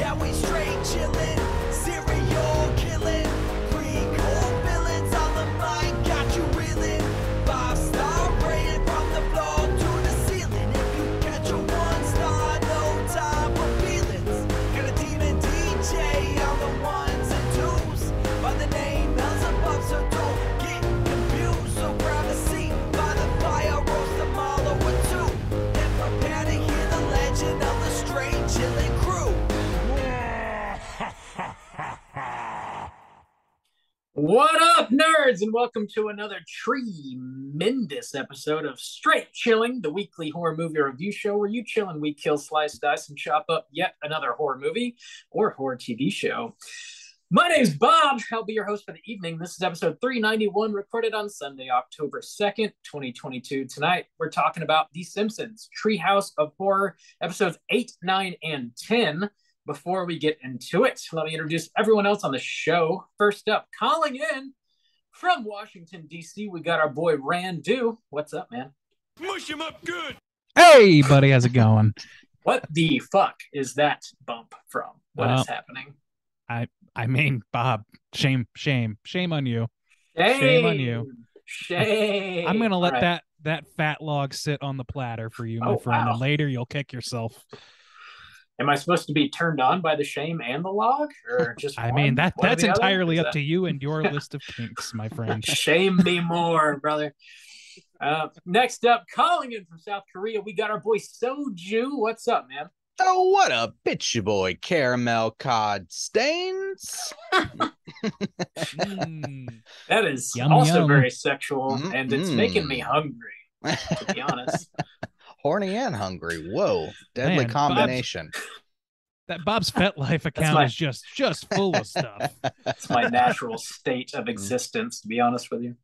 Yeah, we straight chillin', serial killing, pre-cold villains on the mic, got you reeling. 5-star rated from the floor to the ceiling. If you catch a 1-star, no time for feelings. Got a team and DJ on the ones and twos. By the name else above, so don't get confused. So grab a seat by the fire, roast them all over two, and prepare to hear the legend of the straight chilling crew. What up, nerds, and welcome to another tremendous episode of Straight Chilling, the weekly horror movie review show where you chill and we kill, slice, dice, and chop up yet another horror movie or horror TV show. My name's Bob. I'll be your host for the evening. This is episode 391, recorded on Sunday, October 2nd, 2022. Tonight, we're talking about The Simpsons, Treehouse of Horror, episodes 8, 9, and 10. Before we get into it, let me introduce everyone else on the show. First up, calling in from Washington, D.C., we got our boy Randu. What's up, man? Mush him up good. Hey, buddy, how's it going? What the fuck is that bump from? What is happening? I mean, Bob, shame on you. Shame on you. Shame. I'm gonna let that fat log sit on the platter for you, my friend, wow. and later you'll kick yourself. Am I supposed to be turned on by the shame and the log, or just I one? mean, One or that's the other? entirely Is up that- to you and your list of kinks, my friend. Shame me more, brother. Next up, calling in from South Korea, we got our boy Soju. What's up, man? Oh, what up? It's your boy, Caramel Cod Stains. That is Yum, also yum. very sexual, and it's Mm-mm. making me hungry, to be honest. Horny and hungry. Whoa. Deadly Man, combination. That Bob's Pet Life account my- is just full of stuff. It's my natural state of existence, to be honest with you.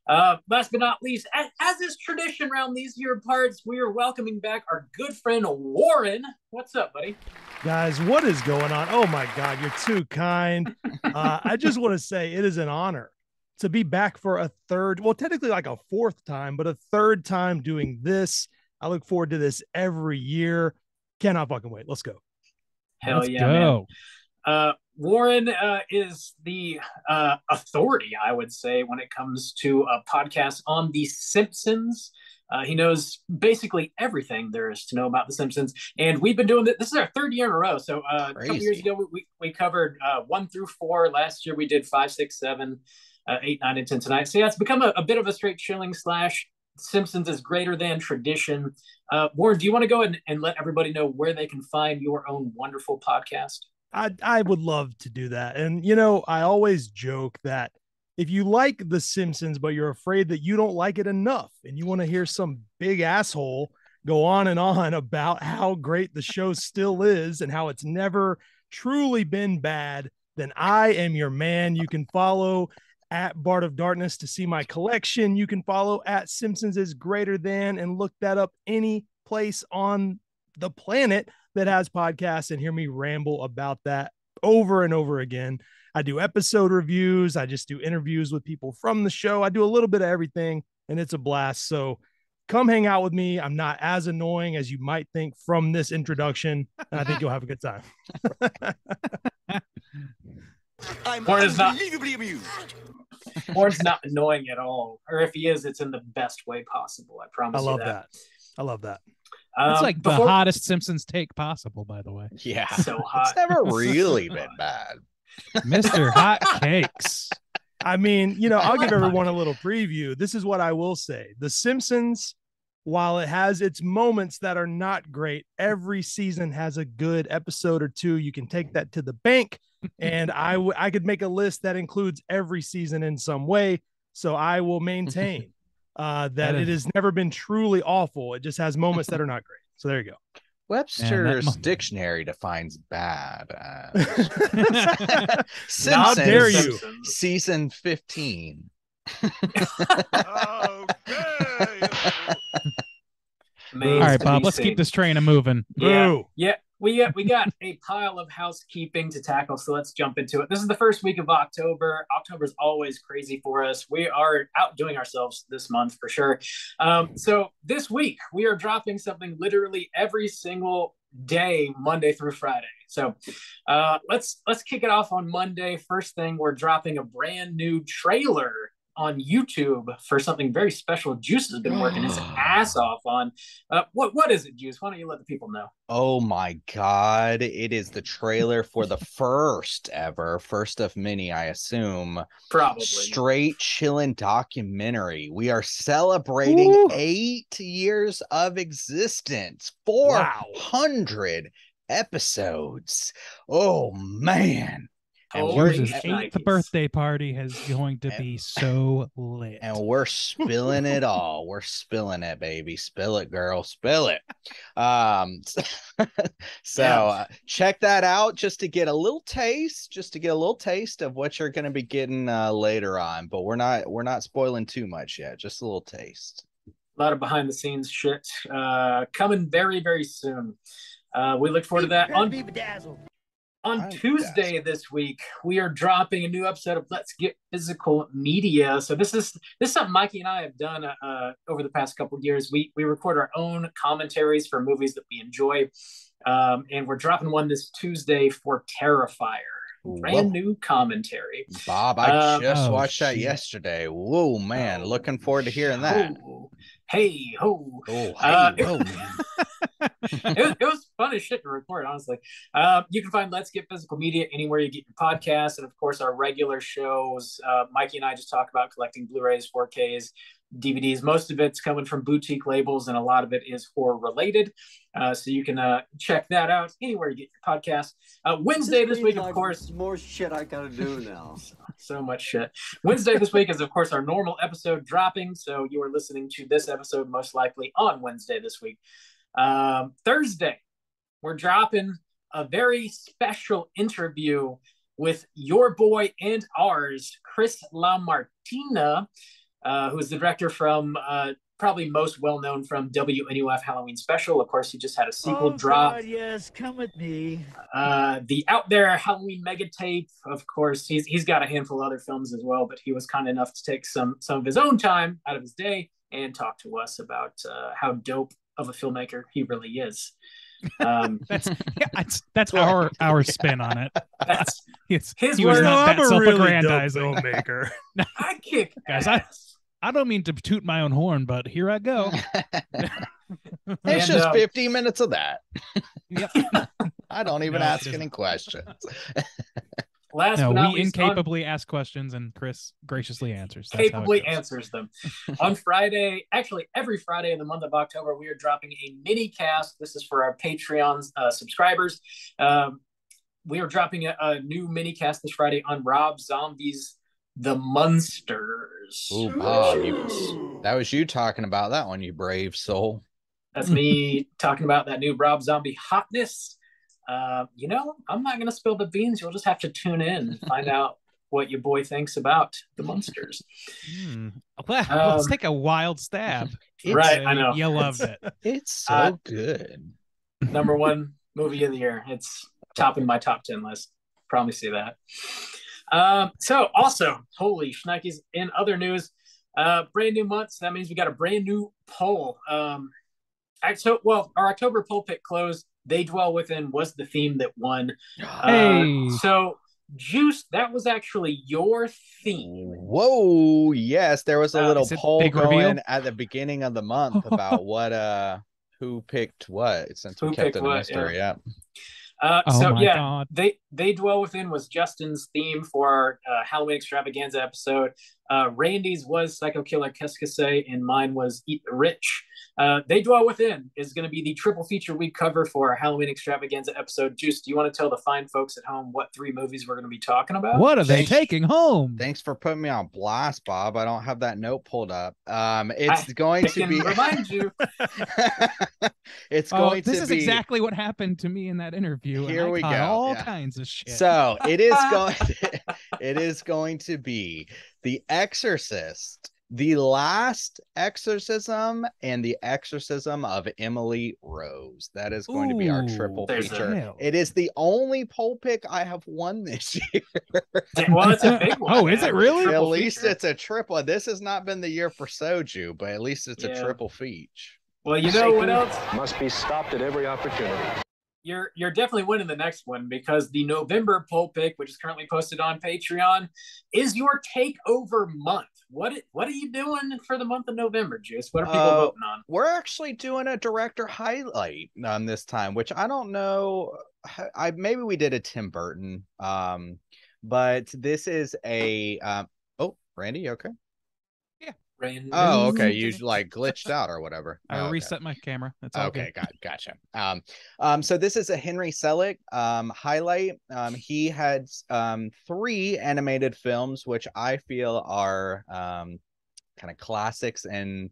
Last but not least, as is tradition around these here parts, we are welcoming back our good friend Warren. What's up, buddy? Guys, what is going on? Oh my God, you're too kind. I just want to say it is an honor to be back for a third, well, technically like a fourth time, but a third time doing this. I look forward to this every year. Cannot fucking wait. Let's go. Hell Let's yeah, man. go. Warren is the authority, I would say, when it comes to a podcast on The Simpsons. He knows basically everything there is to know about The Simpsons. And we've been doing this. This is our third year in a row. So a couple years ago, we covered 1 through 4. Last year, we did 5, 6, 7, 8, 9, and 10 tonight. So yeah, it's become a bit of a straight chilling / Simpsons is greater than tradition. Warren, do you want to go and let everybody know where they can find your own wonderful podcast? I would love to do that. And, you know, I always joke that if you like The Simpsons, but you're afraid that you don't like it enough and you want to hear some big asshole go on and on about how great the show still is and how it's never truly been bad, then I am your man. You can follow at Bart of Darkness to see my collection. You can follow at Simpsons is greater than and look that up any place on the planet that has podcasts and hear me ramble about that over and over again. I do episode reviews. I just do interviews with people from the show. I do a little bit of everything and it's a blast. So come hang out with me. I'm not as annoying as you might think from this introduction. And I think you'll have a good time. I'm Warren is not- unbelievably amused. Warren's not annoying at all. Or if he is, it's in the best way possible. I promise I you love that. that. I love that. It's like the before- hottest Simpsons take possible, by the way. Yeah. So hot. It's never really been bad. Mr. Hot Cakes. I mean, you know, I'll give everyone a little preview. This is what I will say. The Simpsons, while it has its moments that are not great, every season has a good episode or two. You can take that to the bank. And I could make a list that includes every season in some way. So I will maintain that it has never been truly awful. It just has moments that are not great. So there you go. Webster's Man, dictionary defines bad How Simpsons, dare you? season 15. Okay. Amazing All right, to Bob, be let's seen. keep this train a moving. Yeah, Boo. yeah. We got a pile of housekeeping to tackle, so let's jump into it. This is the first week of October. October is always crazy for us. We are outdoing ourselves this month for sure. So this week we are dropping something literally every single day, Monday through Friday. So let's kick it off on Monday. First thing, we're dropping a brand new trailer on YouTube for something very special Juice has been working his ass off on. What is it, Juice? Why don't you let the people know? Oh my God. It is the trailer for the first of many, I assume. Probably. Straight Chillin' documentary. We are celebrating 8 years of existence. 400 episodes. Oh man. And His 8th birthday party is going to be so lit. And we're spilling it all. We're spilling it, baby. Spill it, girl. Spill it. Check that out just to get a little taste, of what you're going to be getting later on. But we're not spoiling too much yet. Just a little taste. A lot of behind the scenes shit coming very, very soon. We look forward to that. On Tuesday this week, we are dropping a new episode of Let's Get Physical Media. So this is something Mikey and I have done over the past couple of years. We record our own commentaries for movies that we enjoy, and we're dropping one this Tuesday for Terrifier. Brand new commentary. Bob, I just watched that yesterday. Whoa, man. Looking forward to hearing that. Hey, ho. Oh, hey, ho, man. It was fun as shit to record, honestly. You can find Let's Get Physical Media anywhere you get your podcasts, and of course our regular shows. Mikey and I just talk about collecting Blu-rays, 4Ks, DVDs. Most of it's coming from boutique labels, and a lot of it is horror related. So you can check that out anywhere you get your podcast. Wednesday this week, of course. More shit I gotta do now. So much shit. Wednesday this week is, of course, our normal episode dropping. So you are listening to this episode most likely on Wednesday this week. Thursday, we're dropping a very special interview with your boy and ours, Chris LaMartina, who is the director from probably most well known from WNUF Halloween Special. Of course, he just had a sequel drop. God, yes, come with me. The Out There Halloween Mega Tape. Of course, he's got a handful of other films as well, but he was kind enough to take some of his own time out of his day and talk to us about how dope of a filmmaker he really is. That's our spin on it. That's his he was word. not that I'm a really dope self-aggrandizing. filmmaker. I kick Guys, ass. I don't mean to toot my own horn, but here I go. It's just 15 minutes of that. Yep. I don't even ask any questions. Last but not we least, incapably ask questions, and Chris graciously answers. That's capably answers them. On Friday, actually every Friday in the month of October, we are dropping a mini cast. This is for our Patreon subscribers. We are dropping a new mini cast this Friday on Rob Zombie's The Munsters. Ooh, Bob, that was you talking about that one, you brave soul. That's me talking about that new Rob Zombie hotness. I'm not going to spill the beans. You'll just have to tune in and find out what your boy thinks about The Munsters. Let's take a wild stab. Right, I know. You loved it. It's so good. Number one movie of the year. It's topping my top 10 list. Promise you that. So also, holy shnikes, in other news, brand new months. That means we got a brand new poll. Our October poll pick closed. They Dwell Within was the theme that won. Hey. So, Juice, that was actually your theme. Whoa, yes. There was a little poll going reveal? at the beginning of the month about who picked what, since we kept it a mystery. Yeah. God. They Dwell Within was Justin's theme for our Halloween extravaganza episode. Randy's was Psycho Killer Keskase, and mine was Eat the Rich. They Dwell Within is going to be the triple feature we cover for our Halloween extravaganza episode. Juice, do you want to tell the fine folks at home what 3 movies we're going to be talking about? What are they taking home? Thanks for putting me on blast, Bob. I don't have that note pulled up. It's going to be. Remind you. It's going to be. This is exactly what happened to me in that interview. Here we go. All kinds of shit. So it is going to be The Exorcist, The Last Exorcism, and The Exorcism of Emily Rose. That is going to be our triple feature. It is the only poll pick I have won this year. Well, it's a big one. Oh, is it really? At least it's a triple. This has not been the year for Soju, but at least it's a triple feature. Well, you know what else? Must be stopped at every opportunity. you're definitely winning the next one, because the November poll pick, which is currently posted on Patreon, is your takeover month. What are you doing for the month of November, Juice? What are people voting on? We're actually doing a director highlight on this time, which I don't know. Maybe we did a Tim Burton, but this is a oh, Randy, okay? Randy. Oh, okay. You like glitched out or whatever. I reset my camera. That's all okay. good. Gotcha. So this is a Henry Selick highlight. He had 3 animated films, which I feel are kind of classics, and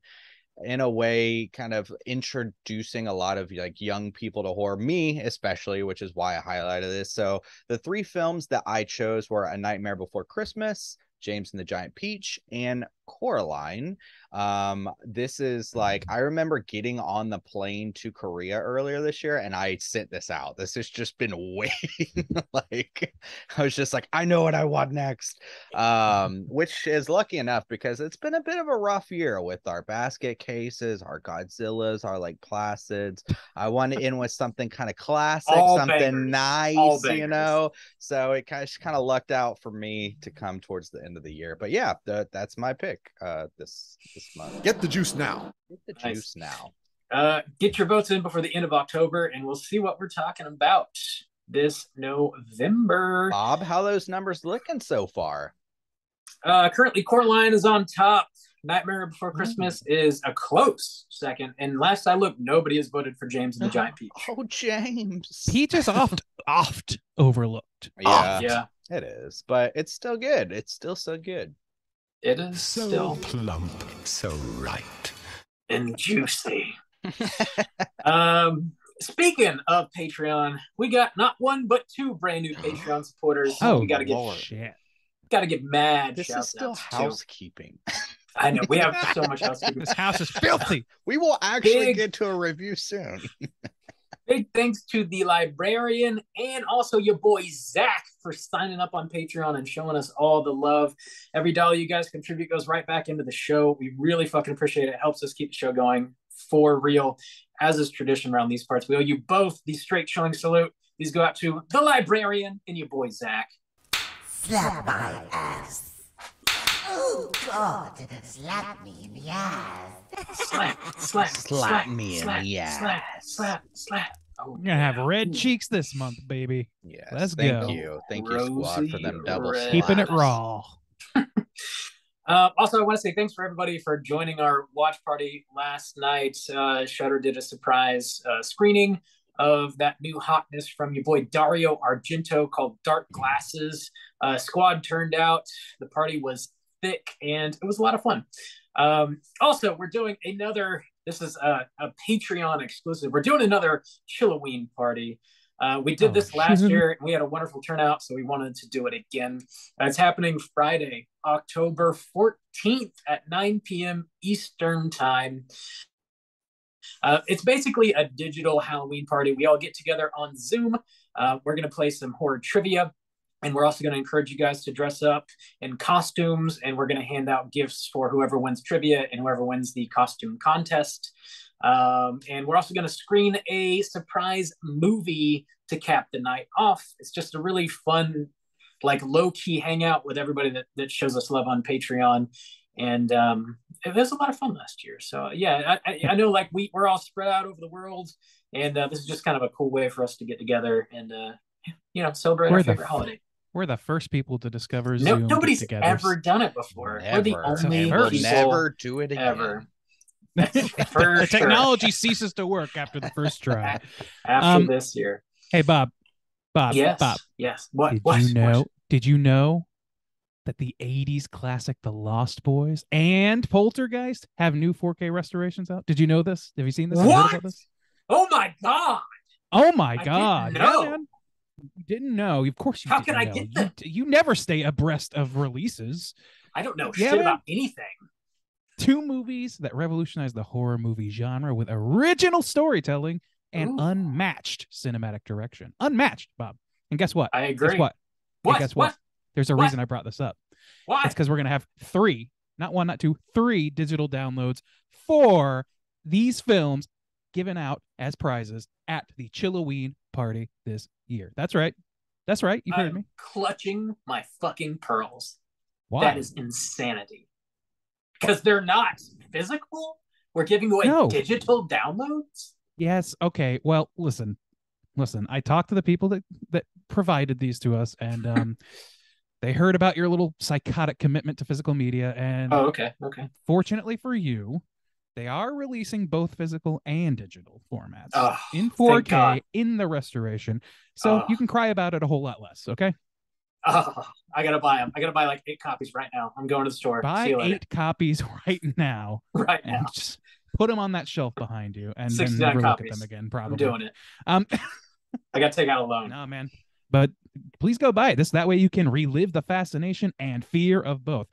in a way kind of introducing a lot of like young people to horror, me especially, which is why I highlighted this. So the 3 films that I chose were A Nightmare Before Christmas, James and the Giant Peach, and Coraline. This is like, I remember getting on the plane to Korea earlier this year, and I sent this out. This has just been waiting. Like, I was just like, I know what I want next. Which is lucky enough, because it's been a bit of a rough year with our basket cases, our Godzillas, our like Placids. I want to end with something kind of classic, All something bangers. nice, All you bangers. know. So it kind of lucked out for me to come towards the end of the year. But yeah, that's my pick this month. Get the juice now. Get the Nice. juice now. Get your votes in before the end of October, and we'll see what we're talking about this November. Bob, how those numbers looking so far? Currently, Coraline is on top. Nightmare Before Christmas is a close second. And last I looked, nobody has voted for James and the Giant Peach. Oh, James. Peach is oft overlooked. Yeah, it is, but it's still good. It's still so good. It is So still plump, so right. and juicy. Speaking of Patreon, we got not 1 but 2 brand new Patreon supporters. Oh, we gotta shit. give mad This is shouts still out to. housekeeping. I know, we have so much housekeeping. This house is filthy. We will actually Big- get to a review soon. Big thanks to the librarian and also your boy Zach for signing up on Patreon and showing us all the love. Every dollar you guys contribute goes right back into the show. We really fucking appreciate it. It helps us keep the show going for real, as is tradition around these parts. We owe you both the straight chilling salute. These go out to the librarian and your boy Zach. Slap my ass. Oh, God. Slap me in the ass. Slap me in the ass. Slap. Oh, We're gonna have red cheeks this month, baby. Yes, Let's thank go. you. Thank you, squad, for them double Rosy red. Keeping it slaps. raw. Also, I want to say thanks for everybody for joining our watch party last night. Shudder did a surprise screening of that new hotness from your boy Dario Argento called Dark Glasses. Squad turned out. The party was thick, and it was a lot of fun. Also, we're doing another, this is a Patreon exclusive. We're doing another Chilloween party. We did this last year, and we had a wonderful turnout, so we wanted to do it again. It's happening Friday, October 14th at 9 p.m. Eastern Time. It's basically a digital Halloween party. We all get together on Zoom. We're going to play some horror trivia, and we're also going to encourage you guys to dress up in costumes, and we're going to hand out gifts for whoever wins trivia and whoever wins the costume contest. And we're also going to screen a surprise movie to cap the night off. It's just a really fun, like low-key hangout with everybody that shows us love on Patreon. And it was a lot of fun last year. So yeah, I know like we're all spread out over the world, and this is just kind of a cool way for us to get together and celebrate our favorite holiday. We're the first people to discover Zoom. Nobody's get-togethers. ever done it before. We're the only We'll people never do it again. ever. The technology ceases to work after the first try. After this year. Hey, Bob. Yes. Bob. Yes. What? Did you know that the 80s classic The Lost Boys and Poltergeist have new 4K restorations out? Did you know this? Have you seen this? What? Have you heard about this? Oh my God. Oh my I God. didn't know. Yeah, man. You didn't know. Of course you How didn't can I know. get them? You never stay abreast of releases. I don't know Yeah, shit man. about anything. 2 movies that revolutionized the horror movie genre with original storytelling and Ooh. unmatched cinematic direction. Unmatched, Bob. And guess what? I agree. Guess what? What? And guess what? There's a What? reason I brought this up. Why? It's because we're going to have 3, not 1, not 2, 3 digital downloads for these films given out as prizes at the Chilloween party this year. That's right. That's right. You heard I'm me. clutching my fucking pearls. Why? That is insanity. Because they're not physical. We're giving away No. digital downloads. Yes. Okay. Well, listen. I talked to the people that provided these to us, and they heard about your little psychotic commitment to physical media. And okay. fortunately for you, they are releasing both physical and digital formats Oh, in thank 4K God. in the restoration. So you can cry about it a whole lot less. Okay. Oh, I gotta buy them. I gotta buy like 8 copies right now. I'm going to the store. Buy See you later. 8 copies right now. Right and now. just put them on that shelf behind you, and then 69 never look at copies. them again. Probably. I'm doing it. Um, I gotta take out a loan. no, man. But please go buy it. That way you can relive the fascination and fear of both.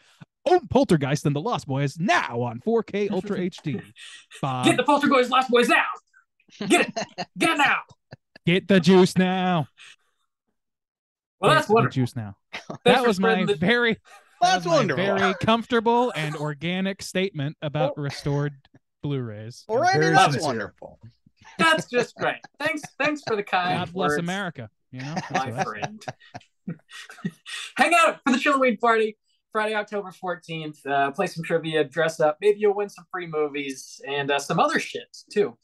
Oh, Poltergeist and the Lost Boys now on 4K Ultra HD. Bob, Get the Poltergeist Lost Boys now. Get it. Get it now. get the juice now. Well, that's Get the wonderful. juice now. Thanks That for was my spreading the- very That's that was my wonderful. very comfortable and organic statement about restored Blu-rays. All right, Very that's sincere. wonderful. That's just great. Thanks for the kind God bless words, America. You know, That's my what I say. friend. Hang out for the Chilloween party Friday, October 14th. Play some trivia, dress up. Maybe you'll win some free movies and some other shit too.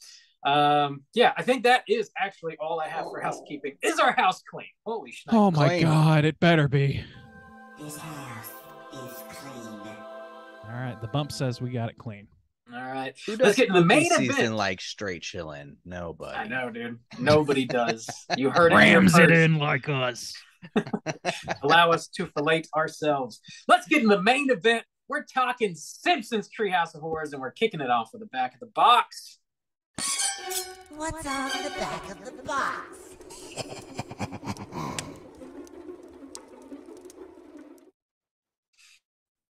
Yeah, I think that is actually all I have for housekeeping. Is our house clean? Holy shit. Oh my Clean. God, it better be. This house is clean. All right, the bump says we got it clean. All right. Who Let's does get to the main spooky season event. like straight chilling? Nobody. I know, dude. Nobody does. You heard it here first. like us. Allow us to fillet ourselves. Let's get in the main event. We're talking Simpsons Treehouse of Horrors, and we're kicking it off with the back of the box. What's on the back of the box?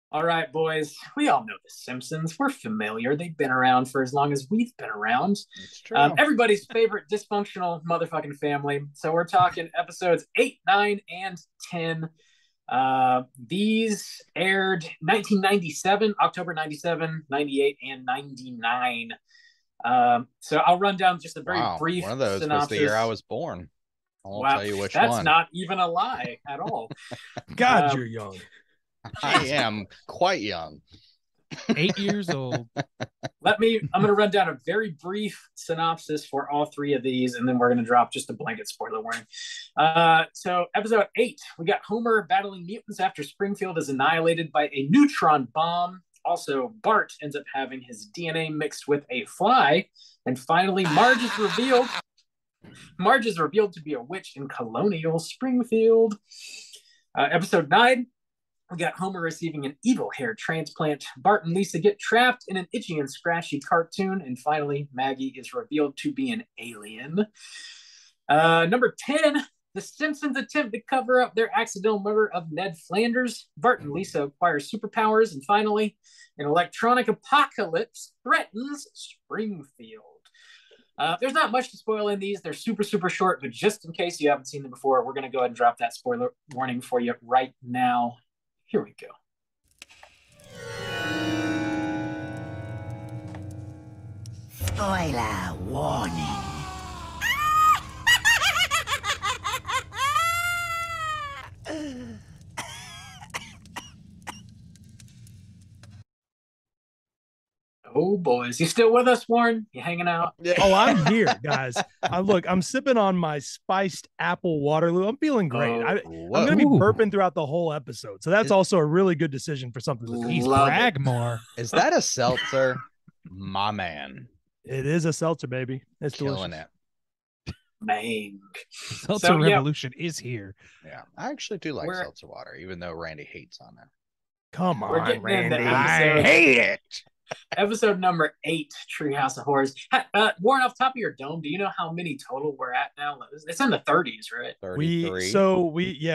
All right, boys. We all know the Simpsons. We're familiar. They've been around for as long as we've been around. It's true. Everybody's favorite dysfunctional motherfucking family. So we're talking episodes 8, 9, and 10. These aired 1997, October 97, 98, and 99. So I'll run down just a very brief one of those synopsis. was the year I was born. I won't tell you which that's one. not even a lie at all. God, you're young. I am quite young. 8 years old. I'm going to run down a very brief synopsis for all 3 of these, and then we're going to drop just a blanket spoiler warning. So episode 8, we got Homer battling mutants after Springfield is annihilated by a neutron bomb. Also, Bart ends up having his DNA mixed with a fly. And finally, Marge is revealed to be a witch in colonial Springfield. Episode 9, we got Homer receiving an evil hair transplant. Bart and Lisa get trapped in an itchy and scratchy cartoon. And finally, Maggie is revealed to be an alien. Number 10, the Simpsons attempt to cover up their accidental murder of Ned Flanders. Bart and Lisa acquire superpowers. And finally, an electronic apocalypse threatens Springfield. There's not much to spoil in these. They're super, super short, but just in case you haven't seen them before, we're going to go ahead and drop that spoiler warning for you right now. Here we go. Spoiler warning. Oh, boys. You still with us, Warren? You hanging out? Oh, I'm here, guys. I'm sipping on my spiced apple Waterloo. I'm feeling great. I'm going to be Ooh. burping throughout the whole episode. So that's also a really good decision for something to He's do. Love brag more. Is that a seltzer? My man. It is a seltzer, baby. It's Killing delicious. it. Bang. Seltzer So, yeah. revolution is here. Yeah. I actually do like We're- seltzer water, even though Randy hates on it. Come We're on, getting Randy. into episode, hate it. episode number 8, Treehouse of Horrors. Warren, off the top of your dome, do you know how many total we're at now? It's in the 30s, right? 33.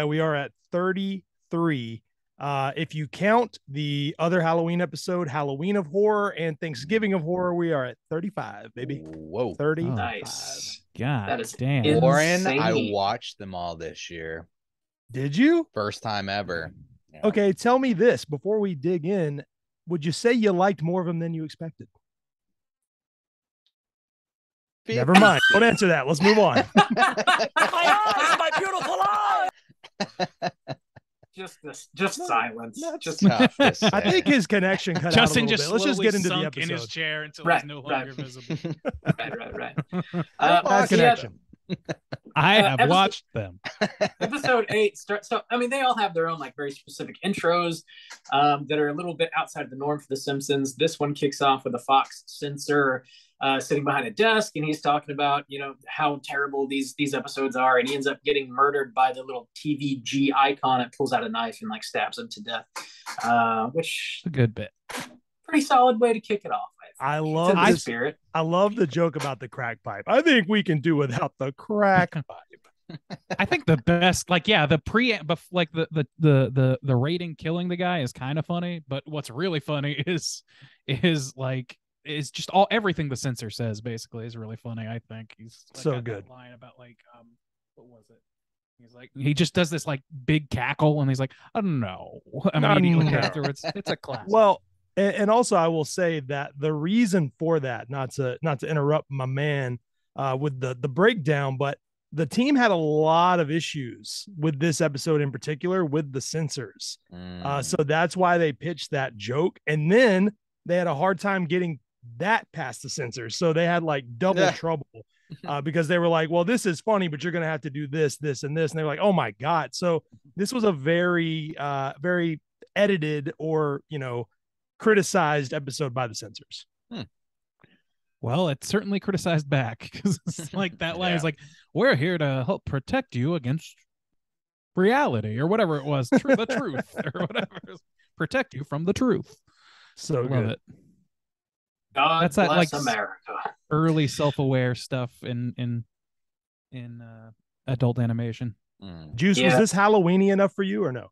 We are at 33. If you count the other Halloween episode, Halloween of Horror and Thanksgiving of Horror, we are at 35, baby. Whoa. 30. Oh, Nice. God That is damn. Warren, I Insane. watched them all this year. Did you? First time ever. Yeah. Okay, tell me this before we dig in. Would you say you liked more of them than you expected? Never mind. Don't answer that. Let's move on. My eyes, my beautiful eyes. Just silence. That's Just tough to say. I think his connection cut Justin out a little just bit. Let's just slowly get into the sunk in his episode. chair until Right, he's no longer right. visible. right. I Bad watched connection. I have episode- watched them. Episode 8 starts. So I mean, they all have their own like very specific intros that are a little bit outside of the norm for The Simpsons. This one kicks off with a Fox censor sitting behind a desk, and he's talking about how terrible these episodes are, and he ends up getting murdered by the little TVG icon. It pulls out a knife and like stabs him to death, which A good bit. pretty solid way to kick it off. I It's love in the this. spirit. I love the joke about the crack pipe. I think we can do without the crack pipe. I think the best, like, yeah, the like the rating killing the guy is kind of funny, but what's really funny is just everything the censor says basically is really funny. I think he's like, So got that good. line about like what was it? He's like, he just does this like big cackle, and he's like, I don't know. Immediately No. afterwards, it's a classic. Well, and also I will say that the reason for that, not to interrupt my man with the breakdown, but the team had a lot of issues with this episode in particular with the censors. So that's why they pitched that joke. And then they had a hard time getting that past the censors. So they had like double trouble because they were like, well, this is funny, but you're going to have to do this, this, and this. And they were like, oh my God. So this was a very, very edited or, criticized episode by the censors. Well, it's certainly criticized back because it's like that line is like, we're here to help protect you against reality or whatever it was, the truth or whatever. Protect you from the truth. So Love good. it. God That's that, bless like, America. Early self-aware stuff in adult animation. Juice, was this Halloweeny enough for you or no?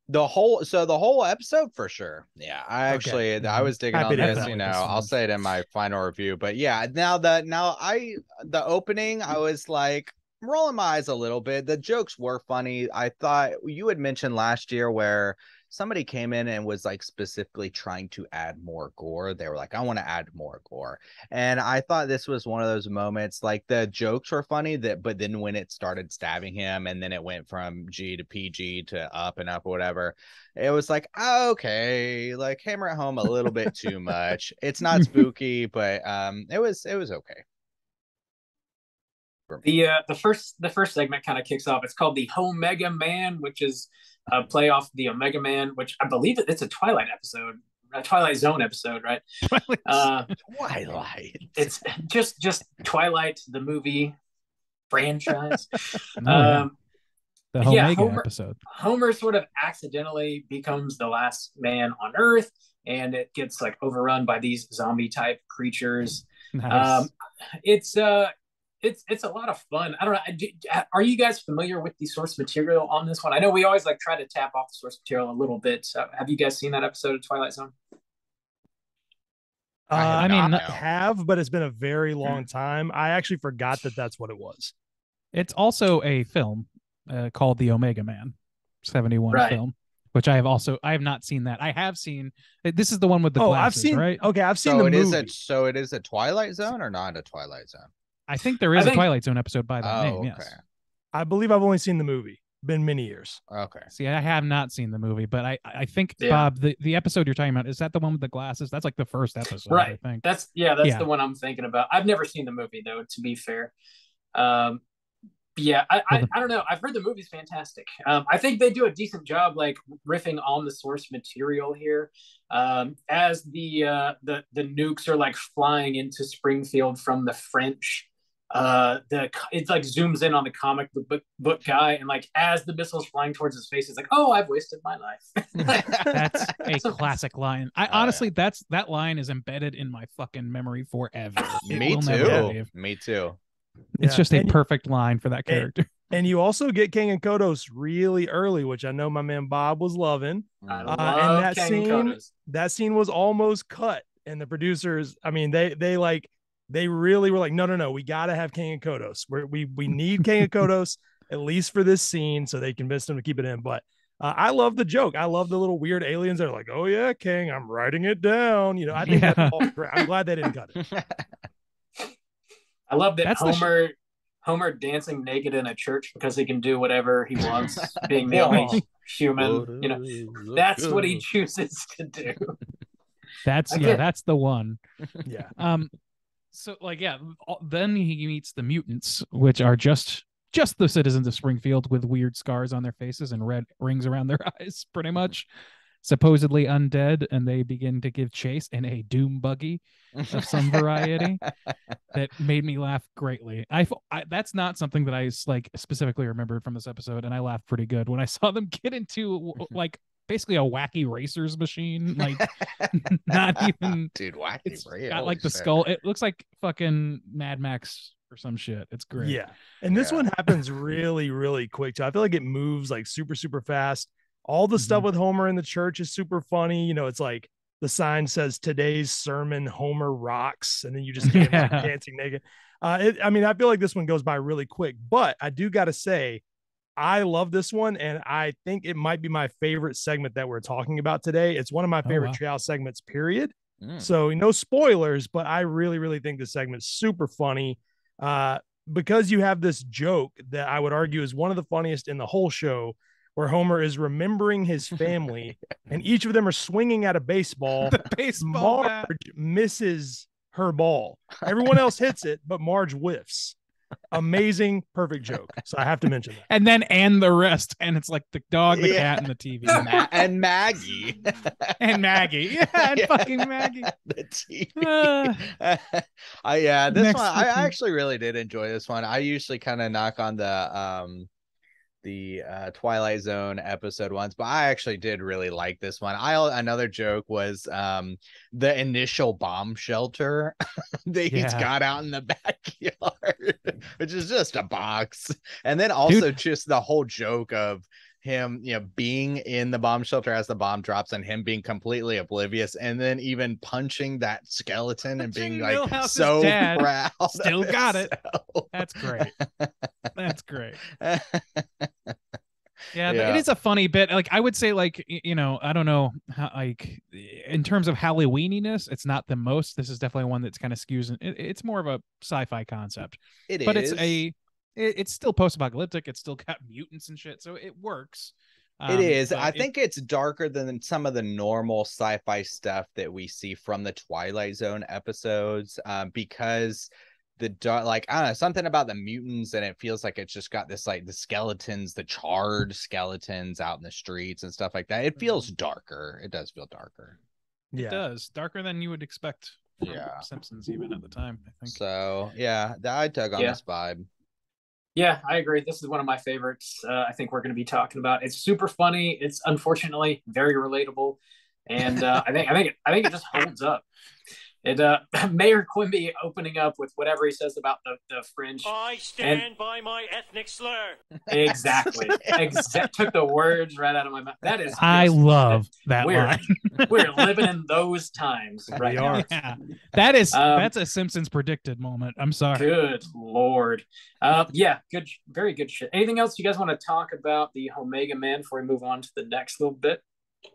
The whole episode for sure. Yeah, I actually I was digging Happy on to have this. that with I'll this say it in my final review. But yeah, the opening, I was like rolling my eyes a little bit. The jokes were funny. I thought you had mentioned last year where somebody came in and was like specifically trying to add more gore. They were like, I want to add more gore. And I thought this was one of those moments, like the jokes were funny but then when it started stabbing him and then it went from G to PG to up and up or whatever, it was like, okay, like hammer it home a little bit too much. It's not spooky, but it was okay. The first segment kind of kicks off. It's called the Omega Man, which is a play off the Omega Man, which I believe it's a Twilight episode, a Twilight Zone episode, right? Twilight. It's just Twilight, the movie franchise. The Omega Homer, episode. Homer sort of accidentally becomes the last man on Earth, and it gets like overrun by these zombie type creatures. Nice. It's a lot of fun. I don't know. Are you guys familiar with the source material on this one? I know we always like try to tap off the source material a little bit. So have you guys seen that episode of Twilight Zone? I mean, have, but it's been a very long time. I actually forgot that that's what it was. It's also a film called The Omega Man, 71 Right. film, which I have not seen that. I have seen, this is the one with the glasses, I've seen, right? okay, I've seen So the it is movie. so it is a Twilight Zone or not a Twilight Zone? I think there is I a think- Twilight Zone episode by that name, yes. I believe I've only seen the movie. Been many years. Okay. See, I have not seen the movie, but I think, Yeah. Bob, the episode you're talking about, is that the one with the glasses? That's like the first episode, I Right. think. That's Yeah. the one I'm thinking about. I've never seen the movie though, to be fair. Yeah, I don't know. I've heard the movie's fantastic. I think they do a decent job, like riffing on the source material here. As the nukes are like flying into Springfield from the French, it like zooms in on the comic book guy, and like as the missile's flying towards his face, he's like, "Oh, I've wasted my life." That's a classic line. Honestly, that line is embedded in my fucking memory forever. It Me will never too. leave. Me too. It's Yeah. just a And- perfect line for that character. And you also get King and Kodos really early, which I know my man Bob was loving. I Mm. love and that King scene- Kodos. That scene was almost cut, and the producers, I mean, they really were like, no, we got to have King and Kodos. We need King and Kodos at least for this scene, so they convinced him to keep it in. But I love the joke. I love the little weird aliens that are like, "Oh yeah, King, I'm writing it down." I think Yeah. that's all great. I'm glad they didn't cut it. I love that That's the Homer dancing naked in a church because he can do whatever he wants, being the only human. You know, that's what he chooses to do. That's Again. that's the one. Yeah. So like then he meets the mutants, which are just the citizens of Springfield with weird scars on their faces and red rings around their eyes, pretty much. Supposedly undead, and they begin to give chase in a doom buggy of some variety that made me laugh greatly. I that's not something that I like specifically remembered from this episode, and I laughed pretty good when I saw them get into like basically a wacky racers machine. Like not even dude, wacky. it's Holy got like the shit. skull. It looks like fucking Mad Max or some shit. It's great. Yeah. And this Yeah. one happens really, really quick too. I feel like it moves like super, super fast. All the stuff with Homer in the church is super funny. You know, it's like the sign says today's sermon, Homer rocks. And then you just get him dancing naked. I mean, I feel like this one goes by really quick, but I do got to say, I love this one. And I think it might be my favorite segment that we're talking about today. It's one of my favorite Treehouse segments, period. So no spoilers, but I really, really think this segment's super funny. Because you have this joke that I would argue is one of the funniest in the whole show, where Homer is remembering his family and each of them are swinging at a baseball. The baseball Marge bat. misses her ball. Everyone else hits it, but Marge whiffs. Amazing, perfect joke. So I have to mention that. And the rest. And it's like the dog, the cat, and the TV. And Maggie. And Maggie. Yeah, and fucking Maggie. The TV. Uh, This Next one, I fucking- actually really did enjoy this one. I usually kind of knock on the Twilight Zone episode once, but I actually did really like this one. Another joke was the initial bomb shelter that he's got out in the backyard, which is just a box. And then also just the whole joke of him, you know, being in the bomb shelter as the bomb drops and him being completely oblivious, and then even punching that skeleton and being like Milhouse's so dad proud. still of got it. himself. That's great. That's great. Yeah. It is a funny bit. Like I would say, like, you know, I don't know how, like, in terms of Halloweeniness, it's not the most. This is definitely one that's kind of skews. It's more of a sci-fi concept. But it's still post-apocalyptic. It's still got mutants and shit, so it works. It is. I think it's darker than some of the normal sci-fi stuff that we see from the Twilight Zone episodes, because I don't know, something about the mutants, and it feels like it's just got this, like, the skeletons, the charred skeletons out in the streets and stuff like that. It feels darker. It does feel darker. It does. Darker than you would expect from Simpsons even at the time, I think. So I dug on this vibe. Yeah, I agree. This is one of my favorites. I think we're going to be talking about. It's super funny. It's unfortunately very relatable, and I think it just holds up. It Mayor Quimby opening up with whatever he says about the fringe. I stand by my ethnic slur. Exactly. Took the words right out of my mouth. That is. I love that we're, line. We're living in those times right now. Yeah. That's a Simpsons predicted moment. I'm sorry. Good Lord. Yeah, good, very good shit. Anything else you guys want to talk about the Omega Man before we move on to the next little bit?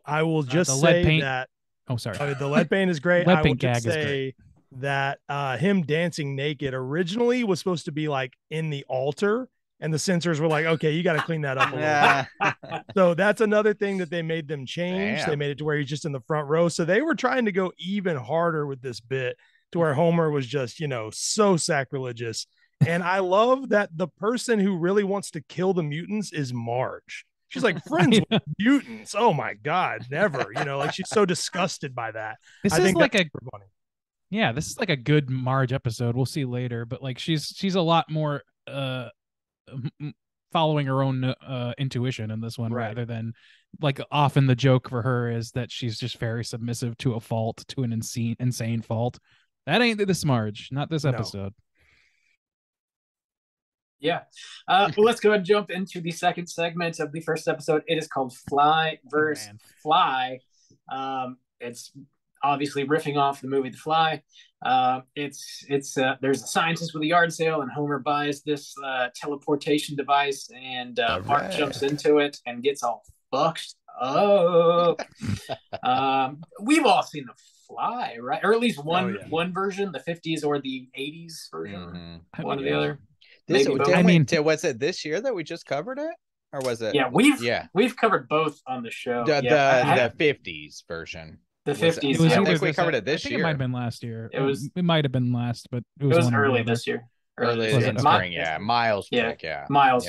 I will just the lead say paint. that. Oh, sorry. The lead paint is great. Lead I will paint just gag is say that him dancing naked originally was supposed to be like in the altar, and the censors were like, okay, you got to clean that up a little bit. So that's another thing that they made them change. Damn. They made it to where he's just in the front row. So they were trying to go even harder with this bit to where Homer was just, you know, so sacrilegious. And I love that the person who really wants to kill the mutants is Marge. She's like, friends with mutants. Oh my God, never. You know, like she's so disgusted by that. This I is think like that's super funny. Yeah, this is like a good Marge episode. We'll see later, but like she's a lot more following her own intuition in this one, Right. rather than like often the joke for her is that she's just very submissive to a fault, to an insane fault. That ain't this Marge, not this No. episode. Yeah. Well, let's go ahead and jump into the second segment of the first episode. It is called Fly vs. Fly. It's obviously riffing off the movie The Fly. There's a scientist with a yard sale, and Homer buys this teleportation device, and Mark jumps into it and gets all fucked up. We've all seen The Fly, right? Or at least one version, the 50s or the 80s version, one or the other. Was it this year that we just covered it, or was it? Yeah, we've covered both on the show. The 50s version. The 50s. I think we covered it this year. It might have been last year. It might have been last, but it was early this year. Early in spring, Miles pick, Miles,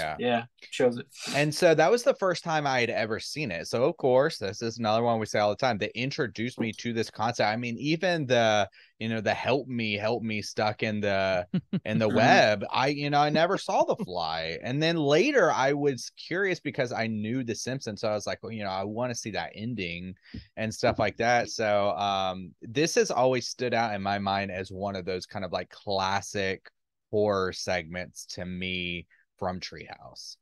shows it. And so that was the first time I had ever seen it. So of course, this is another one we say all the time that introduced me to this concept. I mean, even the help me stuck in the web. I never saw The Fly, and then later I was curious because I knew The Simpsons, so I was like, well, I want to see that ending and stuff like that. So this has always stood out in my mind as one of those kind of like classic horror segments to me from Treehouse.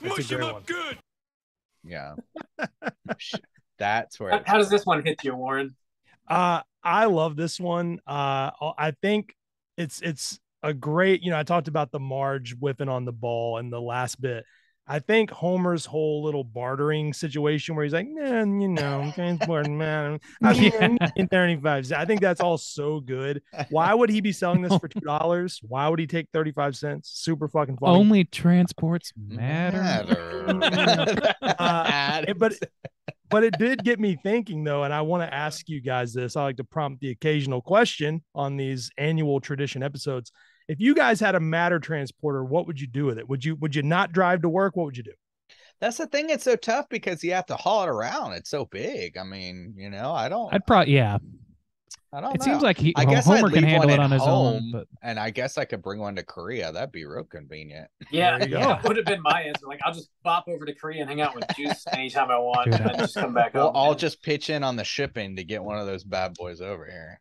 Mush him up good. Yeah. That's where. How does this one hit you, Warren? I love this one. I think it's a great, I talked about the Marge whipping on the ball in the last bit. I think Homer's whole little bartering situation where he's like, transporting man, in 35. I think that's all so good. Why would he be selling this for $2? Why would he take 35 cents? Super fucking funny. Only transports matter. But it did get me thinking, though, and I want to ask you guys this. I like to prompt the occasional question on these annual tradition episodes. If you guys had a matter transporter, what would you do with it? Would you not drive to work? What would you do? That's the thing. It's so tough because you have to haul it around. It's so big. I mean, I don't. I'd probably, I don't know. It seems like I guess Homer I'd can leave handle one it on at his home, own. But... And I guess I could bring one to Korea. That'd be real convenient. Yeah, that would have been my answer. Like, I'll just bop over to Korea and hang out with Juice anytime I want, and then just come back home. I'll just pitch in on the shipping to get one of those bad boys over here.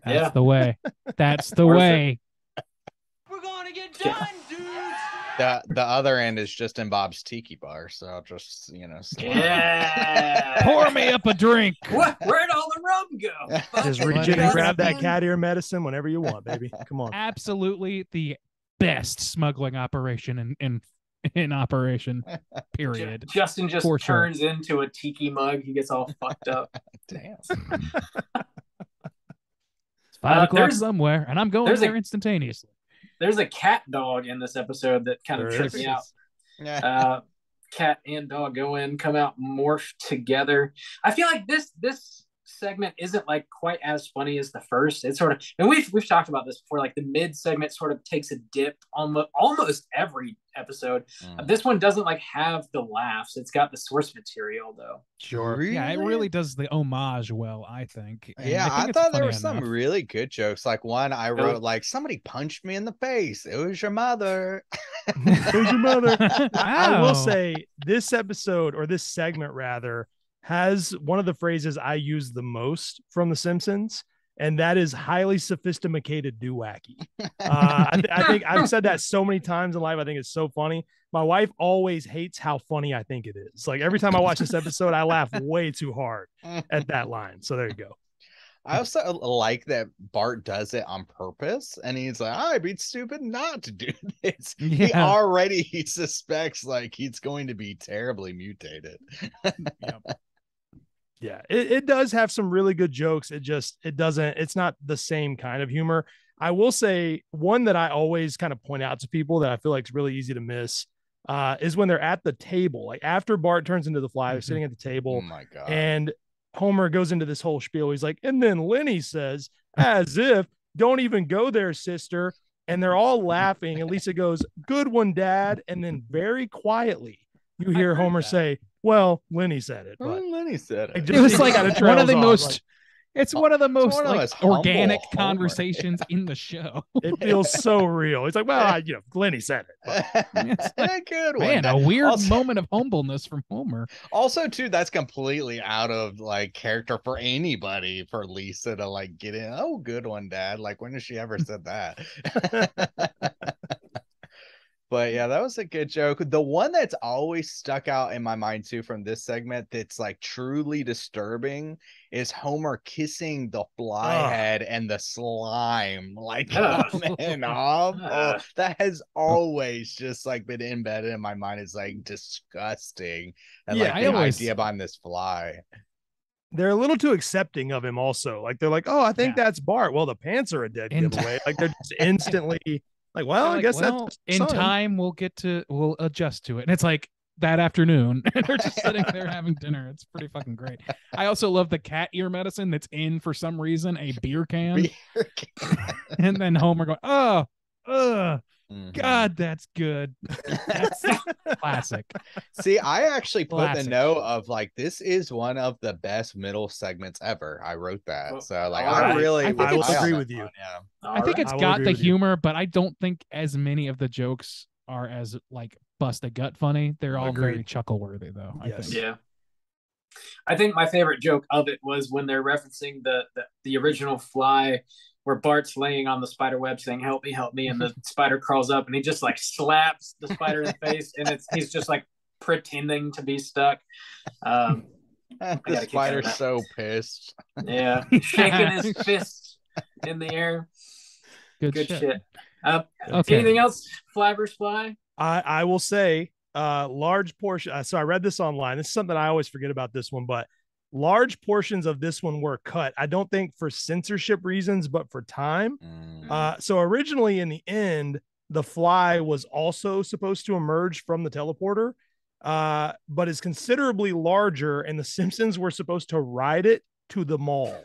That's the way. That's the way. We're gonna get done, dudes. The other end is just in Bob's Tiki Bar, so I'll just pour me up a drink. Where'd all the rum go? Just reach in and grab that cat ear medicine whenever you want, baby. Come on. Absolutely the best smuggling operation in operation. Period. Justin just turns into a tiki mug. He gets all fucked up. Damn. It's 5 o'clock somewhere, and I'm going there instantaneously. There's a cat dog in this episode that kind of tripped me out. Cat and dog come out, morph together. I feel like this segment isn't like quite as funny as the first. It's sort of, and we've talked about this before, like the mid segment sort of takes a dip almost every episode. This one doesn't like have the laughs. It's got the source material though. Sure. Really? Yeah, it really does the homage well, I think. And I thought there were some really good jokes. Like one I wrote, like, somebody punched me in the face. It was your mother. It was your mother. I will say this episode, or this segment rather, has one of the phrases I use the most from The Simpsons, and that is highly sophisticated do wacky. I think I've said that so many times in life. I think it's so funny. My wife always hates how funny I think it is. Like every time I watch this episode, I laugh way too hard at that line. So there you go. I also like that Bart does it on purpose, and he's like, I'd be stupid not to do this. Yeah. He already suspects like he's going to be terribly mutated. Yeah, it does have some really good jokes. It's not the same kind of humor. I will say one that I always kind of point out to people that I feel like is really easy to miss is when they're at the table. Like after Bart turns into the Fly, they're sitting at the table. Oh my God. And Homer goes into this whole spiel. He's like, and then Lenny says, as if, don't even go there, sister. And they're all laughing. And Lisa goes, good one, Dad. And then very quietly, you hear Homer say, well, Lenny said it. But Lenny said it. It was like one of the most... It's one of the most organic conversations in the show. It feels so real. It's like, well, Lenny said it. It's a good one. Man, a weird moment of humbleness from Homer. Also, too, that's completely out of like character for anybody, for Lisa to like get in. Oh, good one, Dad. Like, when has she ever said that? But yeah, that was a good joke. The one that's always stuck out in my mind too from this segment that's like truly disturbing is Homer kissing the fly head and the slime like on and off. Oh, that has always just like been embedded in my mind. It's like disgusting. And Yeah, like the idea behind this fly. They're a little too accepting of him also. Like they're like, oh, I think that's Bart. Well, the pants are a dead giveaway. Like they're just instantly like, well, I guess that's in time we'll adjust to it. And it's like that afternoon and they're just sitting there having dinner. It's pretty fucking great. I also love the cat ear medicine that's in for some reason a beer can. And then Homer going, God, that's good. That's classic. See, I actually put Classic. the note of like, this is one of the best middle segments ever. I wrote that. So like, I really I will agree with you. I think it's got the humor, but I don't think as many of the jokes are as like bust a gut funny. They're all very chuckle worthy though. I think. Yeah. I think my favorite joke of it was when they're referencing the original Fly, where Bart's laying on the spider web saying, help me, and the spider crawls up and he just like slaps the spider in the face and he's just like pretending to be stuck. The spider's so pissed. Yeah, shaking his fist in the air. Good shit. Okay. Anything else? Fly versus Fly? I will say large portion. So I read this online. This is something I always forget about this one, but large portions of this one were cut. I don't think for censorship reasons, but for time. So originally in the end, the Fly was also supposed to emerge from the teleporter, but is considerably larger, and the Simpsons were supposed to ride it to the mall.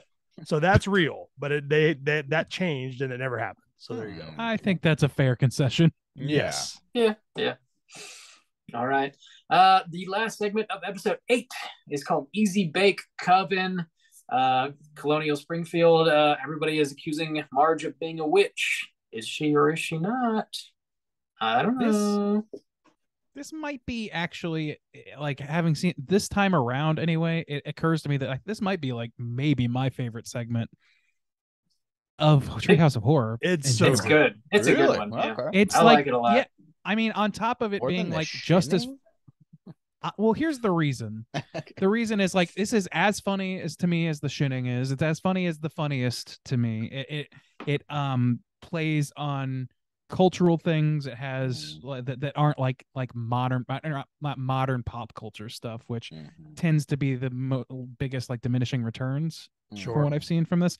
So that's real, but that changed and it never happened. So there you go. I think that's a fair concession. Yes. Yeah. All right. The last segment of episode 8 is called Easy Bake Coven. Colonial Springfield. Everybody is accusing Marge of being a witch. Is she or is she not? I don't know. This might be actually, like, having seen this time around anyway, it occurs to me that this might be like maybe my favorite segment of Treehouse of Horror. It's good. It's really? a good one. Yeah. Okay. It's I like it a lot. Yeah, I mean, on top of it More being than the like just as well, here's the reason. The reason is like this is as funny as to me as the shinning is. It's as funny as the funniest to me. It plays on cultural things. It has that aren't like modern, not modern pop culture stuff, which tends to be the biggest like diminishing returns for what I've seen from this.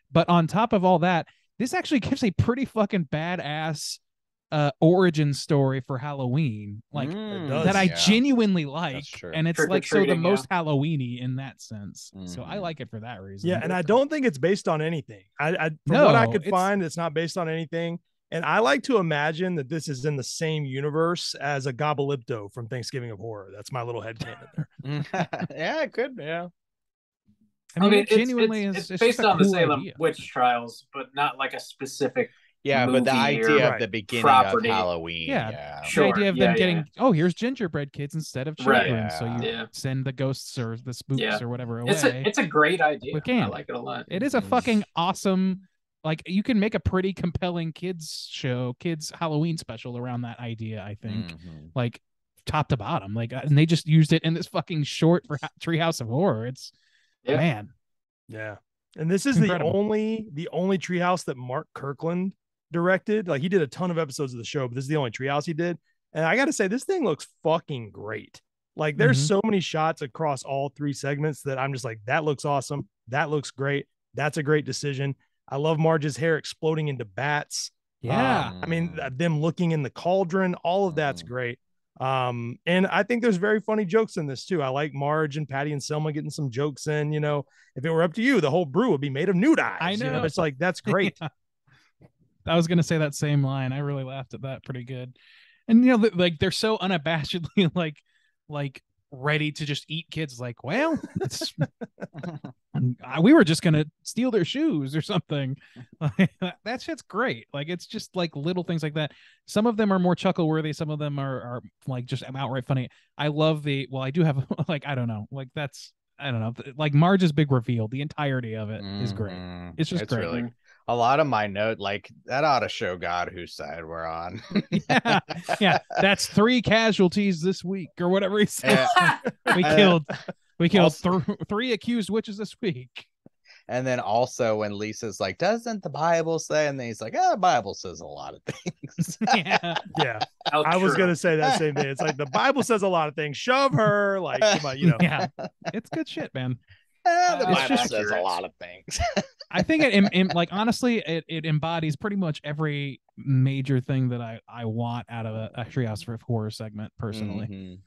But on top of all that, this actually gives a pretty fucking badass origin story for Halloween, like that I genuinely like, and it's like so the most Halloweeny in that sense. So I like it for that reason. Yeah, and I don't think it's based on anything. From what I could find, it's not based on anything. And I like to imagine that this is in the same universe as a Gobbledygook from Thanksgiving of Horror. That's my little headcanon there. Yeah, it could. Yeah. I mean, it genuinely it's based on the Salem witch trials, but not like a specific. Yeah, but the idea of the beginning property. Of Halloween. Yeah. The idea of them getting, here's gingerbread kids instead of children. So you send the ghosts or the spooks or whatever away. It's a great idea. I like it a lot. It is a fucking awesome, like, you can make a pretty compelling kids Halloween special around that idea, I think. Like, top to bottom. Like, and they just used it in this fucking short for Treehouse of Horror. It's, man. Yeah. And this is incredible. the only Treehouse that Mark Kirkland directed. Like, he did a ton of episodes of the show, but this is the only Treehouse he did. And I gotta say, this thing looks fucking great. Like, there's so many shots across all 3 segments that I'm just like, that looks awesome. That looks great. That's a great decision. I love Marge's hair exploding into bats. Yeah. I mean, them looking in the cauldron, all of that's great. And I think there's very funny jokes in this too. I like Marge and Patty and Selma getting some jokes in. You know, if it were up to you, the whole brew would be made of nude eyes. I know. You know? It's like, that's great. I was gonna say that same line. I really laughed at that pretty good. And you know, like, they're so unabashedly like ready to just eat kids. Like, well, it's we were just gonna steal their shoes or something. That shit's great. Like, it's just like little things like that. Some of them are more chuckle worthy. Some of them are like just outright funny. I love I do have like, I don't know, like like Marge's big reveal. The entirety of it is great. It's just great. Really, A lot of my note, like that ought to show God whose side we're on. Yeah, yeah. That's 3 casualties this week, or whatever he said. Yeah. we And killed also- 3 accused witches this week. And then also when Lisa's like, doesn't the Bible say? And then he's like, the Bible says a lot of things. Yeah. Yeah. How I was true. gonna say that same thing. It's like the Bible says a lot of things. Shove her, like, come on, you know. Yeah. It's good shit, man. The It's Bible just says a accurate. lot of things. I think like honestly, it embodies pretty much every major thing that I want out of a Treehouse of Horror segment personally. Mhm.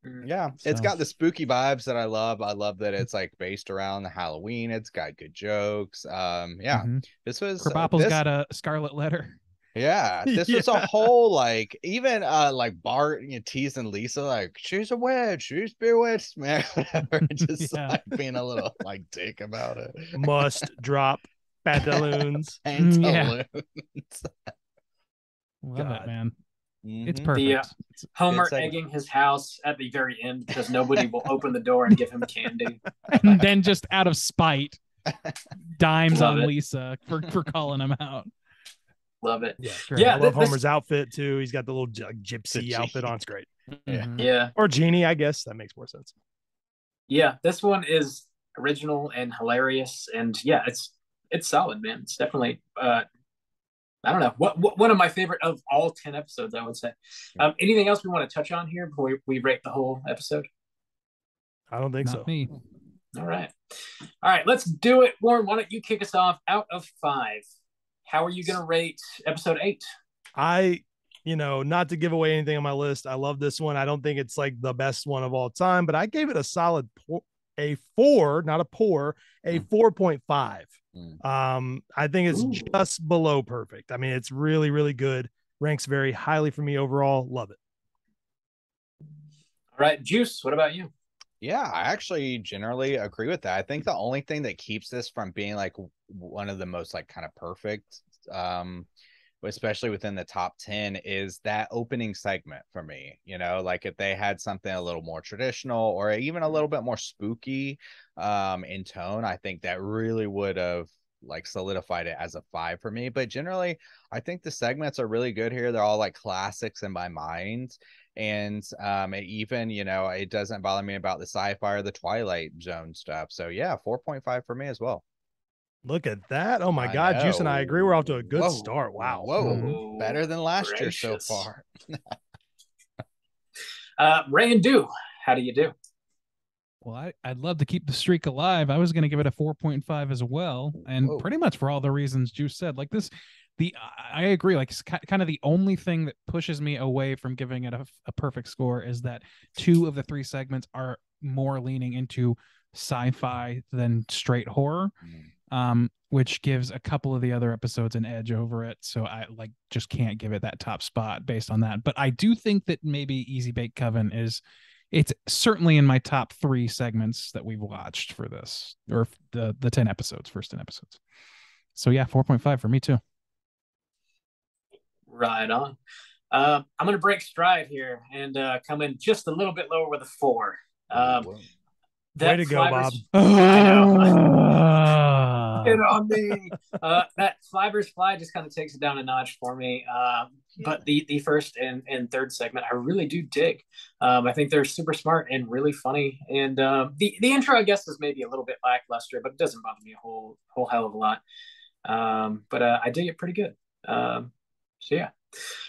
Mm. Yeah, it's So- got the spooky vibes that I love. I love that it's like based around the Halloween. It's got good jokes. Yeah, Mhm. this was Krabappel's this, got a scarlet letter. yeah, this was a whole like even like Bart teasing Lisa like she's a witch, she's bewitched, man, whatever. Just Yeah. like being a little like dick about it. Must drop pantaloons. And Yeah. balloons. Love God. it, man. It's Mhm. perfect. The, Homer It's like- egging his house at the very end because nobody will open the door and give him candy. And then just out of spite, dimes Love on it. Lisa for calling him out. Love it. Yeah. Great. Yeah, I love this- Homer's outfit too. He's got the little gypsy The outfit genie. on. It's great. Yeah. Mhm. Yeah. Or genie, I guess that makes more sense. Yeah. This one is original and hilarious. And yeah, it's solid, man. It's definitely I don't know. What one of my favorite of all 10 episodes, I would say. Anything else we want to touch on here before we rate the whole episode? I don't think Not so. me. All right. All right, let's do it. Warren, why don't you kick us off out of 5? How are you going to rate episode 8? Not to give away anything on my list, I love this one. I don't think it's like the best one of all time, but I gave it a solid a 4, not a poor, a 4.5. I think it's Ooh. just below perfect. I mean, it's really, really good. Ranks very highly for me overall. Love it. All right, Juice, what about you? Yeah, I actually generally agree with that. I think the only thing that keeps this from being like one of the most like kind of perfect, especially within the top 10, is that opening segment for me. Like if they had something a little more traditional or even a little bit more spooky in tone, I think that really would have like solidified it as a 5 for me. But generally, I think the segments are really good here. They're all like classics in my mind. And it doesn't bother me about the sci-fi or the Twilight Zone stuff. So yeah, 4.5 for me as well. Look at that. Oh my I God. Juice and I know. agree. We're off to a good Whoa. start. Wow. Whoa, better than last year so Gracious. far. Ray and Do, how do you do? Well, I'd love to keep the streak alive. I was going to give it a 4.5 as well, and Whoa. pretty much for all the reasons Juice said. Like this, I agree. Like it's kind of the only thing that pushes me away from giving it a perfect score is that 2 of the 3 segments are more leaning into sci-fi than straight horror, which gives a couple of the other episodes an edge over it. So I just can't give it that top spot based on that. But I do think that maybe Easy Bake Coven it's certainly in my top 3 segments that we've watched for this, or the 10 episodes, first 10 episodes. So yeah, 4.5 for me too. Right on. I'm going to break stride here and come in just a little bit lower with a 4. Whoa. Way to go, Bob. I Ah. Get on me. That Flyver's Fly just kind of takes it down a notch for me. But the first and third segment, I really do dig. I think they're super smart and really funny. And the intro, I guess, is maybe a little bit lackluster, but it doesn't bother me a whole hell of a lot. But I dig it pretty good. So yeah,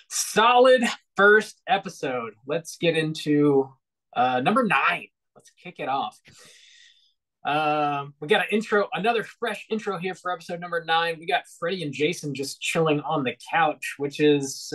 solid first episode. Let's get into number 9. Let's kick it off. We got another fresh intro here for episode number 9. We got Freddy and Jason just chilling on the couch, which is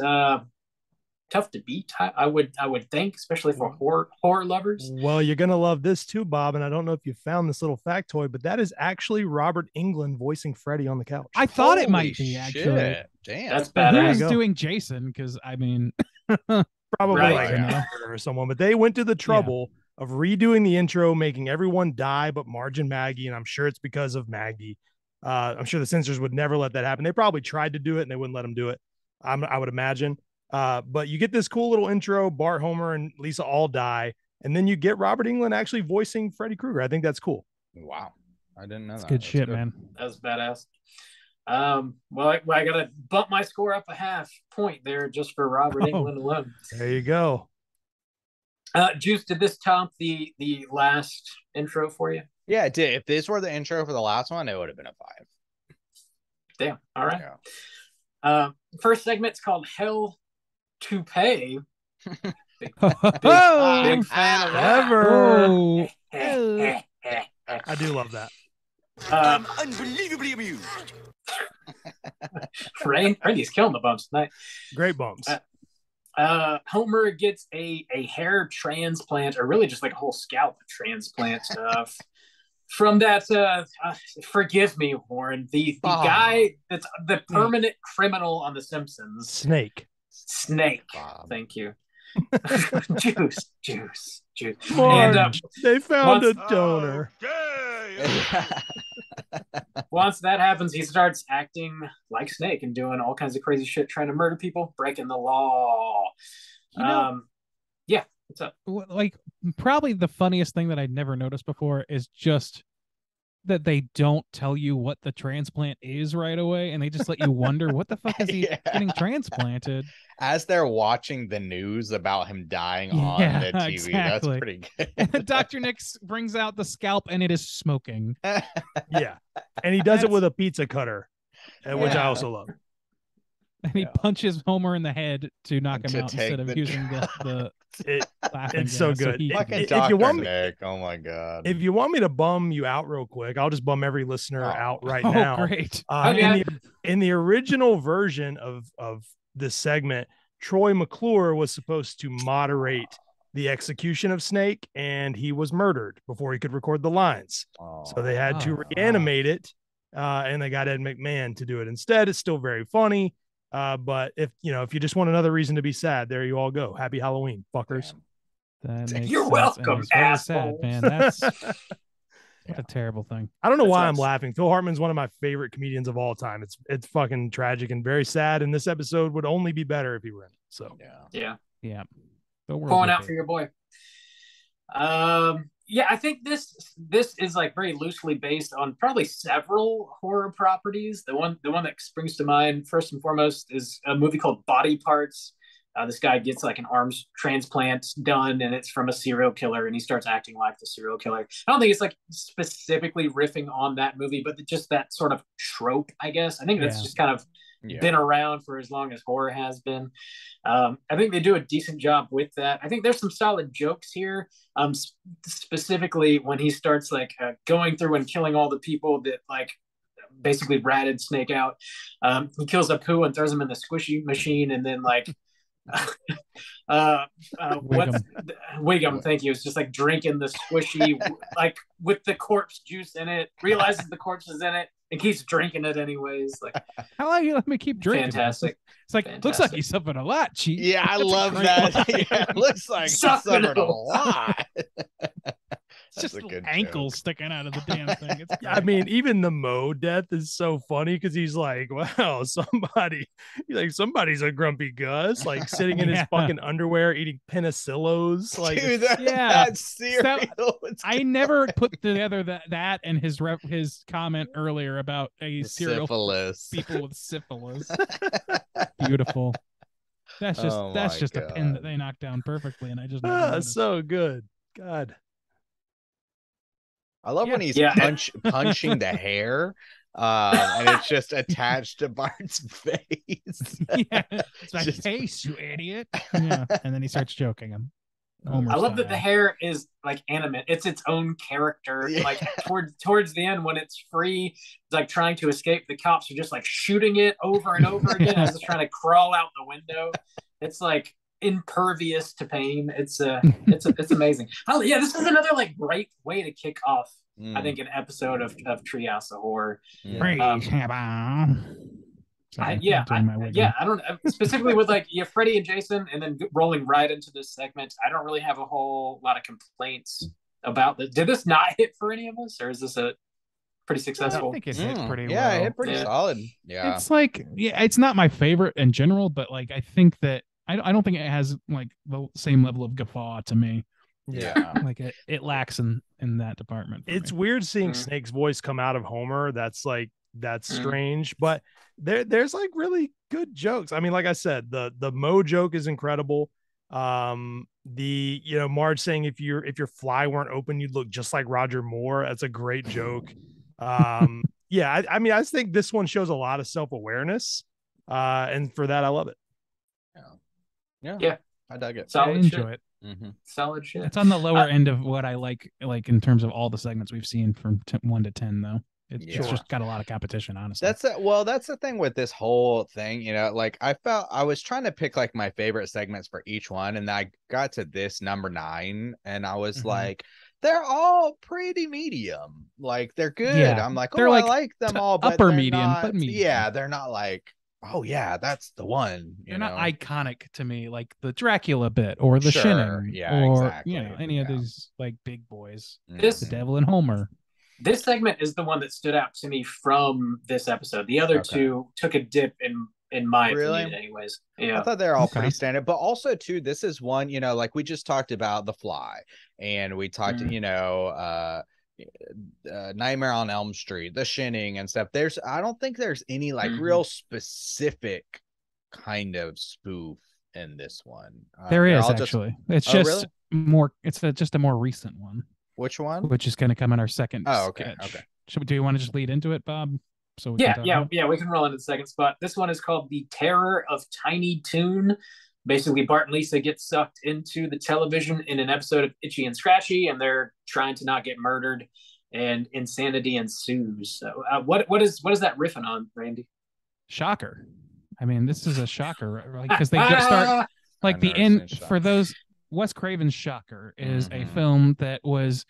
tough to beat. I would think, especially for horror lovers. Well, you're going to love this too, Bob. And I don't know if you found this little factoid, but that is actually Robert Englund voicing Freddy on the couch. I thought it Holy might be actually. shit. Damn. That's But who badass. is go. doing Jason? Because I mean, Probably Right. like an Yeah. actor or someone, but they went to the trouble of redoing the intro, making everyone die but Marge and Maggie. And I'm sure it's because of Maggie. I'm sure the censors would never let that happen. They probably tried to do it and they wouldn't let them do it. I would imagine. But you get this cool little intro. Bart, Homer, and Lisa all die. And then you get Robert Englund actually voicing Freddy Krueger. I think that's cool. Wow. I didn't know it's that. good That's shit, man. That was badass. Well, I gotta bump my score up a half point there just for Robert Englund alone. There you go. Juice, did this top the last intro for you? Yeah, it did. If this were the intro for the last one, it would have been a 5. Damn. All right. Yeah. First segment's called Hell to Pay. Big fan of that. Ever. I I do love that. I'm unbelievably amused. Randy's killing the bumps tonight. Great bumps. Homer gets a hair transplant, or really just like a whole scalp transplant from that. Forgive me, Warren. The guy that's the permanent criminal on The Simpsons. Snake. Thank you. Juice. Marge, And they found a donor. once that happens, he starts acting like Snake and doing all kinds of crazy shit, trying to murder people, breaking the law. Yeah, what's up? Like, probably the funniest thing that I'd never noticed before is just that they don't tell you what the transplant is right away, and they just let you wonder what the fuck is he getting transplanted. As they're watching the news about him dying on the TV, exactly. That's pretty good. And then Dr. Nix brings out the scalp, and it is smoking. Yeah, and he does it with a pizza cutter, which I also love. And he punches Homer in the head to knock him out instead of using the it's so good. Fucking Dr. Nick. Oh my god. If you want me to bum you out real quick, I'll just bum every listener out right now. Great. In the original version of this segment, Troy McClure was supposed to moderate the execution of Snake, and he was murdered before he could record the lines. So they had to reanimate it, and they got Ed McMahon to do it instead. It's still very funny. But if you just want another reason to be sad, there you all go. Happy Halloween, fuckers. You're welcome, asshole. Man, that's what a terrible thing. I don't know why I'm laughing. Phil Hartman's one of my favorite comedians of all time. It's fucking tragic and very sad. And this episode would only be better if he were in it. So yeah. Pulling out for your boy. Yeah, I think this is like very loosely based on probably several horror properties. The one that springs to mind first and foremost is a movie called Body Parts. This guy gets like an arms transplant done, and it's from a serial killer, and he starts acting like the serial killer. I don't think it's like specifically riffing on that movie, but just that sort of trope, I guess. I think that's just kind of been around for as long as horror has been. I think they do a decent job with that. I think there's some solid jokes here, specifically when he starts like going through and killing all the people that like basically ratted Snake out. He kills Apu and throws him in the squishy machine, and then like Wiggum, thank you. It's just like drinking the squishy like with the corpse juice in it, realizes the corpse is in it and keeps drinking it anyways. Like, how long you let me keep drinking? Fantastic. It's like looks like he's suffered a lot, Chief. Yeah, I love that. Yeah, it looks like he suffered a lot. It's just ankles sticking out of the damn thing. It's I mean, even the Mo death is so funny because he's like, wow, somebody's a grumpy Gus, like sitting in his fucking underwear eating penicillos. Like, dude, that cereal. I never put together that and his comment earlier about a serial people with syphilis. Beautiful. That's just a pin that they knocked down perfectly, and I just so good. God. I love when he's punching the hair, and it's just attached to Bart's face. It's my face, you idiot. Yeah, and then he starts joking him. I love that the hair is like animate. It's its own character. Yeah. Like towards the end, when it's free, it's like trying to escape. The cops are just like shooting it over and over again as it's trying to crawl out the window. It's like impervious to pain. It's amazing. This is another like great way to kick off I think an episode of Treehouse of Horror. I don't specifically with like Freddy and Jason, and then rolling right into this segment. I don't really have a whole lot of complaints about this. Did this not hit for any of us, or is this a pretty successful? I think it hit pretty well. Yeah, it hit pretty solid. Yeah, it's like it's not my favorite in general, but like I think that I don't think it has like the same level of guffaw to me. Yeah, like it lacks in that department. It's weird seeing Snake's voice come out of Homer. That's like that's strange. But there's like really good jokes. I mean, like I said, the Mo joke is incredible. The Marge saying if your fly weren't open, you'd look just like Roger Moore. That's a great joke. Yeah, I mean, I think this one shows a lot of self-awareness. And for that, I love it. Yeah. I dug it. Solid I enjoy it. Mm-hmm. Solid shit. It's on the lower end of what I like in terms of all the segments we've seen from 1 to 10, though. It's just got a lot of competition, honestly. That's the thing with this whole thing, like I felt I was trying to pick like my favorite segments for each one, and I got to this number 9, and I was like, they're all pretty medium, like they're good. Yeah, I'm like, they're I like like them all, but upper they're medium, not, but medium. yeah, they're not like, oh yeah, that's the one. They're not iconic to me, like the Dracula bit or the Sure, Shining, yeah, or exactly, any of these like big boys. This The Devil and Homer. This segment is the one that stood out to me from this episode. The other two took a dip in my opinion, anyways. Yeah, I thought they're all pretty standard, but also too, this is one, like we just talked about The Fly, and we talked, Nightmare on Elm Street, The Shining and stuff. I don't think there's any like real specific kind of spoof in this one. There is actually. It's just really? more. It's just a more recent one. Which one? Which is going to come in our second. Oh, okay. sketch. Okay. Do you want to just lead into it, Bob? So we we can roll into the second spot. This one is called The Terror of Tiny Toon. Basically, Bart and Lisa get sucked into the television in an episode of Itchy and Scratchy, and they're trying to not get murdered, and insanity ensues. So, what is that riffing on, Randy? Shocker. I mean, this is a shocker, right? Because they start like the end for those. Wes Craven's Shocker is a film that was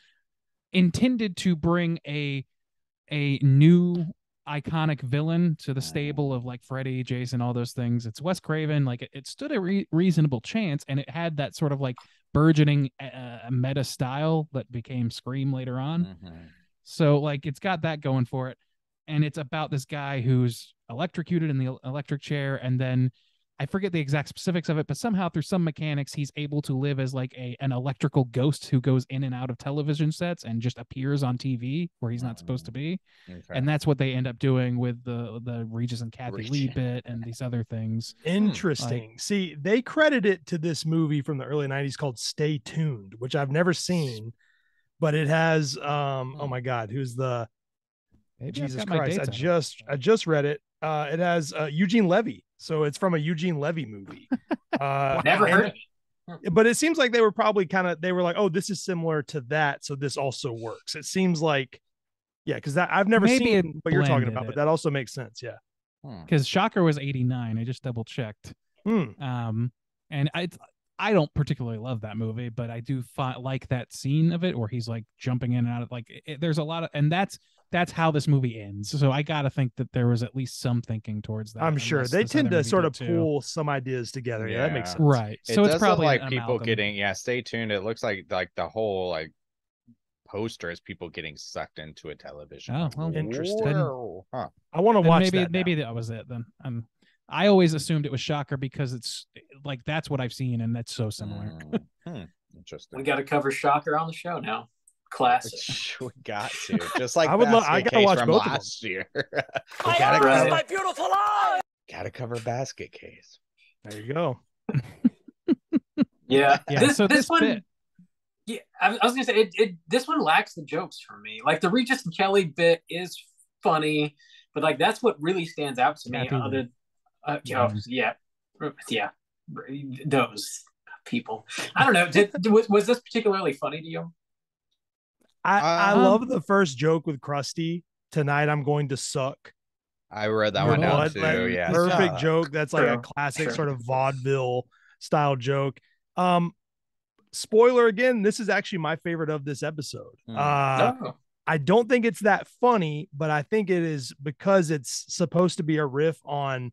intended to bring a new iconic villain to the stable of like Freddy, Jason, all those things. It's Wes Craven. Like it stood a reasonable chance, and it had that sort of like burgeoning meta style that became Scream later on. So like it's got that going for it, and it's about this guy who's electrocuted in the electric chair, and then I forget the exact specifics of it, but somehow through some mechanics, he's able to live as like an electrical ghost who goes in and out of television sets and just appears on TV where he's not supposed to be. Okay. And that's what they end up doing with the Regis and Kathy Lee bit and these other things. Interesting. See, they credit it to this movie from the early 90s called Stay Tuned, which I've never seen, but it has, oh my God, who's the, Jesus Christ, I just read it. It has Eugene Levy. So it's from a Eugene Levy movie. Never heard of it. But it seems like they were probably they were like, oh, this is similar to that, so this also works. It seems like, yeah, because that I've never seen what you're talking about, but that also makes sense, yeah. Because Shocker was 89. I just double checked. And I don't particularly love that movie, but I do like that scene of it where he's like jumping in and out of there's a lot of, and that's how this movie ends. So I got to think that there was at least some thinking towards that. I'm sure they tend to sort of pull some ideas together. Yeah, that makes sense. Right. So it's probably like people getting, Stay tuned. It looks like the whole like poster is people getting sucked into a television. Oh, well, interesting. I want to watch that. Maybe that was it then. I always assumed it was Shocker because it's like, that's what I've seen. And that's so similar. Interesting. We got to cover Shocker on the show now. Classic. We got to, just like I gotta watch both last year. My beautiful eye. Gotta cover Basket Case. There you go. Yeah. So this one bit. Yeah, I was gonna say this one lacks the jokes for me. Like the Regis and Kelly bit is funny, but like that's what really stands out to me. Those people. I don't know. Was this particularly funny to you? I love the first joke with Krusty. Tonight I'm going to suck. I read that one down too. Yeah, perfect joke. That's like a classic sort of vaudeville style joke. Spoiler again, this is actually my favorite of this episode. I don't think it's that funny, but I think it is because it's supposed to be a riff on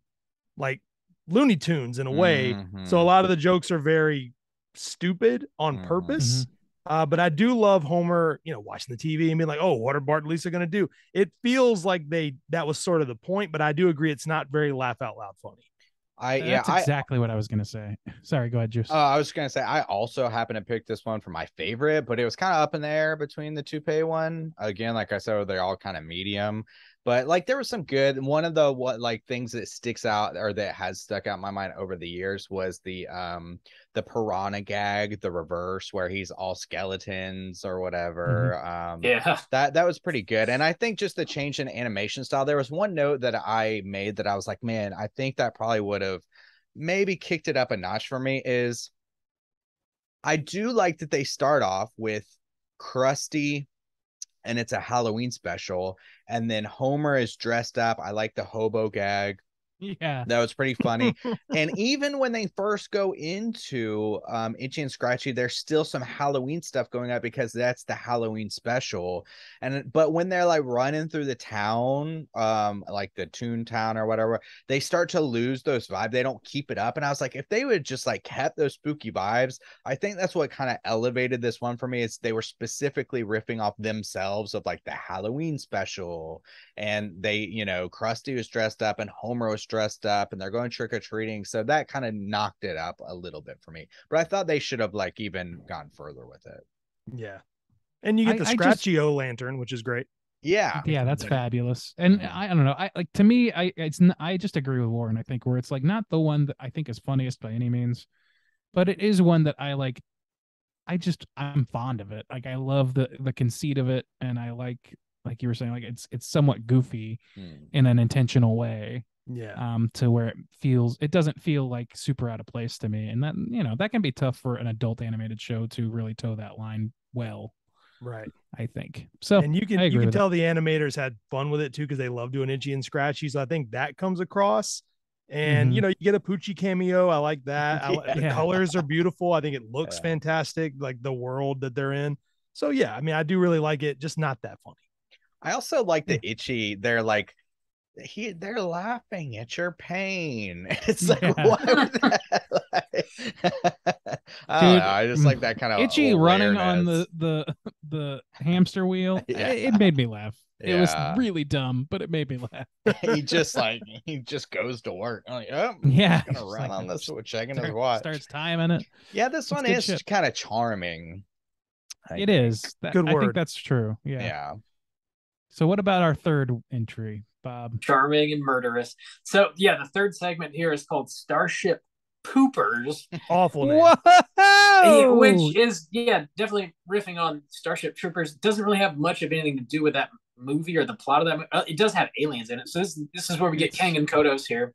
like Looney Tunes in a way. So a lot of the jokes are very stupid on purpose. But I do love Homer, watching the TV and being like, oh, what are Bart and Lisa going to do? It feels like that was sort of the point, but I do agree it's not very laugh out loud funny. That's exactly what I was going to say. Sorry, go ahead, Juice. I was going to say, I also happen to pick this one for my favorite, but it was kind of up in the air between the Toupee one. Again, like I said, they're all kind of medium. But like there was some good. One of the things that sticks out or that has stuck out in my mind over the years was the piranha gag, the reverse where he's all skeletons or whatever. Yeah. That was pretty good. And I think just the change in animation style. There was one note that I made that I was like, man, I think that probably would have maybe kicked it up a notch for me. Is I do like that they start off with Krusty and it's a Halloween special, and then Homer is dressed up. I like the hobo gag. Yeah, that was pretty funny. And even when they first go into Itchy and Scratchy, there's still some Halloween stuff going on because that's the Halloween special. But when they're like running through the town, like the Toon Town or whatever, they start to lose those vibes. They don't keep it up. And I was like, if they would just like kept those spooky vibes, I think that's what kind of elevated this one for me. Is they were specifically riffing off themselves of like the Halloween special, and they, you know, Krusty was dressed up and Homer was dressed up and they're going trick-or-treating, so that kind of knocked it up a little bit for me. But I thought they should have like even gone further with it. Yeah, and you get the Scratchy O lantern, which is great. Yeah, that's fabulous. And I don't know, I like, to me, I just agree with Warren. I think where it's like not the one that I think is funniest by any means, but it is one that I like. I'm fond of it. Like I love the conceit of it, and I like you were saying, like it's somewhat goofy in an intentional way. Yeah. To where it doesn't feel like super out of place to me. And that, you know, that can be tough for an adult animated show to really toe that line well. Right. I think. So and you can tell the animators had fun with it too, because they love doing Itchy and Scratchy. So I think that comes across. And you know, you get a Poochie cameo. I like that. The colors are beautiful. I think it looks fantastic, like the world that they're in. So yeah, I mean, I do really like it, just not that funny. I also like the Itchy. They're like, they're laughing at your pain. It's like, why would that, I don't know, I just like that kind of Itchy running on the hamster wheel. It made me laugh. It was really dumb, but it made me laugh. he just goes to work. I'm like, oh, yeah, I'm gonna run on this with checking his watch. Starts timing it. Yeah, this one is kind of charming. It is. Good word. I think that's true. Yeah. So what about our third entry, Bob? Charming and murderous. So yeah, the third segment here is called Starship Poopers. Awful name. Whoa! Which is definitely riffing on Starship Troopers. Doesn't really have much of anything to do with that movie or the plot of that movie. It does have aliens in it. So this is where we get Kang and Kodos here.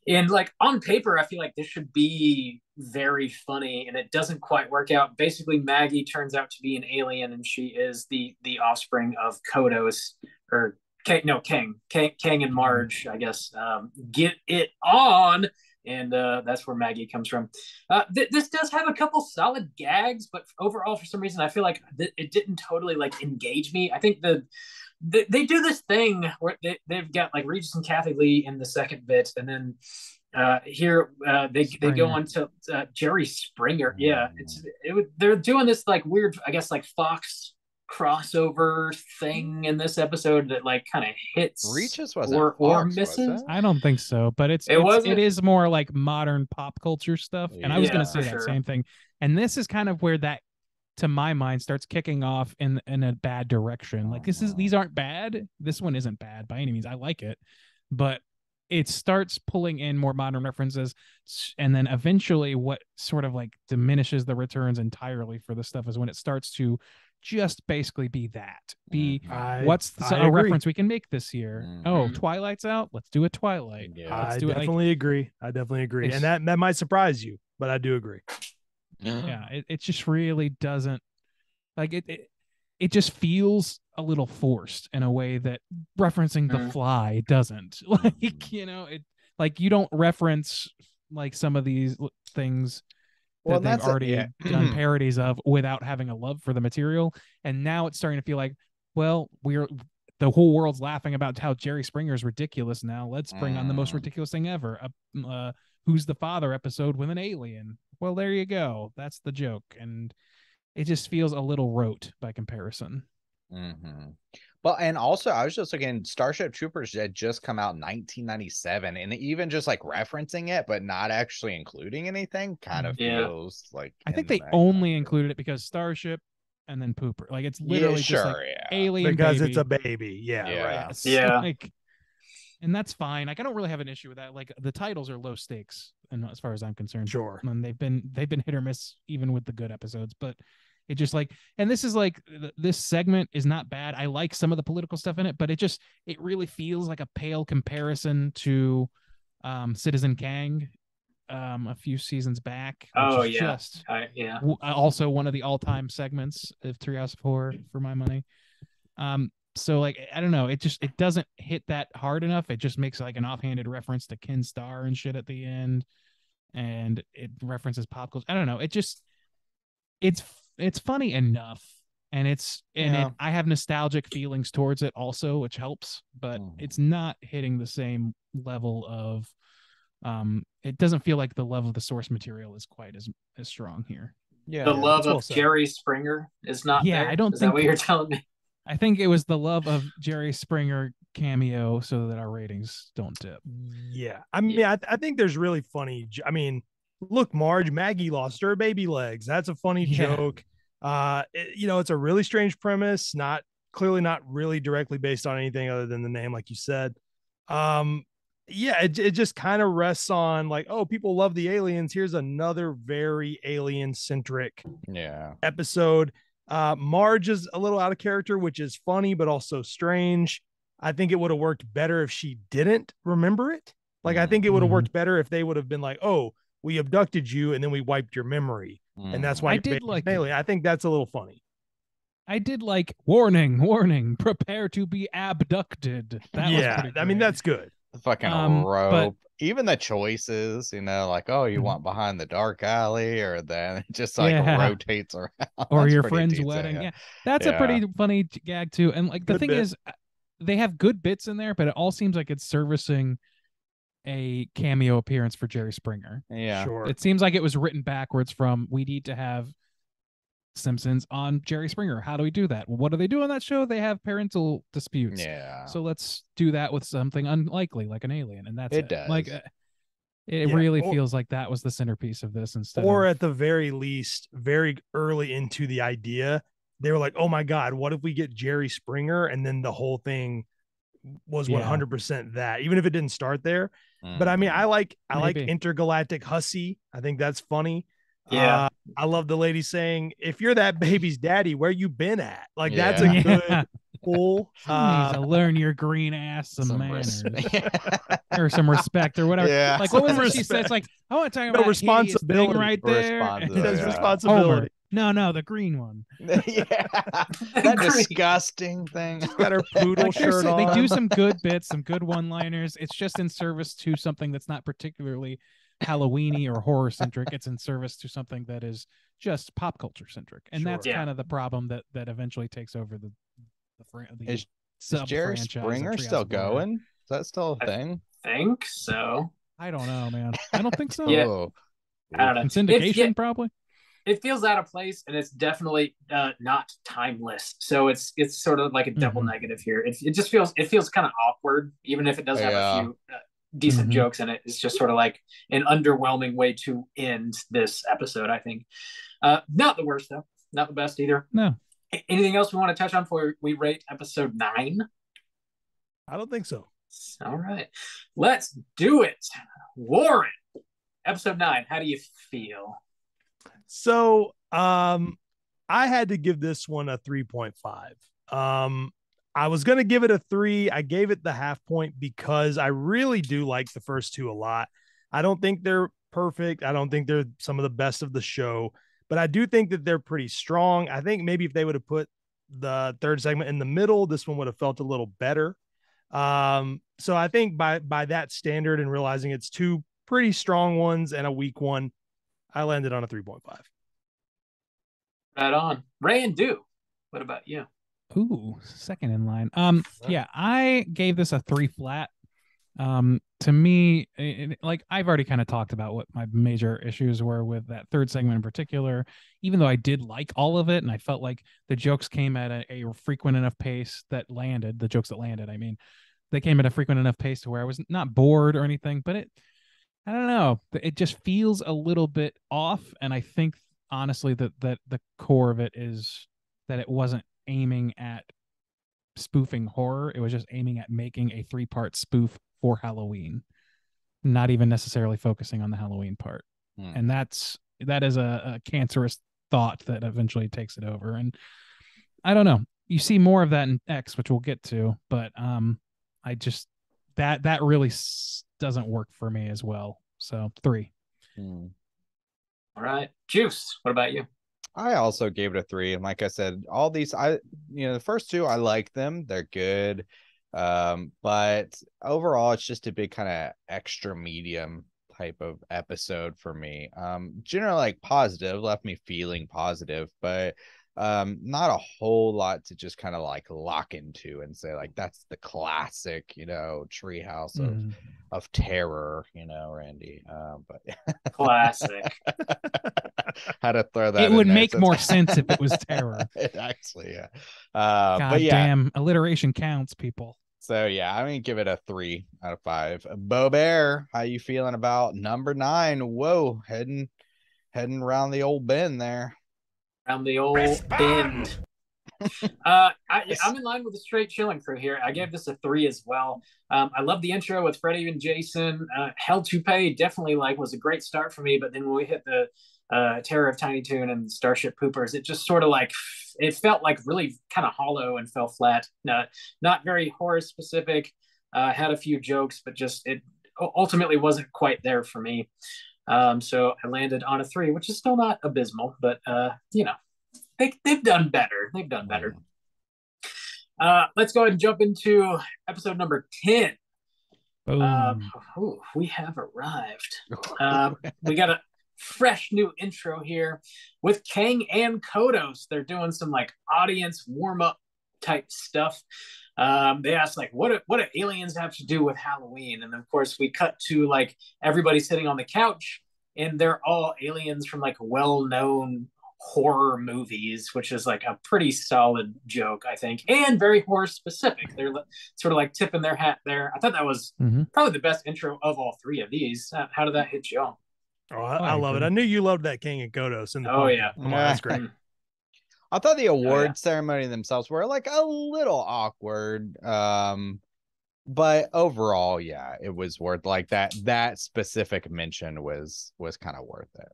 And like on paper, I feel like this should be very funny, and it doesn't quite work out. Basically, Maggie turns out to be an alien, and she is the offspring of Kodos, or Kang and Marge, I guess. Get it on, and that's where Maggie comes from. This does have a couple solid gags, but overall, for some reason, I feel like it didn't totally like engage me. I think they do this thing where they've got like Regis and Kathy Lee in the second bit, and then here they go on to Jerry Springer. Yeah, they're doing this like weird, I guess, like Fox crossover thing in this episode that like kind of hits Regis or misses. I don't think so, but it is more like modern pop culture stuff. And I was going to say that same thing. And this is kind of where that, to my mind, starts kicking off in a bad direction. Like these aren't bad. This one isn't bad by any means. I like it, but it starts pulling in more modern references, and then eventually what sort of like diminishes the returns entirely for the stuff is when it starts to just basically be what's a reference we can make this year. Oh, Twilight's out, let's do a Twilight. I definitely agree. And that might surprise you, but I do agree. Yeah, it just really doesn't, like, it just feels a little forced in a way that referencing The Fly doesn't. Like, you know, it, like, you don't reference like some of these things that they've already done parodies of without having a love for the material. And now it's starting to feel like, well, the whole world's laughing about how Jerry Springer is ridiculous now. Let's bring on the most ridiculous thing ever. Who's the Father episode with an alien. Well, there you go. That's the joke. And it just feels a little rote by comparison. Well, and also I was just looking, Starship Troopers had just come out in 1997, and even just like referencing it but not actually including anything kind of feels like, I think they only included it because Starship and then pooper. Like it's literally just sure, like yeah. alien Because baby. it's a baby. Yeah, Yeah. right. Yes. Yeah. Like, and that's fine. Like I don't really have an issue with that. Like the titles are low stakes, and as far as I'm concerned, Sure. and they've been hit or miss even with the good episodes. But it just like, and this is like this segment is not bad. I like some of the political stuff in it, but it really feels like a pale comparison to Citizen Kang a few seasons back. Oh, which is yeah. just Yeah. also one of the all-time segments of Treehouse of Horror for my money. So like I don't know, it doesn't hit that hard enough. It just makes like an offhanded reference to Ken Starr and shit at the end, and it references pop culture. I don't know. It's funny enough, and I have nostalgic feelings towards it also, which helps, but it's not hitting the same level of it doesn't feel like the love of the source material is quite as strong here. Yeah. The love well of said. Jerry Springer is not Yeah, there. I don't Is that think- what you're telling me? I think it was the love of Jerry Springer cameo so that our ratings don't dip. Yeah. I mean, I think there's really funny. I mean, look, Maggie lost her baby legs. That's a funny Yeah. joke. It's a really strange premise, not really directly based on anything other than the name, like you said. It just kind of rests on like, oh, people love the aliens. Here's another very alien centric episode. Marge is a little out of character, which is funny, but also strange. I think it would have worked better if she didn't remember it. Like, I think it would have worked better if they would have been like, oh, we abducted you and then we wiped your memory. And that's why I you're did baby's like an alien. I think that's a little funny. I did like warning, prepare to be abducted. That was pretty I mean, great. that's good. The fucking rope. but- Even the choices, like, oh, you want behind the dark alley, or then it just like rotates around. Or That's your pretty friend's decent, wedding. Yeah. That's a pretty funny gag too. And like the Good thing bit. is, they have good bits in there, but it all seems like it's servicing a cameo appearance for Jerry Springer. Yeah. Sure. It seems like it was written backwards from we need to have Simpsons on Jerry Springer. How do we do that? Well, what do they do on that show? They have parental disputes. Yeah. So let's do that with something unlikely like an alien, and that's It does. Like it Yeah, really or- feels like that was the centerpiece of this instead. Or of, at the very least, very early into the idea, they were like, oh my God, what if we get Jerry Springer? And then the whole thing was Yeah. 100% that, even if it didn't start there. But I mean, I like Maybe. intergalactic hussy. I think that's funny. Yeah. I love the lady saying, if you're that baby's daddy, where you been at? Like, that's Yeah. a good pull. You need to learn your green ass some manners or some respect or whatever. Yeah. Like what was Some it she said? It's like I want to talk No about responsibility responsibility. right there. Responsibility. It has Yeah. responsibility. Homer. No, the green one. Yeah. That disgusting thing. Got her poodle Like, shirt on. they do some good bits, some good one-liners. It's just in service to something that's not particularly Halloweeny or horror centric. It's in service to something that is just pop culture centric, and that's Sure. kind of the problem that eventually takes over the Is sub Jerry franchise of Springer Treehouse still of Horror. going? Is that still a thing? Think so. I don't know, man. I don't think so. Yeah. Oh. I don't know. In syndication, It's- probably. It feels out of place, and it's definitely not timeless. So it's sort of like a double Mhm. negative here. It just feels kind of awkward, even if it does have Yeah. a few decent Mhm. jokes in it. It's just sort of like an underwhelming way to end this episode. I think not the worst though, not the best either. No. Anything else we want to touch on before we rate episode 9? I don't think so. All right, let's do it. Warren, episode 9. How do you feel? So, I had to give this one a 3.5. I was going to give it a 3. I gave it the half point because I really do like the first two a lot. I don't think they're perfect. I don't think they're some of the best of the show, but I do think that they're pretty strong. I think maybe if they would have put the third segment in the middle, this one would have felt a little better. So I think by that standard and realizing it's two pretty strong ones and a weak one, I landed on a 3.5. Right on. Ray and Do, what about you? Ooh, second in line. Yeah, I gave this a 3 flat. To me, like I've already kind of talked about what my major issues were with that third segment in particular, even though I did like all of it and I felt like the jokes came at a frequent enough pace that landed, the jokes that landed, I mean, they came at a frequent enough pace to where I was not bored or anything, but I don't know, it just feels a little bit off. And I think honestly that the core of it is that it wasn't aiming at spoofing horror. It was just aiming at making a 3-part spoof for Halloween, not even necessarily focusing on the Halloween part. And that is a cancerous thought that eventually takes it over. And I don't know. You see more of that in X, which we'll get to, but I just that really doesn't work for me as well. So 3. All right, Juice. What about you? I also gave it a 3, and like I said, all these, the first 2, I like them; they're good. But overall, it's just a big kind of extra medium type of episode for me. Generally like positive, left me feeling positive, but not a whole lot to just kind of like lock into and say like that's the classic, Treehouse of Terror, Randy. But Classic. Had to throw that. It would make more sense if it was Terror. It actually, yeah. God but yeah, damn, alliteration counts, people. So yeah, I'm gonna give it a 3 out of 5. Bo Bear, how you feeling about number 9? Whoa, heading around the old bend there. Around the old bend. I'm in line with the straight chilling crew here. I gave this a 3 as well. I love the intro with Freddie and Jason. Hell to Pay definitely was a great start for me, but then when we hit the Terror of Tiny Toon and Starship Poopers, it just sort of it felt like really kind of hollow and fell flat. Not very horror specific. Had a few jokes, but just it ultimately wasn't quite there for me. So I landed on a 3, which is still not abysmal, but they've done better. They've done better. Let's go ahead and jump into episode number 10. We have arrived. We got a fresh new intro here with Kang and Kodos. They're doing some audience warm-up type stuff. They asked what do aliens have to do with Halloween? And of course we cut to everybody sitting on the couch, and they're all aliens from well-known horror movies, which is a pretty solid joke, I think, and very horror specific. They're sort of tipping their hat there. I thought that was probably the best intro of all 3 of these. How did that hit you all? Oh, I love it. I knew you loved that King and Kodos. Yeah. Come on, that's great. I thought the award ceremony themselves were a little awkward. But overall, yeah, it was worth that specific mention was kind of worth it.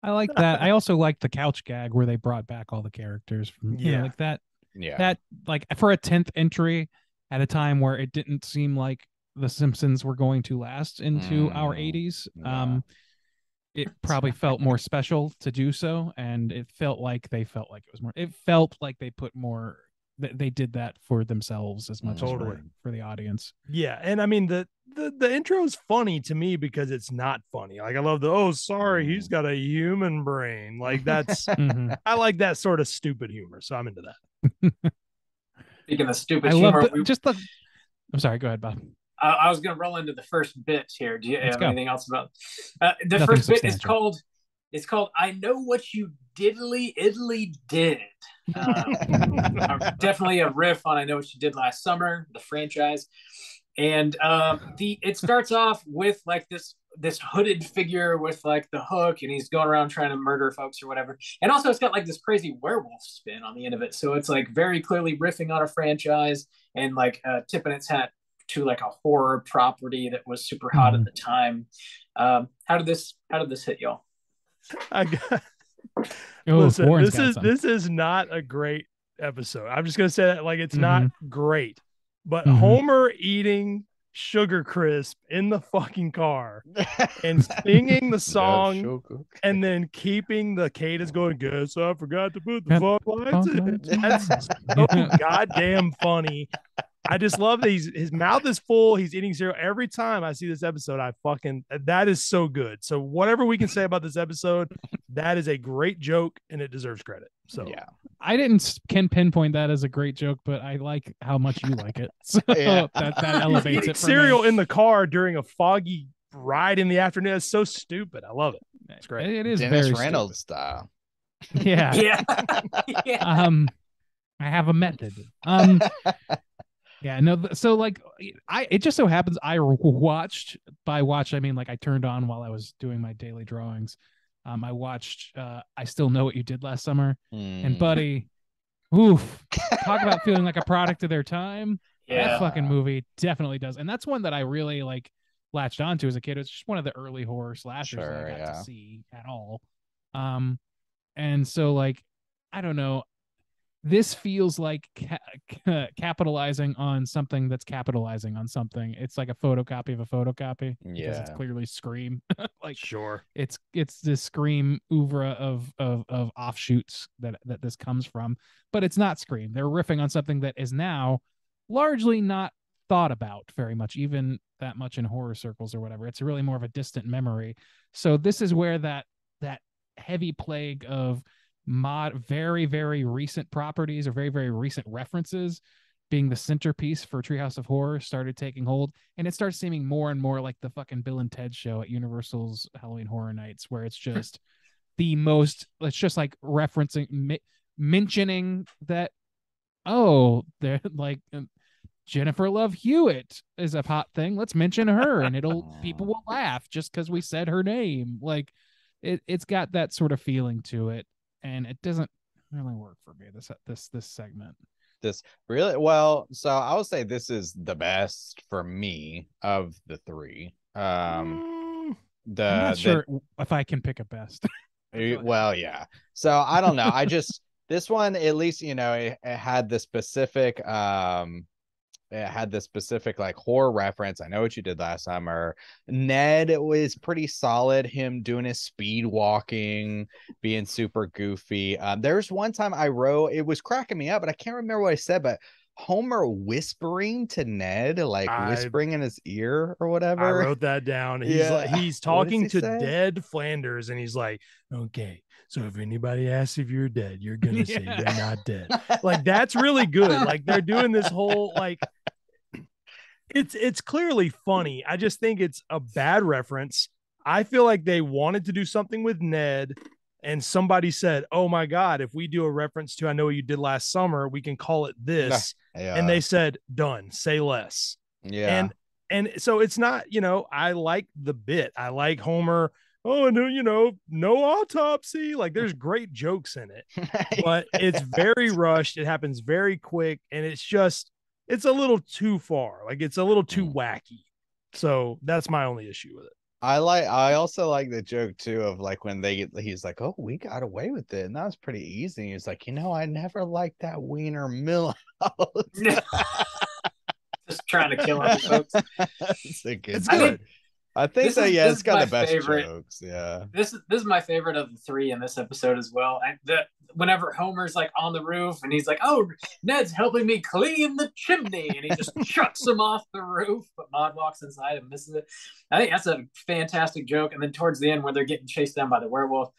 I like that. I also liked the couch gag where they brought back all the characters from that. Yeah. That for a 10th entry at a time where it didn't seem like the Simpsons were going to last into our 80s. Yeah. It probably felt more special to do so, and it felt like it was more. It felt like they put more. They did that for themselves as much as for the audience. Yeah, and I mean the intro is funny to me because it's not funny. I love he's got a human brain. That's I like that sort of stupid humor, so I'm into that. Speaking of stupid humor, I'm sorry. Go ahead, Bob. I was going to roll into the first bit here. Do you have anything else about the Nothing first bit? It's called "I Know What You Diddly Idly Did." Definitely a riff on "I Know What You Did Last Summer," the franchise, and it starts off with this hooded figure with the hook, and he's going around trying to murder folks or whatever. And also, it's got this crazy werewolf spin on the end of it, so it's very clearly riffing on a franchise and tipping its hat to a horror property that was super hot at the time. How did this hit y'all? Listen, this is not a great episode. I'm just gonna say that it's not great, but Homer eating Sugar Crisp in the fucking car and singing the song and then keeping the cadence going, guess I forgot to put the fog lights in. That's so goddamn funny. I just love that his mouth is full. He's eating cereal. Every time I see this episode, that is so good. So whatever we can say about this episode, that is a great joke and it deserves credit. So yeah, I can pinpoint that as a great joke, but I like how much you like it. So that elevates it. Cereal in the car during a foggy ride in the afternoon is so stupid. I love it. It's great. It is Dennis very Reynolds stupid. style. Yeah. Yeah. I have a method. Yeah, no. So it just so happens I watched. By watch, I mean I turned on while I was doing my daily drawings. I watched. I Still Know What You Did Last Summer, and Buddy, Oof. Talk about feeling like a product of their time. Yeah. That fucking movie definitely does. And that's one that I really like latched onto as a kid. It's just one of the early horror slashers that I got to see at all. And so like, I don't know. This feels like capitalizing on something that's capitalizing on something. It's like a photocopy of a photocopy because it's clearly Scream. Like Sure. it's this Scream oeuvre of offshoots that this comes from, but it's not Scream. They're riffing on something that is now largely not thought about very much, even that much in horror circles or whatever. It's really more of a distant memory. So this is where that heavy plague of very, very recent properties or very, very recent references being the centerpiece for Treehouse of Horror started taking hold, and it starts seeming more and more like the fucking Bill and Ted show at Universal's Halloween Horror Nights, where it's just it's just like referencing, mentioning that, oh, they're like Jennifer Love Hewitt is a hot thing. Let's mention her, and people will laugh just because we said her name. Like it's got that sort of feeling to it. And it doesn't really work for me, this segment. This really well, so I would say this is the best for me of the three. I'm not sure if I can pick a best. Well, yeah. So I don't know. I just this one, at least, you know, it had the specific like horror reference. I Know What You Did Last Summer. Ned was pretty solid, him doing his speed walking, being super goofy. There's one time I wrote, it was cracking me up, but I can't remember what I said, but Homer whispering to Ned, like whispering in his ear or whatever. I wrote that down. He's talking to dead Flanders, and he's like, okay, so if anybody asks if you're dead, you're gonna say you're not dead. Like, that's really good. Like, they're doing this whole like, it's clearly funny. I just think it's a bad reference. I feel like they wanted to do something with Ned, and somebody said, oh my God, if we do a reference to I Know What You Did Last Summer, we can call it this. And they said, done, say less. And so it's not, you know, I like the bit. I like Homer. Oh, no, you know, no autopsy. Like, there's great jokes in it, but it's very rushed. It happens very quick, and it's a little too far. Like, it's a little too wacky. So that's my only issue with it. I also like the joke too of like when he's like, oh, we got away with it, and that was pretty easy. He's like, you know, I never liked that Wiener Millhouse. Just trying to kill other folks. It's good. I think that it's got the best jokes. Yeah. This is my favorite of the three in this episode as well. Whenever Homer's like on the roof and he's like, oh, Ned's helping me clean the chimney, and he just chucks him off the roof, but Maude walks inside and misses it. I think that's a fantastic joke. And then towards the end, when they're getting chased down by the werewolf,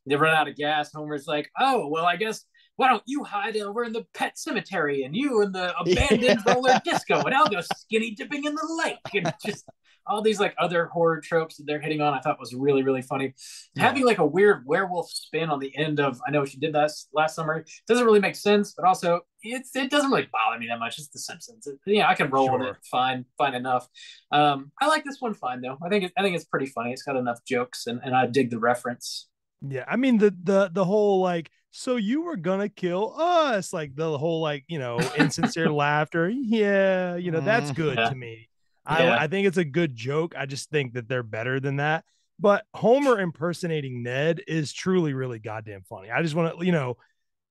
they run out of gas. Homer's like, oh, well, I guess why don't you hide over in the pet cemetery, and you in the abandoned roller disco, and I'll go skinny dipping in the lake. And just all these like other horror tropes that they're hitting on, I thought was really, really funny. Having like a weird werewolf spin on the end of I Know What You Did last summer doesn't really make sense, but also it doesn't really bother me that much. It's The Simpsons. I can roll with it fine enough. I like this one fine though. I think it's pretty funny. It's got enough jokes, and I dig the reference. Yeah, I mean the whole like, so you were gonna kill us, like the whole like, you know, insincere laughter. Yeah, you know, that's good to me. I think it's a good joke. I just think that they're better than that. But Homer impersonating Ned is truly really goddamn funny. I just want to, you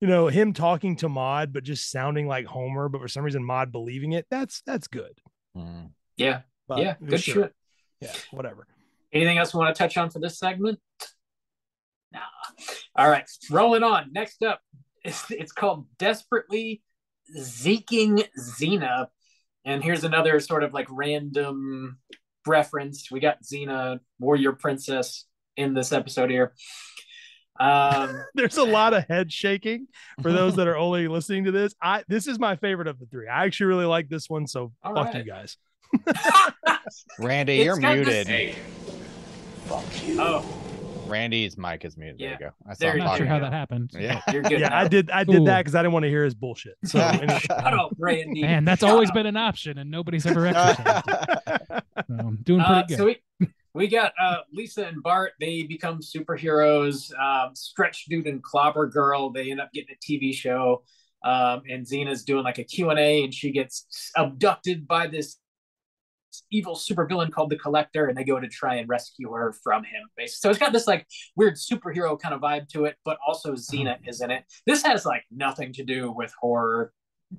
know, him talking to Maude but just sounding like Homer, but for some reason Maude believing it. That's good. Yeah, but yeah, good shit. Yeah, whatever. Anything else we want to touch on for this segment? Nah. All right, rolling on. Next up, it's called Desperately Zeking Xena. And here's another sort of like random reference. We got Xena, warrior princess, in this episode here. There's a lot of head shaking for those that are only listening to this. This is my favorite of the three. I actually really like this one, so fuck you guys. Randy, you're muted. Hey, fuck you. Oh, Randy's mic is muted. Yeah. There you go. I'm not sure how that happened. Yeah, you're good. Yeah, now. I did that because I didn't want to hear his bullshit. So Shut up, Randy. Man, that's always been an option, and nobody's ever exercised it. So I'm doing pretty good. So we got Lisa and Bart. They become superheroes. Stretch Dude and Clobber Girl. They end up getting a TV show. and Xena's doing like a Q&A, and she gets abducted by this evil supervillain called the Collector, and they go to try and rescue her from him. Basically. So it's got this like weird superhero kind of vibe to it, but also Xena is in it. This has like nothing to do with horror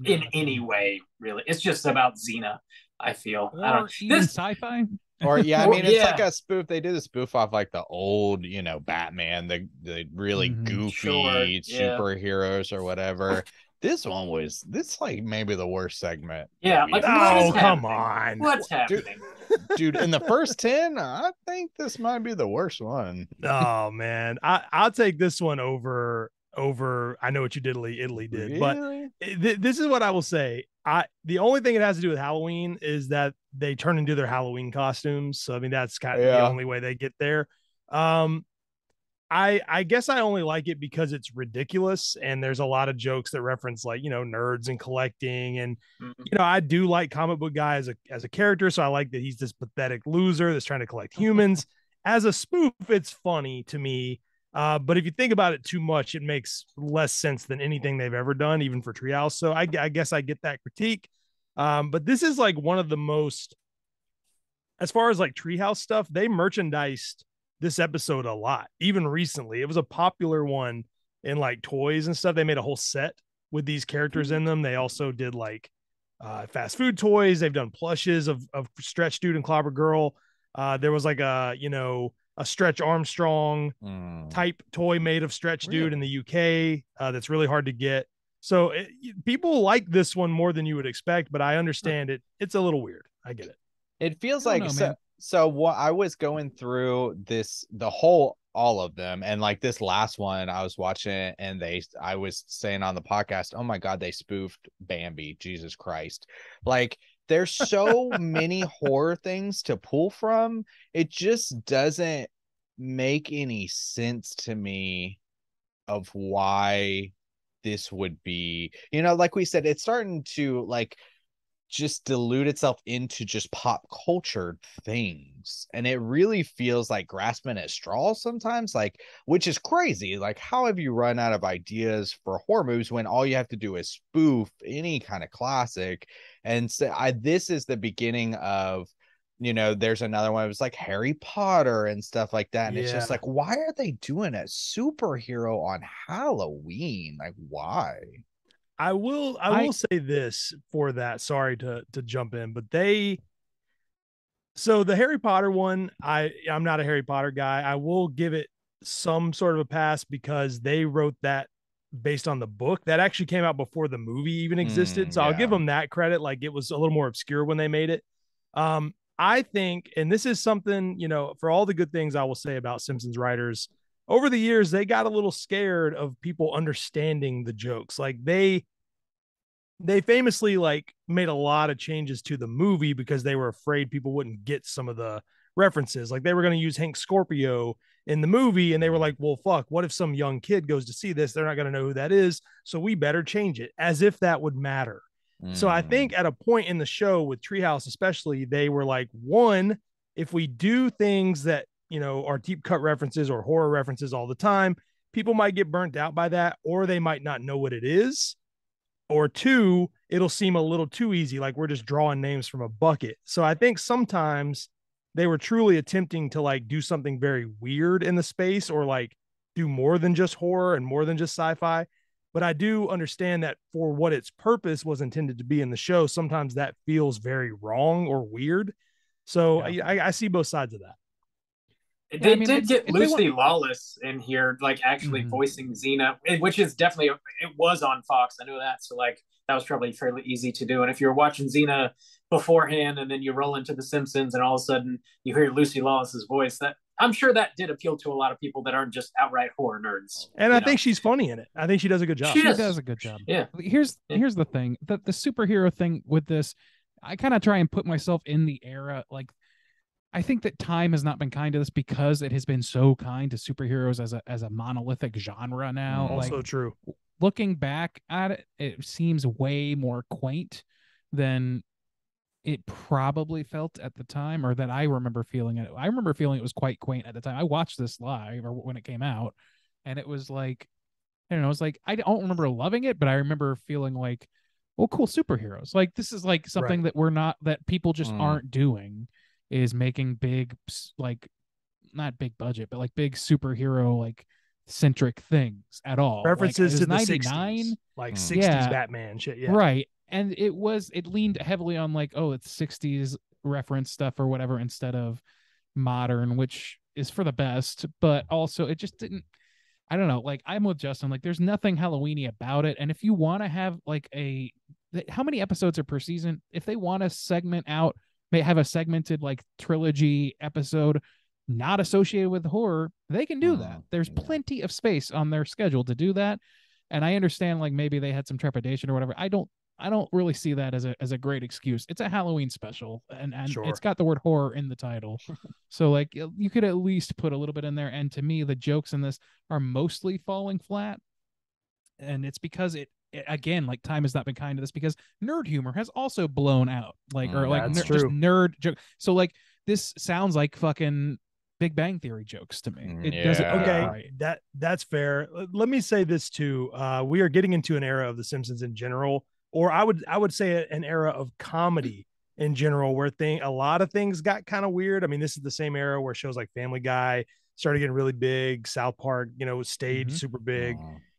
in any way, really. It's just about Xena, I feel. Or I don't even this sci-fi. Or I mean, it's yeah. like a spoof. They did a spoof off like the old, Batman, the really goofy Sure, yeah. superheroes or whatever. This like maybe the worst segment. Yeah, that like we've what is Oh, come happening? on. What's happening? Dude, in the first 10, I think this might be the worst one. Oh man, I'll take this one over. I know what you did, Italy did, but Really? this is what I will say. The only thing it has to do with Halloween is that they turn into their Halloween costumes. So I mean that's kind of the only way they get there. I guess I only like it because it's ridiculous and there's a lot of jokes that reference like, nerds and collecting. And, I do like comic book guy as a character. So I like that he's this pathetic loser that's trying to collect humans. As a spoof, it's funny to me. But if you think about it too much, it makes less sense than anything they've ever done, even for Treehouse. So I guess I get that critique. But this is like one of the most, as far as like Treehouse stuff, they merchandised this episode a lot, even recently. It was a popular one in like toys and stuff. They made a whole set with these characters in them. They also did like fast food toys. They've done plushes of Stretch Dude and Clobber Girl. There was like a Stretch Armstrong type toy made of Stretch Dude in the UK that's really hard to get. So people like this one more than you would expect, but I understand it. It's a little weird. I get it. It feels like so what I was going through all of them, and like this last one I was watching and I was saying on the podcast, oh my God, they spoofed Bambi. Jesus Christ. Like there's so many horror things to pull from. It just doesn't make any sense to me of why this would be, like we said, it's starting to like just dilute itself into just pop culture things, and it really feels like grasping at straws sometimes, like, which is crazy. Like, how have you run out of ideas for horror movies when all you have to do is spoof any kind of classic? And so this is the beginning of, there's another one. It was like Harry Potter and stuff like that, and it's just like, why are they doing a superhero on Halloween? Like, why? I will say this for that. Sorry to jump in, but so the Harry Potter one, I'm not a Harry Potter guy. I will give it some sort of a pass because they wrote that based on the book that actually came out before the movie even existed. So I'll give them that credit. Like it was a little more obscure when they made it. I think, and this is something, for all the good things I will say about Simpsons writers, over the years, they got a little scared of people understanding the jokes. Like they famously like made a lot of changes to the movie because they were afraid people wouldn't get some of the references. Like they were going to use Hank Scorpio in the movie and they were like, well, fuck, what if some young kid goes to see this? They're not going to know who that is. So we better change it, as if that would matter. So I think at a point in the show with Treehouse, especially, they were like, one, if we do things that, are deep cut references or horror references all the time, people might get burnt out by that, or they might not know what it is. Or two, it'll seem a little too easy, like we're just drawing names from a bucket. So I think sometimes they were truly attempting to like do something very weird in the space, or like do more than just horror and more than just sci-fi. But I do understand that for what its purpose was intended to be in the show, sometimes that feels very wrong or weird. So I see both sides of that. They did get Lucy Lawless in here, like actually voicing Xena, which is definitely, it was on Fox. I know that. So like that was probably fairly easy to do. And if you're watching Xena beforehand and then you roll into The Simpsons and all of a sudden you hear Lucy Lawless's voice, that I'm sure that did appeal to a lot of people that aren't just outright horror nerds. And I think she's funny in it. I think she does a good job. She does a good job. Yeah. Here's the thing, the superhero thing with this, I kind of try and put myself in the era. Like, I think that time has not been kind to this because it has been so kind to superheroes as a monolithic genre now. Also true. Looking back at it, it seems way more quaint than it probably felt at the time, or that I remember feeling it. I remember feeling it was quite quaint at the time. I watched this live or when it came out, and it was like, I don't know. It's like I don't remember loving it, but I remember feeling like, well, cool superheroes. Like this is like something Right. that we're not that people just aren't doing is making big like not big budget, but like big superhero like centric things at all. Like it References to was the 99. 60s, like 60s Yeah, Batman shit. Yeah. right. And it leaned heavily on like, oh, it's 60s reference stuff or whatever instead of modern, which is for the best, but also it just didn't. I don't know. Like I'm with Justin. Like there's nothing Halloweeny about it. And if you want to have like how many episodes are per season? If they want to segment out, may have a segmented like trilogy episode not associated with horror, they can do that. There's plenty of space on their schedule to do that. And I understand like maybe they had some trepidation or whatever. I don't really see that as a great excuse. It's a Halloween special, and Sure. it's got the word horror in the title, so like you could at least put a little bit in there. And to me, the jokes in this are mostly falling flat, and it's because it again, like time has not been kind to this because nerd humor has also blown out, like or like That's just true. nerd joke. So like this sounds like fucking Big Bang Theory jokes to me. It doesn't fit Okay, right. that's fair. Let me say this too. We are getting into an era of The Simpsons in general, or I would say an era of comedy in general, where a lot of things got kind of weird. I mean, this is the same era where shows like Family Guy started getting really big. South Park, stayed super big.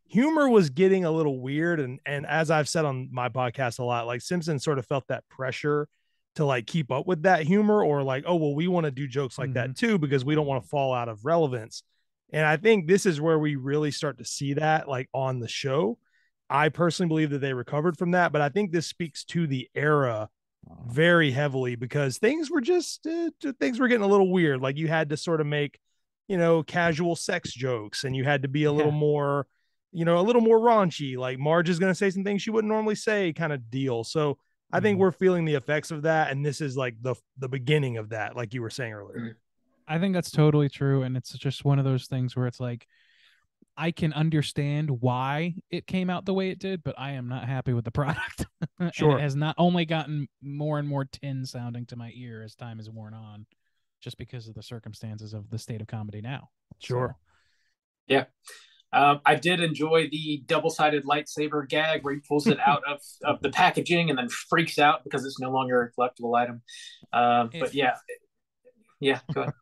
Humor was getting a little weird, and as I've said on my podcast a lot, like Simpsons sort of felt that pressure to like keep up with that humor, or like, oh well, we want to do jokes like that too because we don't want to fall out of relevance. And I think this is where we really start to see that like on the show. I personally believe that they recovered from that, but I think this speaks to the era very heavily because things were just things were getting a little weird. Like you had to sort of make casual sex jokes, and you had to be a little more a little more raunchy, like Marge is going to say some things she wouldn't normally say kind of deal. So I think we're feeling the effects of that, and this is like the beginning of that, like you were saying earlier. I think that's totally true, and it's just one of those things where it's like I can understand why it came out the way it did, but I am not happy with the product. Sure. And it has not only gotten more and more tin sounding to my ear as time has worn on, just because of the circumstances of the state of comedy now. Sure. So. Yeah. I did enjoy the double-sided lightsaber gag where he pulls it out of the packaging and then freaks out because it's no longer a collectible item. But yeah, go ahead.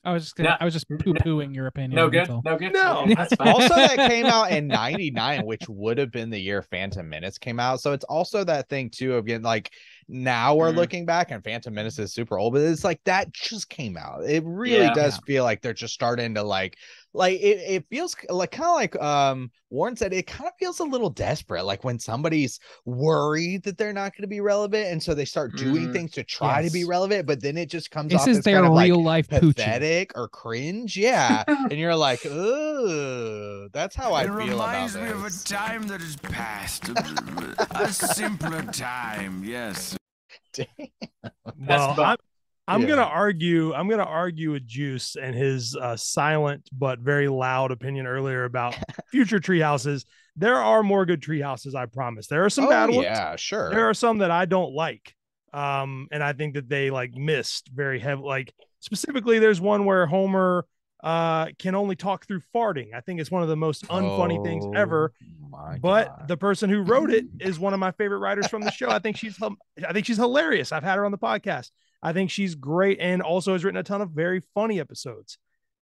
I was just poo-pooing your opinion. No good. No, Okay, that's fine. Also, that came out in '99, which would have been the year Phantom Menace came out. So it's also that thing too of getting like now we're looking back and Phantom Menace is super old, but it's like that just came out. It really does feel like they're just starting to like it feels like kind of like Warren said, it kind of feels a little desperate, like when somebody's worried that they're not going to be relevant, and so they start doing things to try to be relevant, but then it just comes off as their kind of real like life pathetic or cringe. Yeah. And you're like, oh, that's how I feel about this. It reminds me of a time that has passed, a simpler time. Yes. Well, I'm gonna argue with Juice and his silent but very loud opinion earlier about future treehouses. There are more good treehouses, I promise. There are some bad ones. Yeah, sure. There are some that I don't like, and I think that they like missed very heavy. Like specifically, there's one where Homer can only talk through farting. I think it's one of the most unfunny things ever. But the person who wrote it is one of my favorite writers from the show. I think she's hilarious. I've had her on the podcast. I think she's great, and also has written a ton of very funny episodes.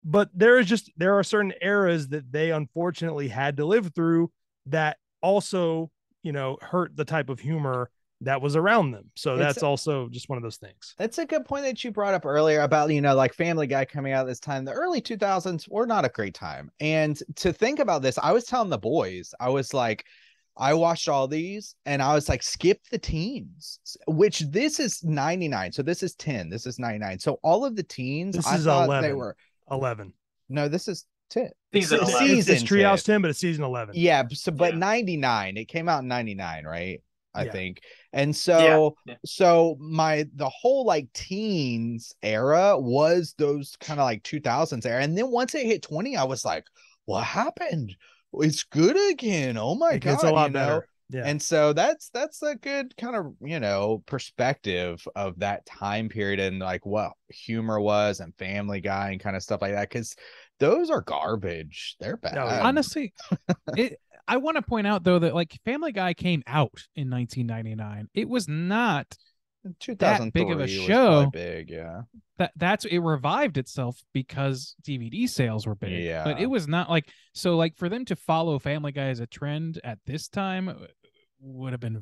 But there are certain eras that they unfortunately had to live through that also, hurt the type of humor that was around them. So that's also just one of those things. That's a good point that you brought up earlier about, like Family Guy coming out this time. The early 2000s were not a great time. And to think about this, I was telling the boys, I was like, I watched all these and I was like, skip the teens, which this is 99. So this is 10. This is 99. So all of the teens, this I is thought 11. they were 11. No, this is 10. Season 11. It's Treehouse 10, but it's season 11. Yeah. So, but 99, it came out in 99, right? I think. And so the whole like teens era was those kind of like 2000s era. And then once it hit 20, I was like, what happened? It's good again. Oh my God. It's a lot better. Yeah. And so that's a good kind of, you know, perspective of that time period and like what humor was and Family Guy and kind of stuff like that, because those are garbage. They're bad. yeah. Honestly, I want to point out though that like Family Guy came out in 1999. It was not that big of a 2003 was show. probably big, yeah. That's it revived itself because DVD sales were big. Yeah. But it was not like, so like for them to follow Family Guy as a trend at this time would have been a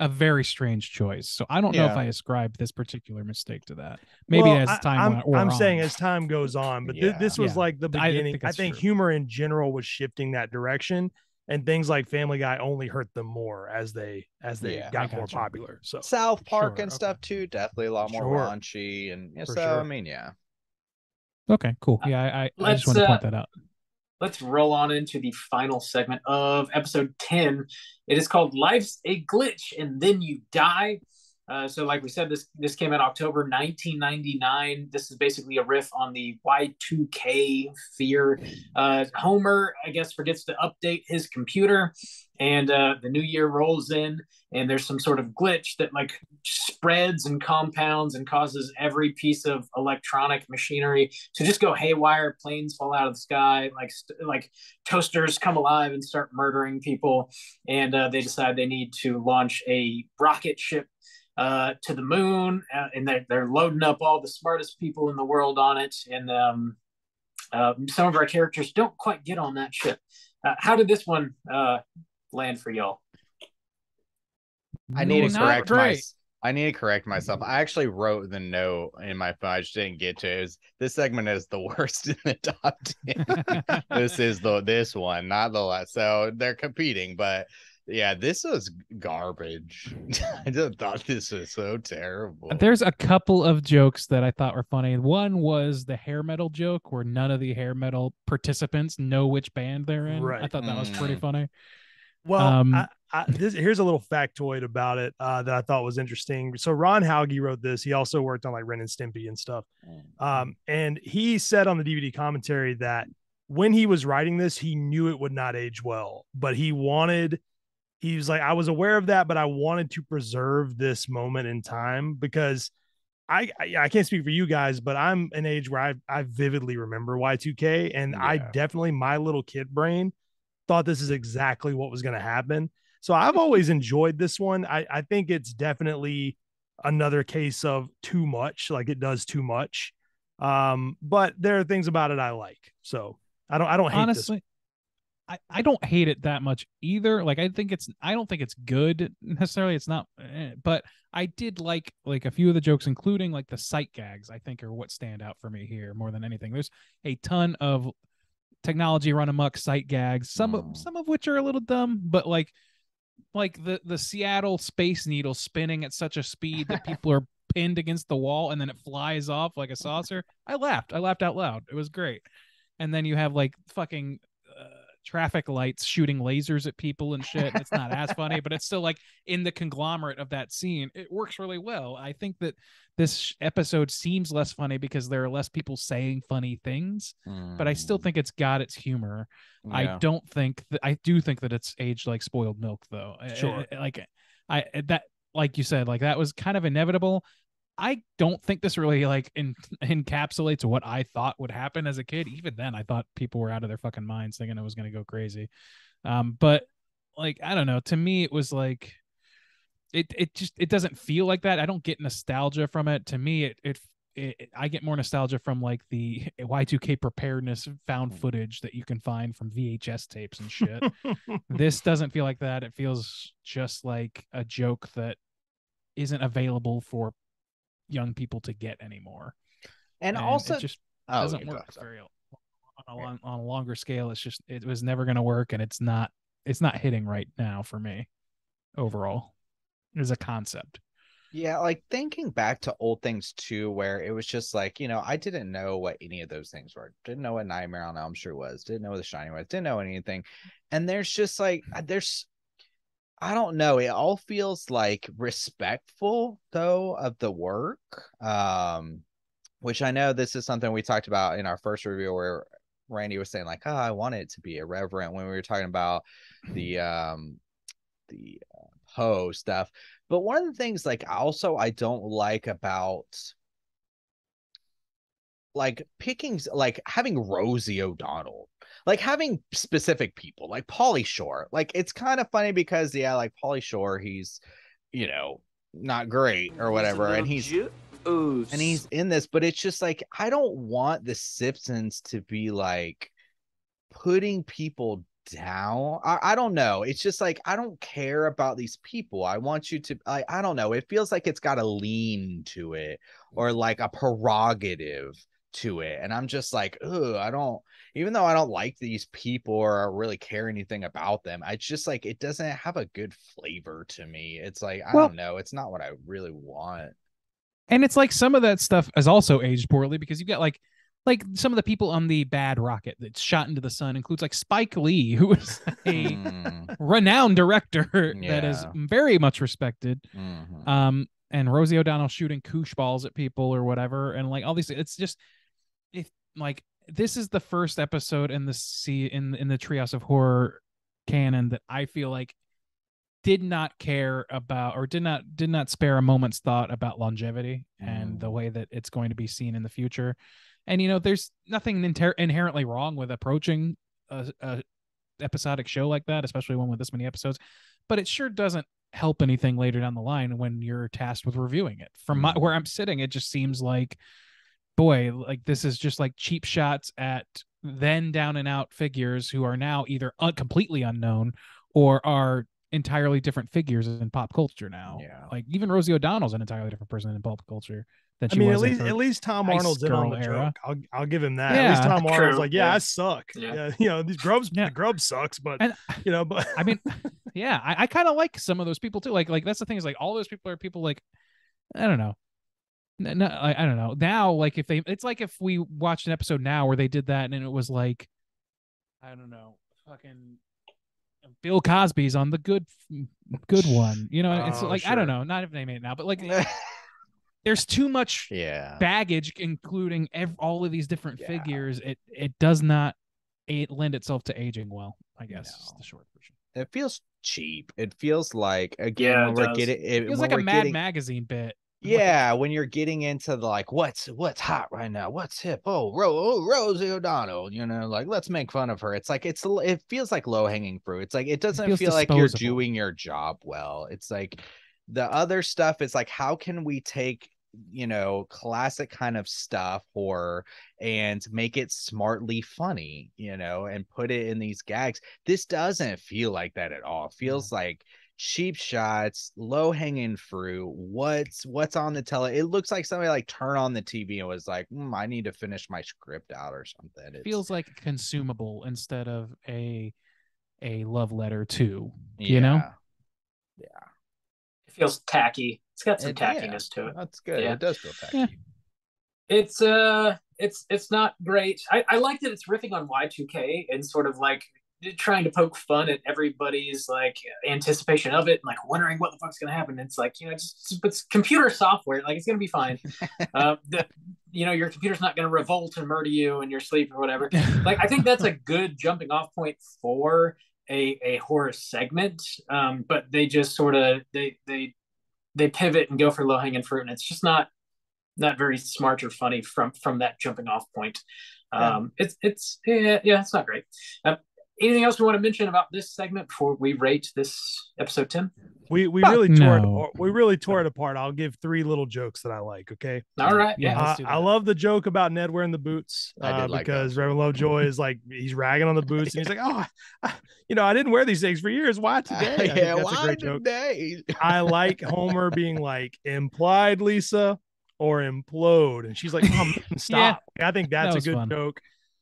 very strange choice. So I don't know if I ascribe this particular mistake to that. Maybe Well, as time I'm saying as time goes on, but this was Yeah. like the beginning. I think true. humor in general was shifting that direction, and things like Family Guy only hurt them more as they Yeah, got more popular. So South Park Sure, and stuff too, definitely a lot more Sure. raunchy, and For so sure. I mean, yeah. Okay, cool. Yeah, I Let's, just want to point that out. Let's roll on into the final segment of episode 10. It is called Life's a Glitch and Then You Die. So like we said, this came out October 1999. This is basically a riff on the Y2K fear. Homer, I guess, forgets to update his computer, and the new year rolls in, and there's some sort of glitch that like spreads and compounds and causes every piece of electronic machinery to just go haywire. Planes fall out of the sky, like toasters come alive and start murdering people, and they decide they need to launch a rocket ship to the moon, and they're loading up all the smartest people in the world on it, and some of our characters don't quite get on that ship. How did this one land for y'all? I need to correct Mm-hmm. myself. I actually wrote the note in my phone. I just didn't get to it. This segment is the worst in the top 10. This one, not the last. So they're competing, but yeah, this was garbage. I just thought this was so terrible. There's a couple of jokes that I thought were funny. One was the hair metal joke where none of the hair metal participants know which band they're in. Right. I thought that was pretty funny. Well, here's a little factoid about it that I thought was interesting. So Ron Hauge wrote this. He also worked on like Ren and Stimpy and stuff. And he said on the DVD commentary that when he was writing this, he knew it would not age well, but he was like, I was aware of that, but I wanted to preserve this moment in time because I can't speak for you guys, but I'm an age where I vividly remember Y2K, and I definitely, my little kid brain thought this is exactly what was going to happen. So I've always enjoyed this one. I think it's definitely another case of too much, like it does too much. But there are things about it I like. So I don't hate honestly this. I don't hate it that much either. Like I don't think it's good necessarily. It's not, but I did like a few of the jokes, including like the sight gags, I think are what stand out for me here more than anything. There's a ton of technology run amok sight gags, some of which are a little dumb, but like the Seattle Space Needle spinning at such a speed that people are pinned against the wall and then it flies off like a saucer. I laughed out loud. It was great. And then you have like fucking traffic lights shooting lasers at people and shit. It's not as funny, but it's still like in the conglomerate of that scene. It works really well. I think that this episode seems less funny because there are less people saying funny things, but I still think it's got its humor. Yeah. I do think that it's aged like spoiled milk though. Sure. Like you said, like that was kind of inevitable. I don't think this really like encapsulates what I thought would happen as a kid. Even then, I thought people were out of their fucking minds thinking it was going to go crazy. But like, I don't know. To me, it was like, it doesn't feel like that. I don't get nostalgia from it. To me, I get more nostalgia from like the Y2K preparedness found footage that you can find from VHS tapes and shit. This doesn't feel like that. It feels just like a joke that isn't available for young people to get anymore, and also it just doesn't work very on a longer scale. It was never going to work, and it's not hitting right now for me overall as a concept. Yeah, like thinking back to old things too, where it was just like, you know, I didn't know what any of those things were. Didn't know what Nightmare on Elm Street was. Didn't know what The Shining was. Didn't know anything. And there's just like I don't know. It all feels like respectful though of the work. Which I know this is something we talked about in our first review where Randy was saying like, oh, I want it to be irreverent when we were talking about the the Poe stuff. But one of the things like also I don't like about like picking like having Rosie O'Donnell, like having specific people like Pauly Shore. Like it's kind of funny because yeah, like Pauly Shore, he's, you know, not great or whatever, and he's in this, but it's just like I don't want the Simpsons to be like putting people down. I don't know. It's just like I don't care about these people. I want you to I don't know. It feels like it's got a lean to it or like a prerogative to it. And I'm just like, I don't, even though I don't like these people or really care anything about them, I just like it doesn't have a good flavor to me. It's like I don't know. It's not what I really want. And it's like some of that stuff is also aged poorly because you get like some of the people on the bad rocket that's shot into the sun includes like Spike Lee, who is a renowned director that is very much respected. And Rosie O'Donnell shooting koosh balls at people or whatever. And like all these, it's just, if like, this is the first episode in the in the Treehouse of Horror canon that I feel like did not care about or did not spare a moment's thought about longevity and the way that it's going to be seen in the future. And, you know, there's nothing inherently wrong with approaching a episodic show like that, especially one with this many episodes. But it sure doesn't help anything later down the line when you're tasked with reviewing it. From where I'm sitting, it just seems like, boy, like this is just like cheap shots at then down and out figures who are now either completely unknown or are entirely different figures in pop culture now. Like even Rosie O'Donnell's an entirely different person in pop culture. I mean, at least Tom Arnold's in on the joke. I'll give him that. At least Tom Arnold's like, I suck. Yeah, you know, these grubs, the grub sucks, but you know, but I mean, I kind of like some of those people too. Like that's the thing is like all those people are people like, I don't know. No, I don't know. Now, like it's like if we watched an episode now where they did that and it was like, I don't know, fucking Bill Cosby's on the good one. You know, it's like, sure. I don't know, not if they made it now, but like there's too much baggage, including all of these different figures. It does not lend itself to aging well, I guess. Is the short version. It feels cheap. It feels like, again, it feels like a Mad Magazine bit. Yeah, when you're getting into the like what's hot right now, what's hip, Rosie O'Donnell, you know, like let's make fun of her. It's like it feels like low-hanging fruit. It's like it doesn't feel like you're doing your job well. It's like the other stuff is like, how can we take, you know, classic kind of stuff, horror, and make it smartly funny, you know, and put it in these gags. This doesn't feel like that at all. It feels like cheap shots, low-hanging fruit. What's on the it looks like somebody like turned on the TV and was like, I need to finish my script out or something. It feels like consumable instead of a love letter to, you know? Yeah. It feels tacky. It's got some tackiness to it. That's good. Yeah. It does feel tacky. Yeah. It's not great. I like that it's riffing on Y2K and sort of like trying to poke fun at everybody's like anticipation of it and like wondering what the fuck's gonna happen. It's like, you know, it's computer software, like it's gonna be fine. You know, your computer's not gonna revolt and murder you in your sleep or whatever. Like I think that's a good jumping off point for a horror segment. But they just sort of they pivot and go for low-hanging fruit, and it's just not very smart or funny from that jumping off point. It's not great. Anything else we want to mention about this segment before we rate this episode, Tim? We really tore it apart. I'll give 3 little jokes that I like. Okay. All right. Yeah. I love the joke about Ned wearing the boots because Reverend Lovejoy is like, he's ragging on the boots and he's like, you know, I didn't wear these things for years. Why today? That's a great joke. I like Homer being like, implied, Lisa, or implode. And she's like, stop. I think that's a good fun joke.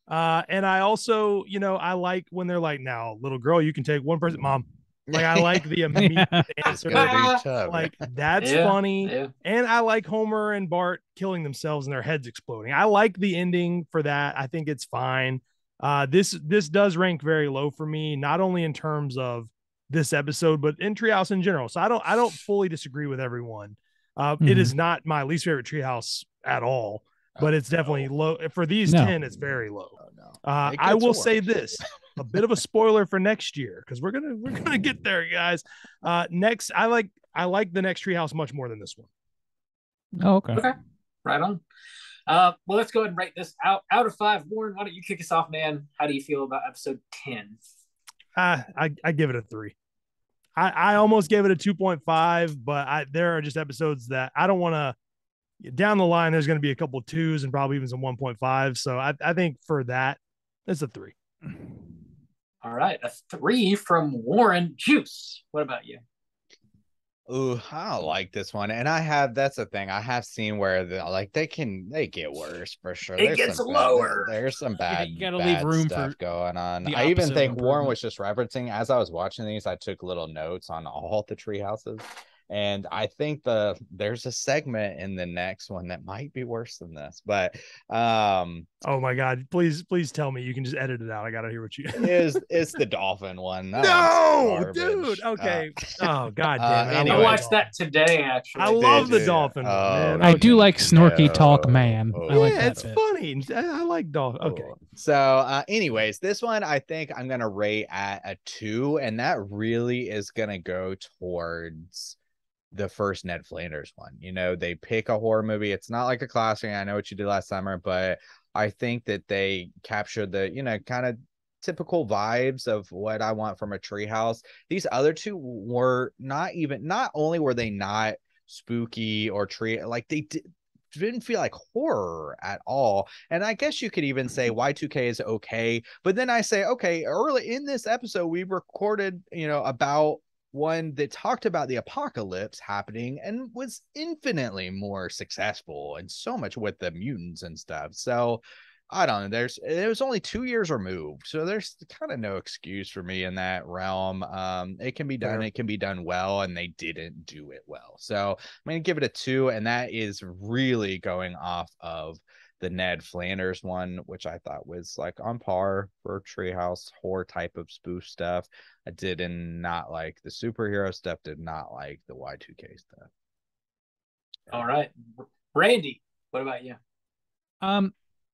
And I also, you know, I like when they're like, now, little girl, you can take one person, Mom. Like, I like the immediate answer. Like, that's funny. Yeah. And I like Homer and Bart killing themselves and their heads exploding. I like the ending for that. I think it's fine. This does rank very low for me, not only in terms of this episode, but in Treehouse in general. So I don't fully disagree with everyone. It is not my least favorite Treehouse at all. But it's definitely low for these 10. It's very low. I will say this: a bit of a spoiler for next year because we're gonna get there, guys. Next, I like the next Treehouse much more than this one. Oh, okay. Okay, right on. Well, let's go ahead and rate this out of 5. Warren, why don't you kick us off, man? How do you feel about episode 10? I give it a 3. I almost gave it a 2.5, but there are just episodes that I don't want to. Down the line, there's going to be a couple 2s and probably even some 1.5. So I think for that, it's a 3. All right, a 3 from Warren. Juice, what about you? Ooh, I don't like this one. And that's the thing. I have seen where they get worse for sure. It gets lower. There's some bad, you gotta bad leave room stuff for going on. the I even opposite think of Warren improvement. was just referencing as I was watching these, I took little notes on all the tree houses. And I think there's a segment in the next one that might be worse than this, but oh my God, please tell me you can just edit it out. I gotta hear what you it's the dolphin one. That no, one's garbage. dude. Okay. Oh God damn it. Anyway. I watched that today, actually. I love the Did you? dolphin one, man. I do Okay. like Snorky Talk Man. I like Yeah, that it's bit. funny. I like dolphin. Okay. Cool. So anyways, this one I think I'm gonna rate at a 2, and that really is gonna go towards the first Ned Flanders one. You know, they pick a horror movie. It's not like a classic. I know what you did last summer, but I think that they captured the, kind of typical vibes of what I want from a treehouse. These other 2 were not only were they not spooky or like they didn't feel like horror at all. And I guess you could even say Y2K is okay, but then I say, okay, early in this episode we recorded about one that talked about the apocalypse happening and was infinitely more successful and so much with the mutants and stuff. So I don't know. It was only 2 years removed, so there's kind of no excuse for me in that realm. It can be done. It can be done well, and they didn't do it well. So I'm gonna give it a 2, and that is really going off of the Ned Flanders one, which I thought was like on par for treehouse horror type of spoof stuff. I did not like the superhero stuff. Did not like the Y2K stuff. All right, Randy, what about you?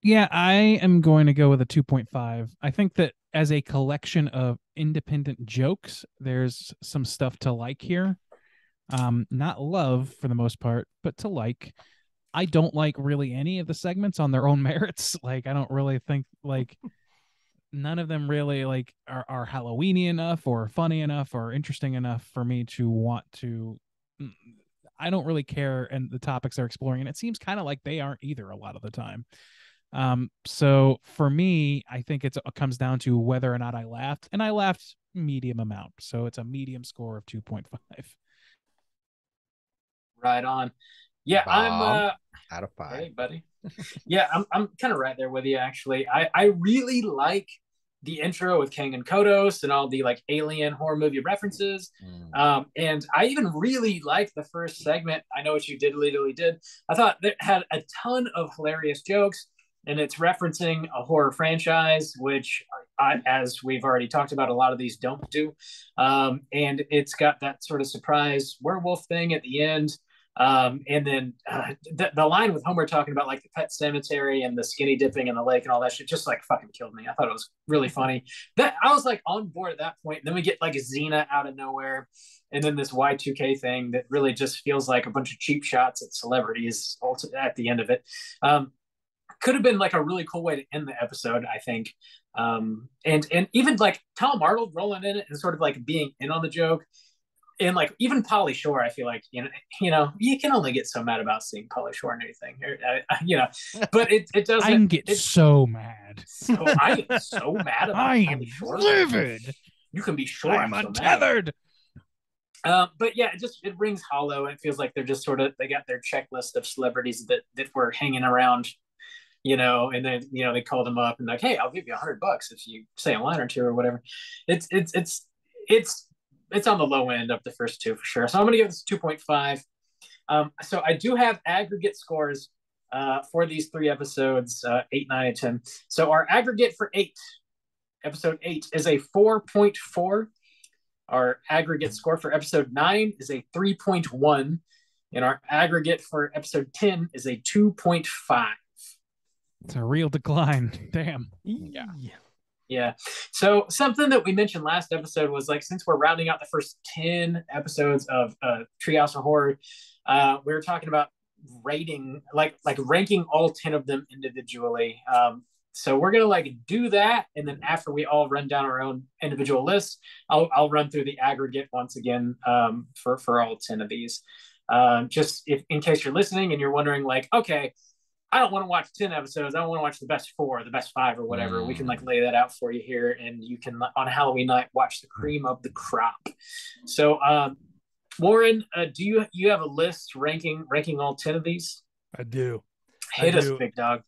Yeah, I am going to go with a 2.5. I think that as a collection of independent jokes, there's some stuff to like here. Not love for the most part, but to like. I don't like really any of the segments on their own merits. Like, I don't really think none of them really are Halloweeny enough or funny enough or interesting enough for me to want to. I don't really care, and the topics they're exploring, and it seems kind of like they aren't either a lot of the time. So for me, I think it comes down to whether or not I laughed, and I laughed medium amount. So it's a medium score of 2.5. Right on. Yeah, I'm out of 5. Hey, buddy. Yeah, I'm kind of right there with you, actually. I really like the intro with Kang and Kodos and all the alien horror movie references. And I even really liked the first segment. I Know What You Did, Literally Did. I thought it had a ton of hilarious jokes, and it's referencing a horror franchise, which as we've already talked about, a lot of these don't do. And it's got that sort of surprise werewolf thing at the end. And then the line with Homer talking about the pet cemetery and the skinny dipping in the lake and all that shit just fucking killed me. I thought it was really funny. That I was on board at that point. And then we get Xena out of nowhere, and then this Y2K thing that really just feels like a bunch of cheap shots at celebrities at the end of it. Could have been a really cool way to end the episode, I think. And even Tom Arnold rolling in it and sort of being in on the joke. And even Pauly Shore, I feel you can only get so mad about seeing Pauly Shore and anything, but it doesn't. I can get so mad. So I am so mad about. I am livid. You can be sure I'm untethered. But yeah, it rings hollow, and it feels like they're just they got their checklist of celebrities that were hanging around, and then they called them up and hey, I'll give you $100 if you say a line or two or whatever. It's on the low end of the first 2 for sure. So I'm going to give this 2.5. So I do have aggregate scores for these 3 episodes, 8, 9, and 10. So our aggregate for episode 8 is a 4.4. Our aggregate score for episode 9 is a 3.1. And our aggregate for episode 10 is a 2.5. It's a real decline. Damn. Yeah. Yeah. So something that we mentioned last episode was like, since we're rounding out the first 10 episodes of Treehouse of Horror, we were talking about rating, like ranking all 10 of them individually. So we're gonna like do that, and then after we all run down our own individual lists, I'll run through the aggregate once again, for all 10 of these. Just if in case you're listening and you're wondering, like, okay, I don't want to watch 10 episodes. I don't want to watch the best 4, the best 5, or whatever. We can like lay that out for you here, and you can on Halloween night watch the cream of the crop. So, Warren, do you have a list ranking all 10 of these? I do. Hit us, big dog.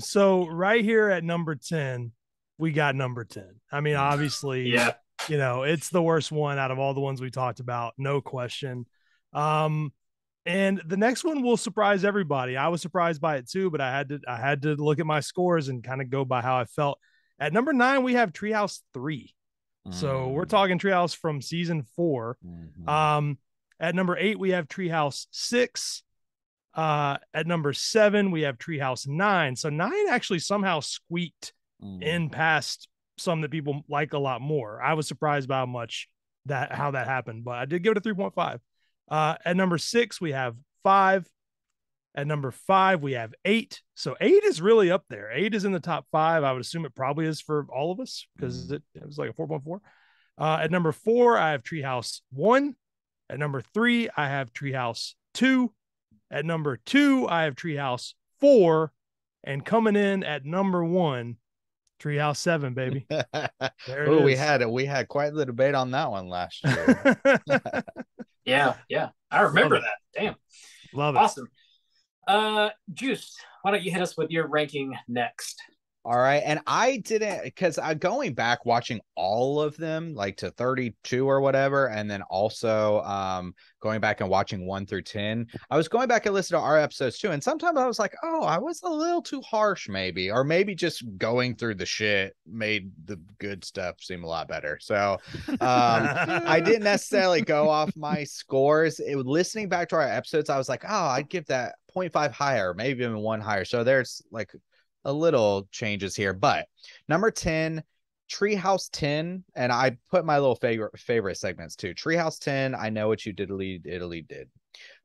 So right here at number 10, we got number 10. I mean, obviously, Yeah. you know, it's the worst one out of all the ones we talked about, no question. And the next one will surprise everybody. I was surprised by it too, but I had to look at my scores and kind of go by how I felt. At number 9, we have Treehouse 3. So we're talking Treehouse from season 4. At number 8, we have Treehouse 6. At number 7, we have Treehouse 9. So 9 actually somehow squeaked in past some that people like a lot more. I was surprised by how that happened, but I did give it a 3.5. At number 6, we have 5. At number 5, we have 8. So 8 is really up there. 8 is in the top 5. I would assume it probably is for all of us because it was like a 4.4. At number 4, I have Treehouse 1. At number 3, I have Treehouse 2. At number 2, I have Treehouse 4. And coming in at number 1, Treehouse 7, baby. Oh, we had quite the debate on that one last year. Yeah. I remember that. Damn. Love it. Awesome. Juice, why don't you hit us with your ranking next? All right. And I didn't, because I'm going back watching all of them, like to 32 or whatever. And then also going back and watching 1 through 10. I was going back and listening to our episodes too. And sometimes I was like, oh, I was a little too harsh, maybe. Or maybe just going through the shit made the good stuff seem a lot better. So I didn't necessarily go off my scores. Listening back to our episodes, I was like, oh, I'd give that 0.5 higher, maybe even 1 higher. So there's like a little changes here, but number 10, Treehouse 10, and I put my little favorite segments too. Treehouse 10, I know what you diddly did.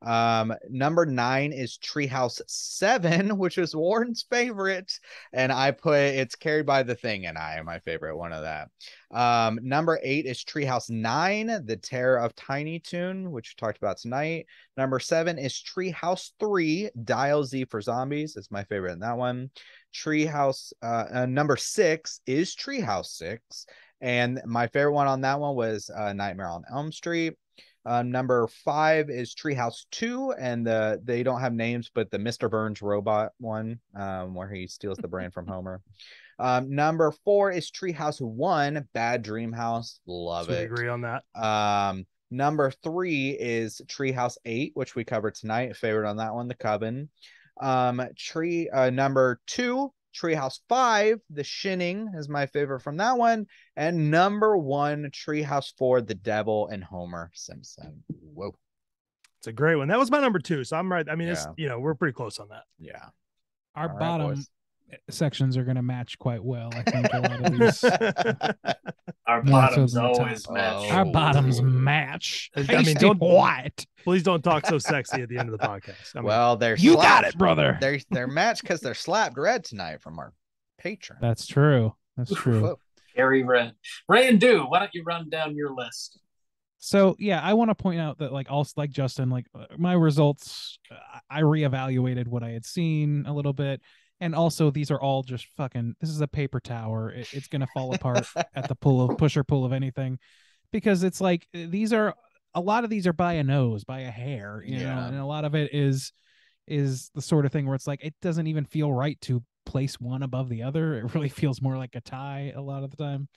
Number 9 is Treehouse 7, which is Warren's favorite, and I put It's Carried by the Thing, and I am my favorite one of that. Number 8 is Treehouse 9, The Terror of Tiny Toon, which we talked about tonight. Number 7 is Treehouse 3, Dial Z for Zombies. It's my favorite in that one. Treehouse number 6 is Treehouse 6, and my favorite one on that one was Nightmare on Elm Street. Number 5 is Treehouse 2, and they don't have names, but the Mr. Burns robot one, where he steals the brain from Homer. Number 4 is Treehouse 1, Bad Dream House. Love it. Agree on that. Number 3 is Treehouse 8, which we covered tonight. Favorite on that one, the Coven. Number 2, Treehouse 5, The Shinning is my favorite from that one. And number 1, Treehouse 4, The Devil and Homer Simpson. Whoa. It's a great one. That was my number 2. So I'm right. I mean, it's, we're pretty close on that. Yeah. Our bottom sections are going to match quite well. I think a lot of these. Our bottoms always match. Our bottoms match. I mean, please don't talk so sexy at the end of the podcast. I mean, well, they're you slapped. got it, brother. They're matched because they're slapped red tonight from our patron. That's true. That's true. Very red. Randu, why don't you run down your list? So yeah, I want to point out that also like Justin, like my results, I reevaluated what I had seen a little bit. And also, these are all just this is a paper tower. It's going to fall apart at the push or pull of anything, because it's like a lot of these are by a nose, by a hair, you know, and a lot of it is the sort of thing where it's like, it doesn't even feel right to place one above the other. It really feels more like a tie a lot of the time.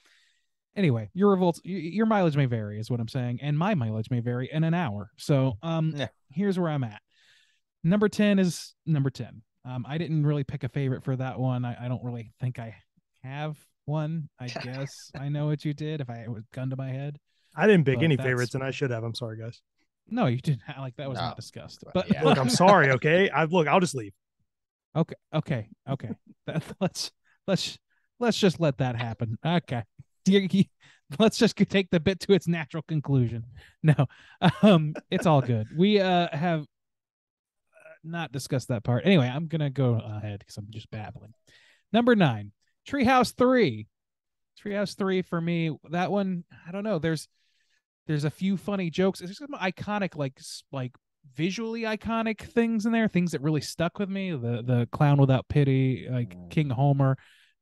Anyway, your mileage may vary is what I'm saying. And my mileage may vary in an hour. So here's where I'm at. Number 10 is number 10. I didn't really pick a favorite for that one. I don't really think I have one. I guess I know what you did if I was gun to my head. I didn't pick any favorites, and I should have. I'm sorry, guys. No, you didn't. Like that was not discussed. But look, I'm sorry. Okay, I'll just leave. Okay. Let's let's just let that happen. Okay. Let's just take the bit to its natural conclusion. No, it's all good. We have not discussed that part. Anyway, I'm gonna go ahead because I'm just babbling. Number 9, Treehouse 3. Treehouse 3 for me. That one, I don't know. There's a few funny jokes. There's some iconic, like visually iconic things in there. Things that really stuck with me. The clown without pity, like King Homer.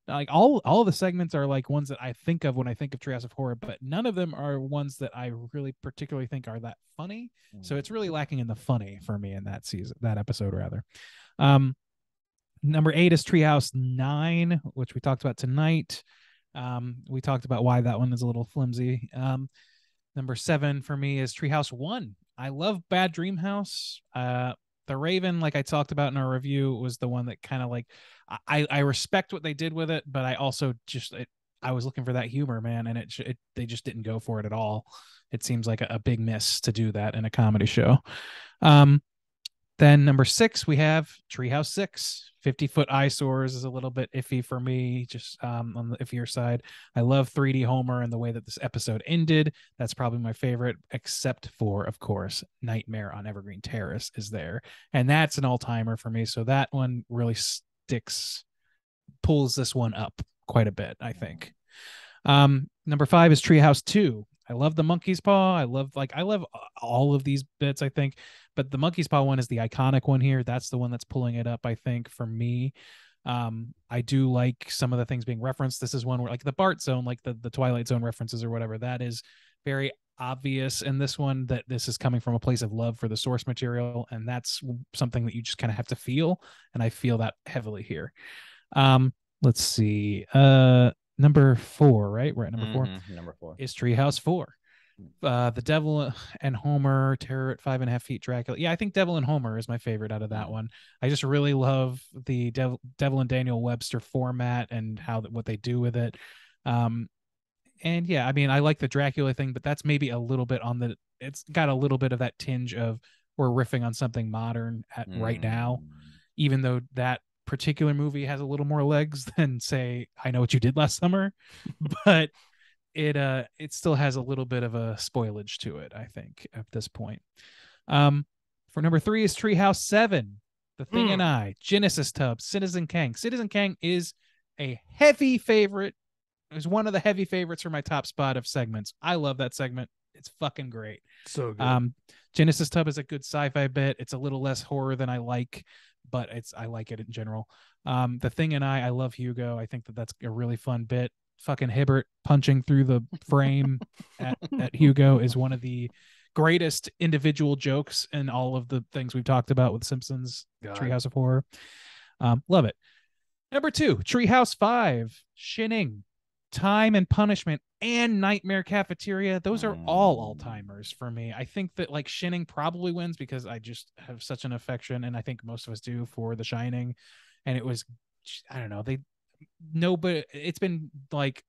Like all the segments are like ones that I think of when I think of Treehouse of Horror, but none of them are ones that I really particularly think are that funny. So it's really lacking in the funny for me in that season, that episode rather. Number 8 is Treehouse 9, which we talked about tonight. We talked about why that one is a little flimsy. Number 7 for me is Treehouse 1. I love Bad Dream House. The Raven, like I talked about in our review, was the one that kind of like I respect what they did with it, but I also I was looking for that humor, man, and they just didn't go for it at all. It seems like a big miss to do that in a comedy show. Then number 6, we have Treehouse 6. 50-foot eyesores is a little bit iffy for me, just on the iffier side. I love 3D Homer and the way that this episode ended. That's probably my favorite, except for, of course, Nightmare on Evergreen Terrace is there. And that's an all-timer for me. So that one really pulls this one up quite a bit, I think. Number 5 is Treehouse 2. I love the monkey's paw. I love all of these bits, I think, but the monkey's paw one is the iconic one here. That's the one that's pulling it up, I think, for me. I do like some of the things being referenced. This is one where like the Bart Zone, like the Twilight Zone references or whatever, that is very obvious in this one that this is coming from a place of love for the source material, and that's something that you just kind of have to feel, and I feel that heavily here. Let's see. Number 4, right? We're at number 4. Number 4 is Treehouse 4. The Devil and Homer, Terror at 5.5 Feet, Dracula. Yeah, I think Devil and Homer is my favorite out of that one. I just really love the Devil and Daniel Webster format and what they do with it. And yeah, I mean, I like the Dracula thing, but that's maybe a little bit it's got a little bit of that tinge of we're riffing on something modern right now, even though that particular movie has a little more legs than, say, I Know What You Did Last Summer, but it still has a little bit of a spoilage to it, I think, at this point. For number 3 is Treehouse 7, The Thing and I, Genesis Tub, Citizen Kang. Citizen Kang is a heavy favorite. It was one of the heavy favorites for my top spot of segments. I love that segment. It's fucking great. So good. Genesis Tub is a good sci-fi bit. It's a little less horror than I like, but I like it in general. The Thing and I love Hugo. I think that's a really fun bit. Fucking Hibbert punching through the frame at Hugo is one of the greatest individual jokes in all of the things we've talked about with Simpsons, Treehouse of Horror. Love it. Number 2, Treehouse 5, Shinning, Time and Punishment, and Nightmare Cafeteria. Those are all timers for me. I think that like Shinning probably wins because I just have such an affection, and I think most of us do, for The Shining. And it was, I don't know, but it's been like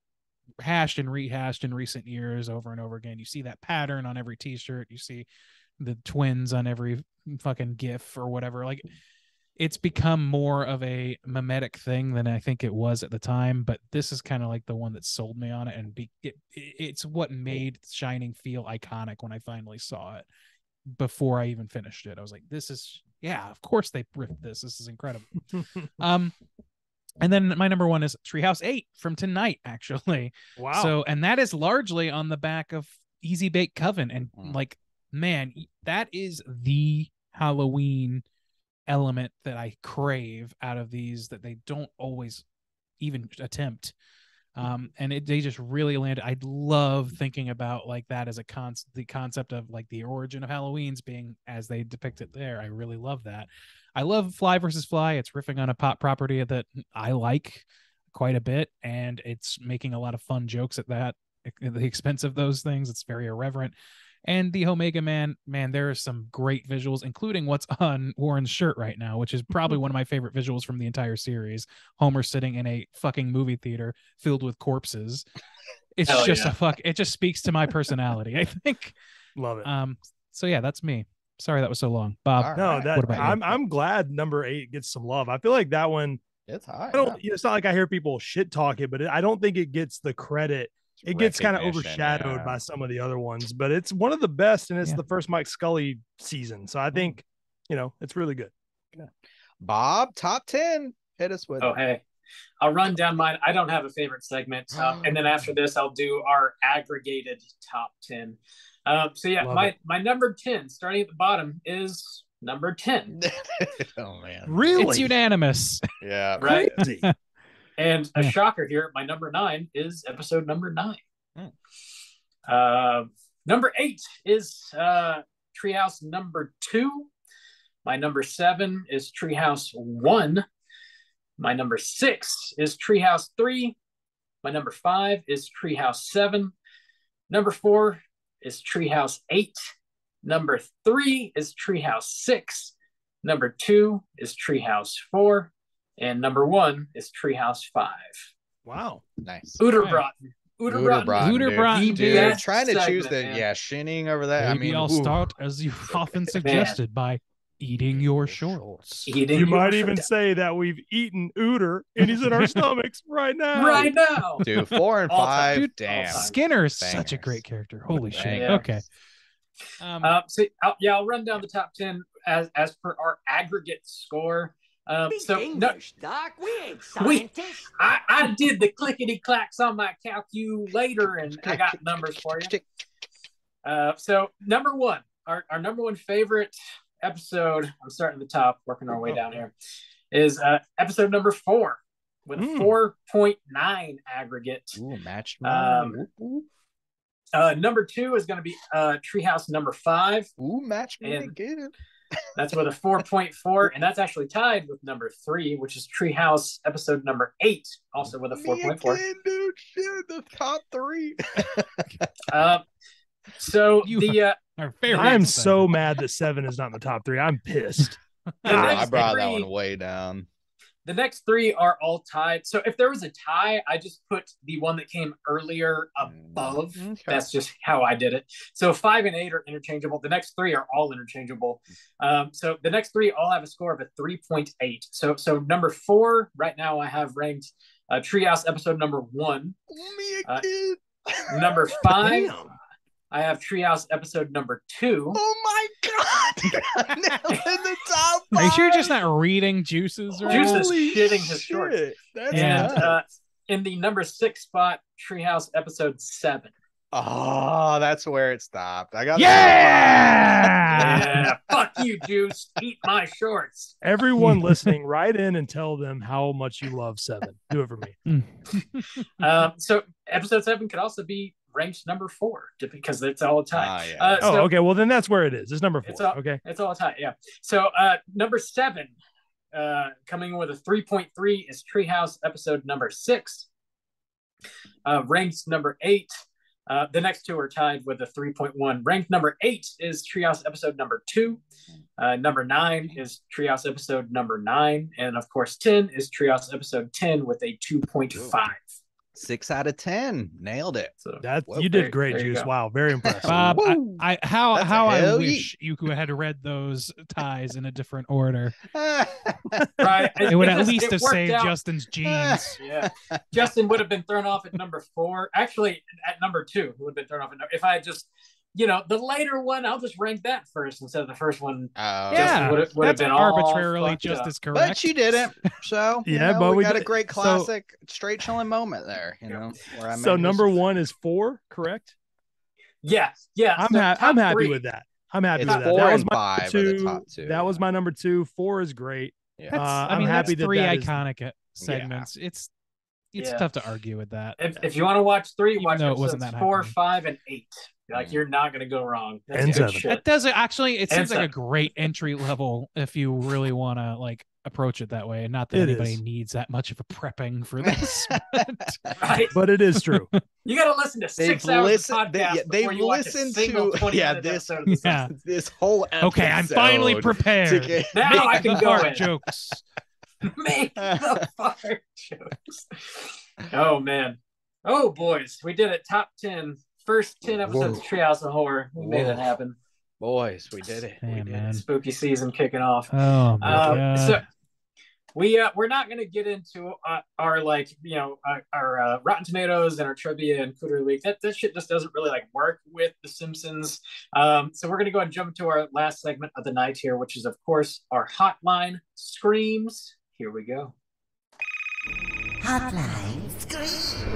hashed and rehashed in recent years over and over again. You see that pattern on every t-shirt. You see the twins on every fucking GIF or whatever. Like, it's become more of a mimetic thing than I think it was at the time, but this is kind of like the one that sold me on it, and it's what made Shining feel iconic when I finally saw it. Before I even finished it, I was like, this is, yeah, of course they ripped this. This is incredible. And then my number 1 is Treehouse 8 from tonight, actually. Wow. So, and that is largely on the back of Easy Bake Coven. And like, man, that is the Halloween element that I crave out of these that they don't always even attempt. And they just really landed. I love thinking about like that as the concept of like the origin of Halloween's being as they depict it there. I really love that. I love Fly versus Fly. It's riffing on a pop property that I like quite a bit, and it's making a lot of fun jokes at the expense of those things. It's very irreverent. And the Omega Man, there are some great visuals, including what's on Warren's shirt right now, which is probably one of my favorite visuals from the entire series. Homer sitting in a fucking movie theater filled with corpses. It's it just speaks to my personality, I think. Love it. So yeah, that's me. Sorry that was so long, Bob. No, what about you? I'm glad number 8 gets some love. I feel like that one It's high. I don't. It's not like I hear people shit talk it, but I don't think it gets the credit. It gets kind of overshadowed by some of the other ones, but it's one of the best, and it's the first Mike Scully season. So I think, it's really good. Yeah. Bob, top 10. Hit us with it. Hey. I'll run down mine. I don't have a favorite segment. And then after this, I'll do our aggregated top 10. My number 10, starting at the bottom, is number 10. Oh, man. Really? It's unanimous. Yeah. Right? And a shocker here, my number 9 is episode number 9. Number 8 is Treehouse number 2. My number 7 is Treehouse 1. My number 6 is Treehouse 3. My number 5 is Treehouse 7. Number 4 is Treehouse 8. Number 3 is Treehouse 6. Number 2 is Treehouse 4. And number 1 is Treehouse 5. Wow. Nice. Uderbraten, dude. Trying to choose shinning over that. Maybe I'll start, as you often suggested, by eating your shorts. You might even say that we've eaten Uter and he's in our stomachs right now. Dude, 4 and 5. Dude, damn. Skinner is such a great character. Holy shit. Yeah. Okay. I'll run down the top 10 as per our aggregate score. English, Doc. We ain't scientists. I did the clickety clacks on my calculator and I got numbers for you. So number 1, our number 1 favorite episode, I'm starting at the top, working our way down here, is episode number 4 with a 4.9 aggregate. Ooh, matched. Number 2 is going to be Treehouse number 5. Ooh, match me again. That's with a 4.4, and that's actually tied with number 3, which is Treehouse episode number 8, also with a 4.4. Dude, shit, the top 3. I'm so mad that 7 is not in the top 3. I'm pissed. I brought that one way down. The next 3 are all tied. So if there was a tie, I just put the one that came earlier above. Okay. That's just how I did it. So 5 and 8 are interchangeable. The next 3 are all interchangeable. So the next 3 all have a score of a 3.8. So number 4 right now I have ranked Treehouse episode number 1. Number 5. I have Treehouse episode number 2. Oh my god! In the top 5. Are you sure you're just not reading Juice's? Juice is shitting his shorts. And in the number 6 spot, Treehouse episode 7. Oh, that's where it stopped. I got yeah. Fuck you, Juice. Eat my shorts. Everyone listening, write in and tell them how much you love 7. Do it for me. So episode 7 could also be ranked number 4 because it's all a tie. Okay. Well, then that's where it is. It's number 4. It's all a tie. Yeah. So number 7, coming in with a 3.3 is Treehouse episode number 6. Ranked number 8. The next 2 are tied with a 3.1. Ranked number 8 is Treehouse episode number 2. Number 9 is Treehouse episode number 9. And of course, 10 is Treehouse episode 10 with a 2.5. 6 out of 10. Nailed it. So you did great, Juice. Wow, very impressive. Bob, I wish you had read those ties in a different order. Right. It would at least have saved Justin's jeans. Yeah. Justin would have been thrown off at number 4. Actually, at number 2, he would have been thrown off if I had just, the later one, I'll just rank that first instead of the first one. Would have been arbitrarily just as correct. But you didn't. So but we got a great classic straight chilling moment there. Where I so number 1 is 4, correct? Yeah. I'm happy with that. I'm happy with that. 4 that was and my 5 are the top 2. That was my number 2. 4 is great. Yeah. I'm happy that's 3 that iconic segments. It's tough to argue with that. If you want to watch 3, watch it wasn't that 4, 5, and 8. You're not going to go wrong. And 7. That does it. Actually, it seems like a great entry level if you really want to approach it that way. And not that anybody needs that much of a prepping for this. Right. But it is true. You got to listen to 6 hours of podcast before you watch a single 20-minute episode of this whole episode. Okay, I'm finally prepared. Now I can go in. Jokes. Make the fart jokes. Oh, man. Oh, boys. We did it. Top 10. First 10 episodes of Treehouse of Horror. We made it happen. Boys, we did it. Hey, we did man. it. Spooky season kicking off. Oh, my God. So We're not going to get into our like our Rotten Tomatoes and our trivia and Cootery Week. That shit just doesn't really like work with The Simpsons. So we're going to go and jump into our last segment of the night here, which is of course our hotline screams. Here we go. Hotline scream.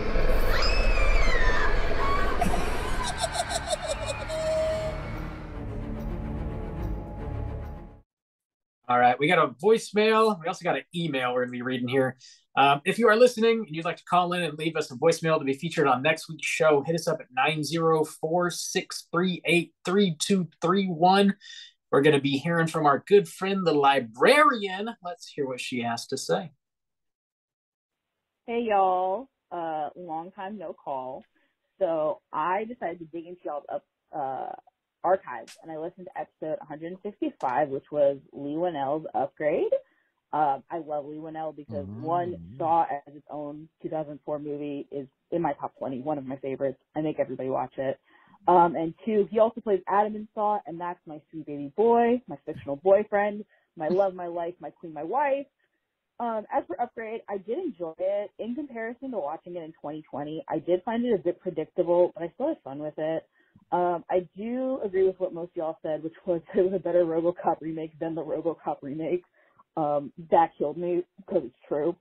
All right, we got a voicemail. We also got an email we're going to be reading here. If you are listening and you'd like to call in and leave us a voicemail to be featured on next week's show, hit us up at 904-638-3231. We're going to be hearing from our good friend, the librarian. Let's hear what she has to say. Hey, y'all. Long time no call. So I decided to dig into y'all's archives, and I listened to episode 165, which was Lee Winnell's Upgrade. I love Lee Winnell because one, Saw as its own 2004 movie is in my top 20, one of my favorites. I make everybody watch it. And two, he also plays Adam in Saw, and that's my sweet baby boy, my fictional boyfriend, my love, my life, my queen, my wife. As for Upgrade, I did enjoy it. In comparison to watching it in 2020, I did find it a bit predictable, but I still had fun with it. I do agree with what most of y'all said, which was it was a better RoboCop remake than the RoboCop remake. That killed me because it's true.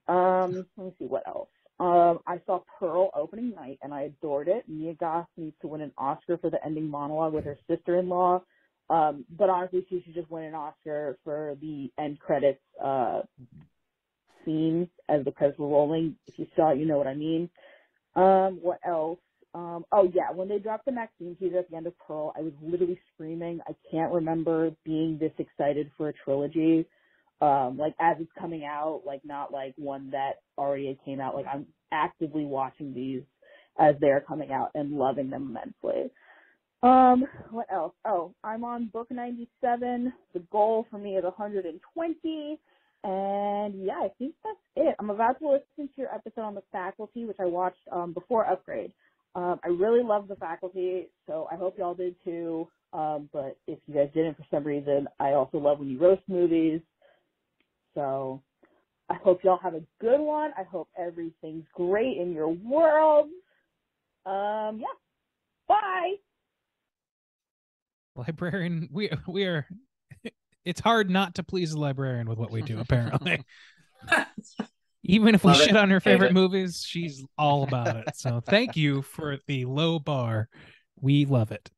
Let me see what else. I saw Pearl opening night and I adored it. Mia Goth needs to win an Oscar for the ending monologue with her sister-in-law. But honestly, she should just win an Oscar for the end credits scene as the credits were rolling. If you saw it, you know what I mean. What else? Oh yeah, when they dropped the Maxine teaser at the end of Pearl, I was literally screaming. I can't remember being this excited for a trilogy, like as it's coming out, like not like one that already came out. Like I'm actively watching these as they're coming out and loving them immensely. What else? Oh, I'm on book 97. The goal for me is 120. And yeah, I think that's it. I'm about to listen to your episode on The Faculty, which I watched before Upgrade. I really love The Faculty, so I hope y'all did too. But if you guys didn't for some reason, I also love when you roast movies. So I hope y'all have a good one. I hope everything's great in your world. Yeah. Bye. Librarian, we are. It's hard not to please the librarian with what we do, apparently. Even if we shit on her favorite movies, she's all about it. So thank you for the low bar. We love it.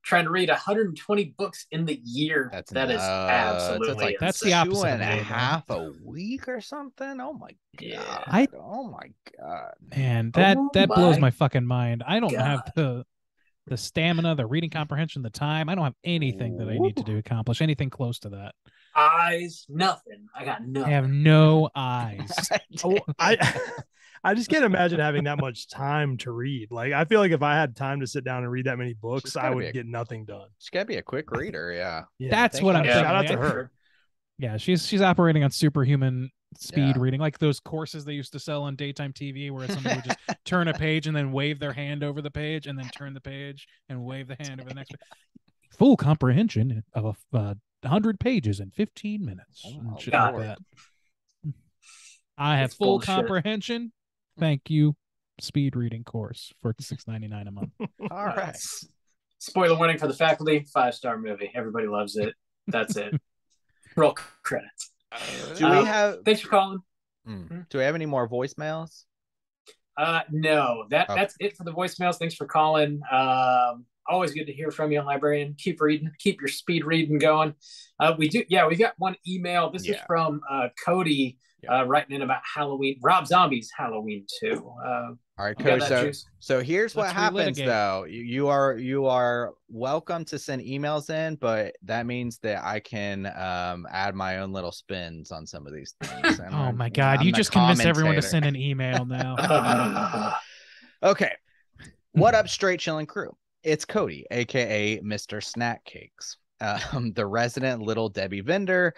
Trying to read 120 books in the year. That is absolutely that's the opposite. 2.5 a week or something. Oh my god. Oh my god. Man, that blows my fucking mind. I don't have the stamina, the reading comprehension, the time. I don't have anything that I need to accomplish anything close to that. Eyes, nothing. I got nothing. I have no eyes. I just can't imagine having that much time to read. Like, I feel like if I had time to sit down and read that many books, I would get nothing done. She's got to be a quick reader. Yeah. That's what I'm saying. Shout out to her. Yeah, she's operating on superhuman speed reading, like those courses they used to sell on daytime TV where somebody would just turn a page and then wave their hand over the page and then turn the page and wave the hand over the next page. Full comprehension of 100 pages in 15 minutes. Shit like that. I have full comprehension. Thank you. Speed reading course for $6.99 a month. All right. Spoiler warning for The Faculty, 5-star movie. Everybody loves it. That's it. Roll credits. Do we have? Thanks for calling. Do we have any more voicemails? No. That's it for the voicemails. Thanks for calling. Always good to hear from you, librarian. Keep reading. Keep your speed reading going. We got one email. This is from Cody writing in about Halloween. Rob Zombie's Halloween 2. All right, Cody. So here's what happens though. You are welcome to send emails in, but that means that I can add my own little spins on some of these things. Oh my god, you just convinced everyone to send an email now. Okay. What up, straight chilling crew? It's Cody, aka Mr. Snack Cakes. The Resident Little Debbie Vendor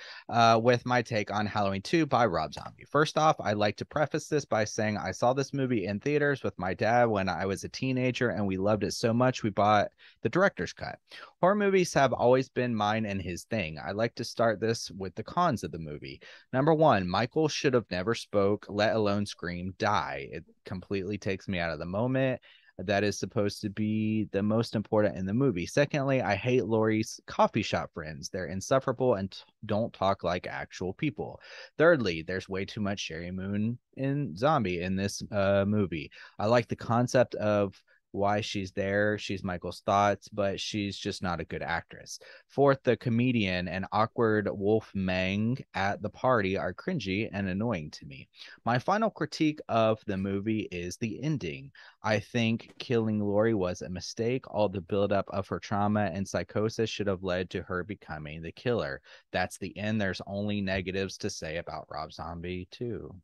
with my take on Halloween 2 by Rob Zombie. First off, I'd like to preface this by saying I saw this movie in theaters with my dad when I was a teenager, and we loved it so much we bought the director's cut. Horror movies have always been mine and his thing. I like to start this with the cons of the movie. Number one, Michael should have never spoke, let alone scream, die. It completely takes me out of the moment that is supposed to be the most important in the movie. Secondly, I hate Laurie's coffee shop friends. They're insufferable and don't talk like actual people. Thirdly, there's way too much Sherry Moon in Zombie in this movie. I like the concept of why she's there. She's Michael's thoughts, but she's just not a good actress. Fourth, the comedian and awkward Wolf Mang at the party are cringy and annoying to me. My final critique of the movie is the ending. I think killing Laurie was a mistake. All the buildup of her trauma and psychosis should have led to her becoming the killer. That's the end. There's only negatives to say about Rob Zombie too.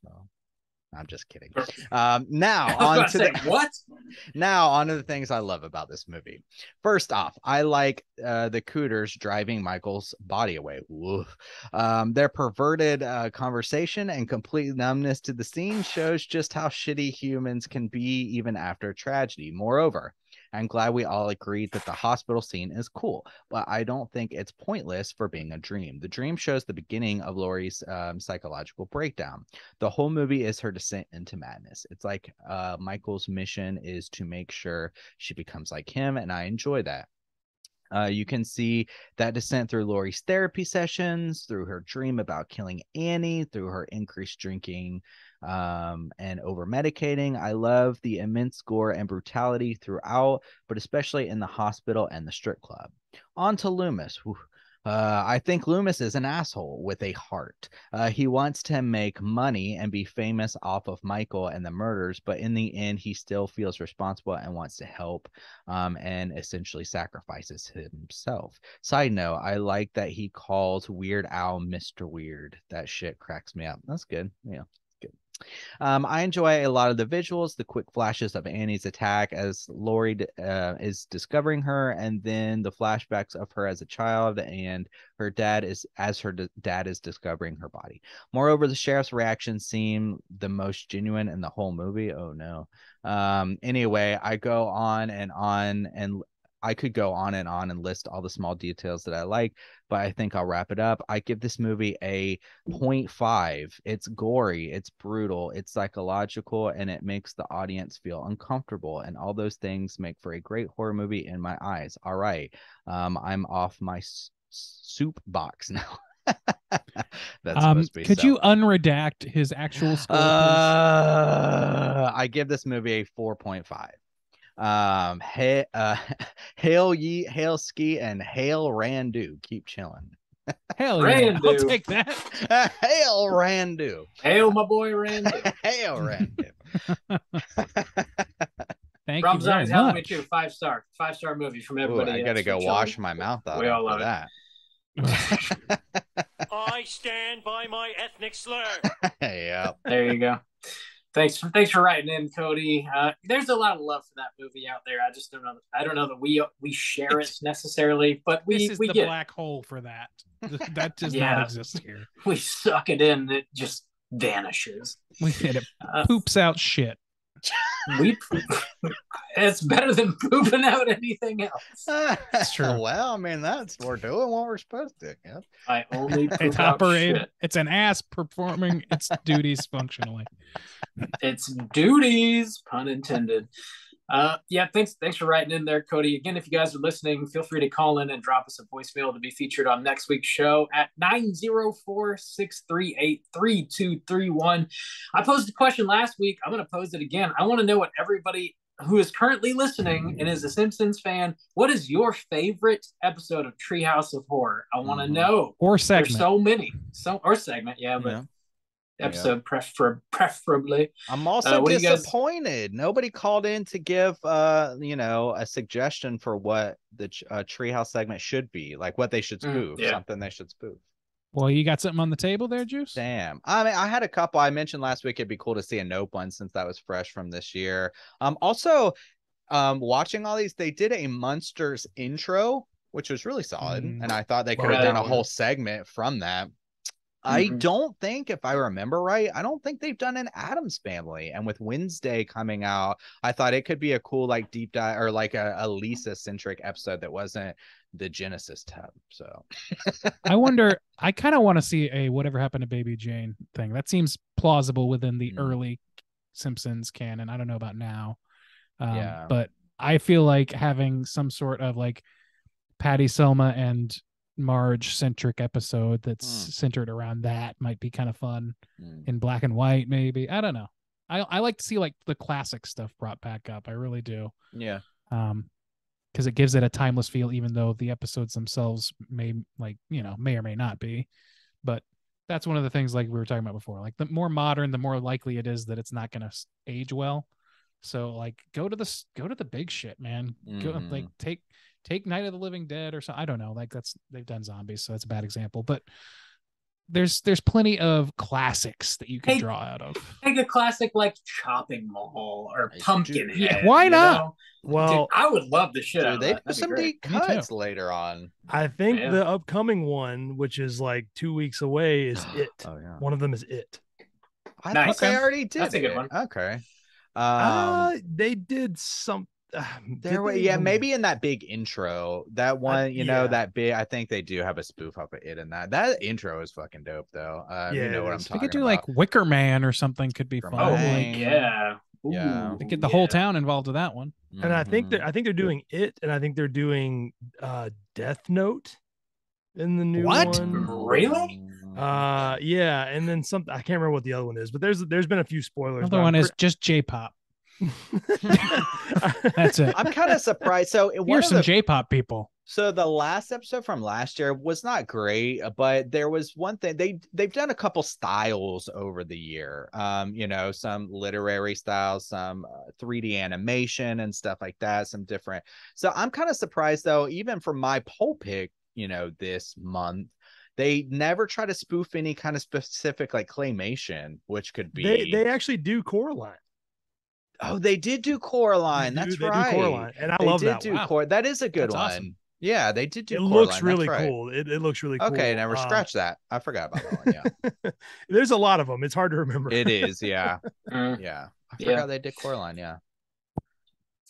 So I'm just kidding. Now on to the things I love about this movie. First off, I like the Cooters driving Michael's body away. Their perverted conversation and complete numbness to the scene shows just how shitty humans can be even after tragedy. Moreover, I'm glad we all agreed that the hospital scene is cool, but I don't think it's pointless for being a dream. The dream shows the beginning of Laurie's psychological breakdown. The whole movie is her descent into madness. It's like Michael's mission is to make sure she becomes like him, and I enjoy that. You can see that descent through Laurie's therapy sessions, through her dream about killing Annie, through her increased drinking and over medicating. I love the immense gore and brutality throughout, but especially in the hospital and the strip club. On to Loomis. I think Loomis is an asshole with a heart. He wants to make money and be famous off of Michael and the murders, but in the end, he still feels responsible and wants to help and essentially sacrifices himself. Side note, I like that he calls Weird Al Mr. Weird. That shit cracks me up. That's good. Yeah. I enjoy a lot of the visuals, the quick flashes of Annie's attack as Laurie is discovering her, and then the flashbacks of her as a child and her dad dad is discovering her body. Moreover, the sheriff's reactions seem the most genuine in the whole movie. Oh no. Anyway, I could go on and on and list all the small details that I like, but I think I'll wrap it up. I give this movie a 0.5. It's gory, it's brutal, it's psychological, and it makes the audience feel uncomfortable. And all those things make for a great horror movie in my eyes. All right. I'm off my soup box now. That's supposed to be could you unredact his actual score, please? I give this movie a 4.5. Hail ye, hail ski, and hail Randu. Keep chilling. Hell yeah, Randu. I'll take that. Hail Randu. Hail my boy Randu. Hail Randu. Thank Rob you very Zombie's Halloween much. 2, 5-star movie from Ooh, everybody. I gotta go wash my mouth out We all after love that. I stand by my ethnic slur. Yeah. There you go. Thanks for writing in, Cody. There's a lot of love for that movie out there. I just don't know. I don't know that we share it necessarily, but This is we the get black hole for that. That does not exist here. We suck it in, and it just vanishes. We hit it. Poops out shit. It's better than pooping out anything else. That's true. Well, I mean, we're doing what we're supposed to. Yeah. I only poop out shit. It's an ass performing its duties functionally. It's duties, pun intended. Yeah, thanks for writing in there, Cody. Again, if you guys are listening, feel free to call in and drop us a voicemail to be featured on next week's show at 904-638-3231. I posed a question last week. I'm going to pose it again. I want to know what everybody who is currently listening and is a Simpsons fan, what is your favorite episode of Treehouse of Horror? I want to know. Or segment. There's so many. Or segment, yeah, but... Yeah. Episode preferably. I'm also disappointed. Nobody called in to give a suggestion for what the Treehouse segment should be, like what they should spoof, something they should spoof. Well, you got something on the table there, Juice? Damn. I mean, I had a couple. I mentioned last week it'd be cool to see a Nope one since that was fresh from this year. Also, watching all these, they did a Munsters intro which was really solid. And I thought they could have Right. done a whole segment from that. I don't think, if I remember right, I don't think they've done an Addams Family. And with Wednesday coming out, I thought it could be a cool like deep dive or like a Lisa centric episode that wasn't the Genesis tab. So I wonder, I kind of want to see a Whatever Happened to Baby Jane thing. That seems plausible within the early Simpsons canon. I don't know about now. But I feel like having some sort of like Patty, Selma, and Marge centric episode that's centered around that might be kind of fun in black and white, maybe. I don't know. I like to see like the classic stuff brought back up. I really do. Yeah. Because it gives it a timeless feel, even though the episodes themselves may or may not be. But that's one of the things like we were talking about before. Like the more modern, the more likely it is that it's not going to age well. So like go to the big shit, man. Go like take Night of the Living Dead or something. I don't know. Like they've done zombies, so that's a bad example. But there's plenty of classics that you can draw out of. Take a classic like Chopping Mall or Pumpkinhead. Yeah, why not? Know? Well, dude, I would love the shit out of they that. do some deep cuts later on. I think the upcoming one, which is like 2 weeks away, is It. One of them is It. I thought they already did. That's a good one. Okay. They did some. Maybe in that big intro, that one, that big. I think they do have a spoof of it in that. That intro is fucking dope, though. You know what I'm talking about. They could do like Wicker Man or something. Could be fun. Oh yeah. Yeah, they get the whole town involved with that one. And I think they're doing It, and I think they're doing Death Note in the new one. Really? Yeah, and then something I can't remember what the other one is, but there's been a few spoilers. The other one is just J-pop. That's it. I'm kind of surprised. So here's some J-pop people. So the last episode from last year was not great, but there was one thing they've done a couple styles over the year. Some literary styles, some 3D animation and stuff like that, some different. So I'm kind of surprised though, even for my poll pick, this month, they never try to spoof any kind of specific like claymation, which could be they actually do Coraline. Oh, they did do Coraline. That's right. Do Coraline, and I love that. That is a good one. Awesome. Yeah, they did do it Coraline. Looks really cool. It looks really cool. Okay, never scratch that. I forgot about that one. Yeah. There's a lot of them. It's hard to remember. It is, yeah. Yeah. I forgot they did Coraline, yeah.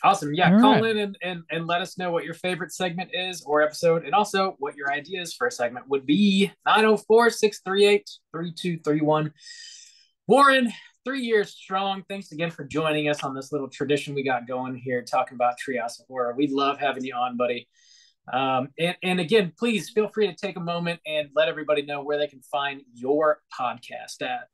Awesome. Yeah, call in and let us know what your favorite segment is or episode, and also what your ideas for a segment would be. 904-638-3231. Warren, 3 years strong. Thanks again for joining us on this little tradition we got going here, talking about Treehouse of Horror. We love having you on, buddy. And again, please feel free to take a moment and let everybody know where they can find your podcast at.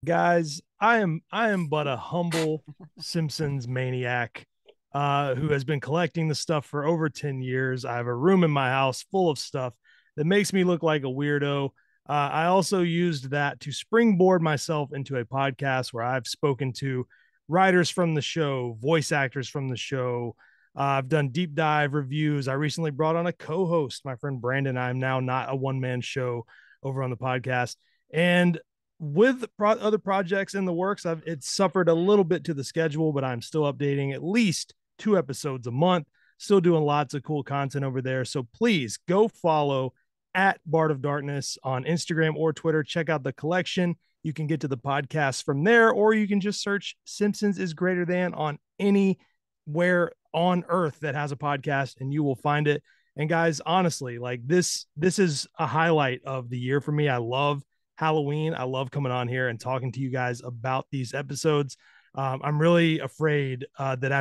Guys, I am but a humble Simpsons maniac who has been collecting the stuff for over 10 years. I have a room in my house full of stuff that makes me look like a weirdo. I also used that to springboard myself into a podcast where I've spoken to writers from the show, voice actors from the show. I've done deep dive reviews. I recently brought on a co-host, my friend Brandon. I'm now not a one-man show over on the podcast. And with other projects in the works, it's suffered a little bit to the schedule, but I'm still updating at least 2 episodes a month. Still doing lots of cool content over there. So please go follow at Bard of Darkness on Instagram or Twitter. Check out the collection. You can get to the podcast from there, or you can just search Simpsons is Greater Than on anywhere on earth that has a podcast, and you will find it. And guys, honestly, like this is a highlight of the year for me. I love Halloween. I love coming on here and talking to you guys about these episodes. I'm really afraid that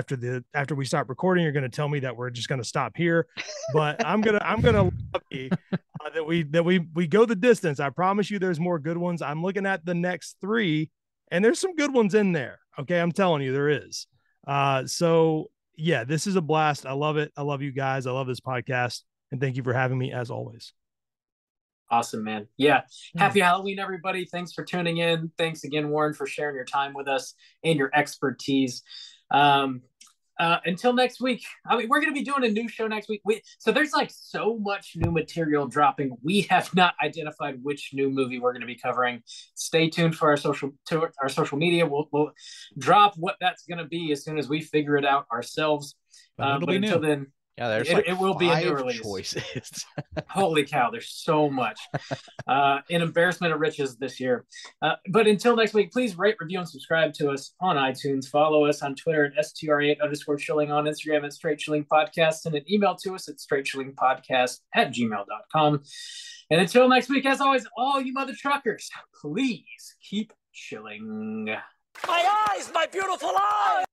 after we start recording, you're going to tell me that we're just going to stop here, but I'm gonna lucky, that we go the distance. I promise you, there's more good ones. I'm looking at the next 3, and there's some good ones in there. Okay, I'm telling you, there is. So yeah, this is a blast. I love it. I love you guys. I love this podcast, and thank you for having me as always. Awesome, man. Yeah. Happy Halloween, everybody. Thanks for tuning in. Thanks again, Warren, for sharing your time with us and your expertise. Until next week. I mean, we're going to be doing a new show next week. So there's like so much new material dropping. We have not identified which new movie we're going to be covering. Stay tuned for our social media. We'll drop what that's going to be as soon as we figure it out ourselves. But until then, Yeah, there's it will be a new 5 release. choices. Holy cow, there's so much. An embarrassment of riches this year. But until next week, please rate, review, and subscribe to us on iTunes. Follow us on Twitter at STR8_chilling, on Instagram at Straight Chilling Podcast, and an email to us at straightchillingpodcast@gmail.com. And until next week, as always, all you mother truckers, please keep chilling. My eyes, my beautiful eyes!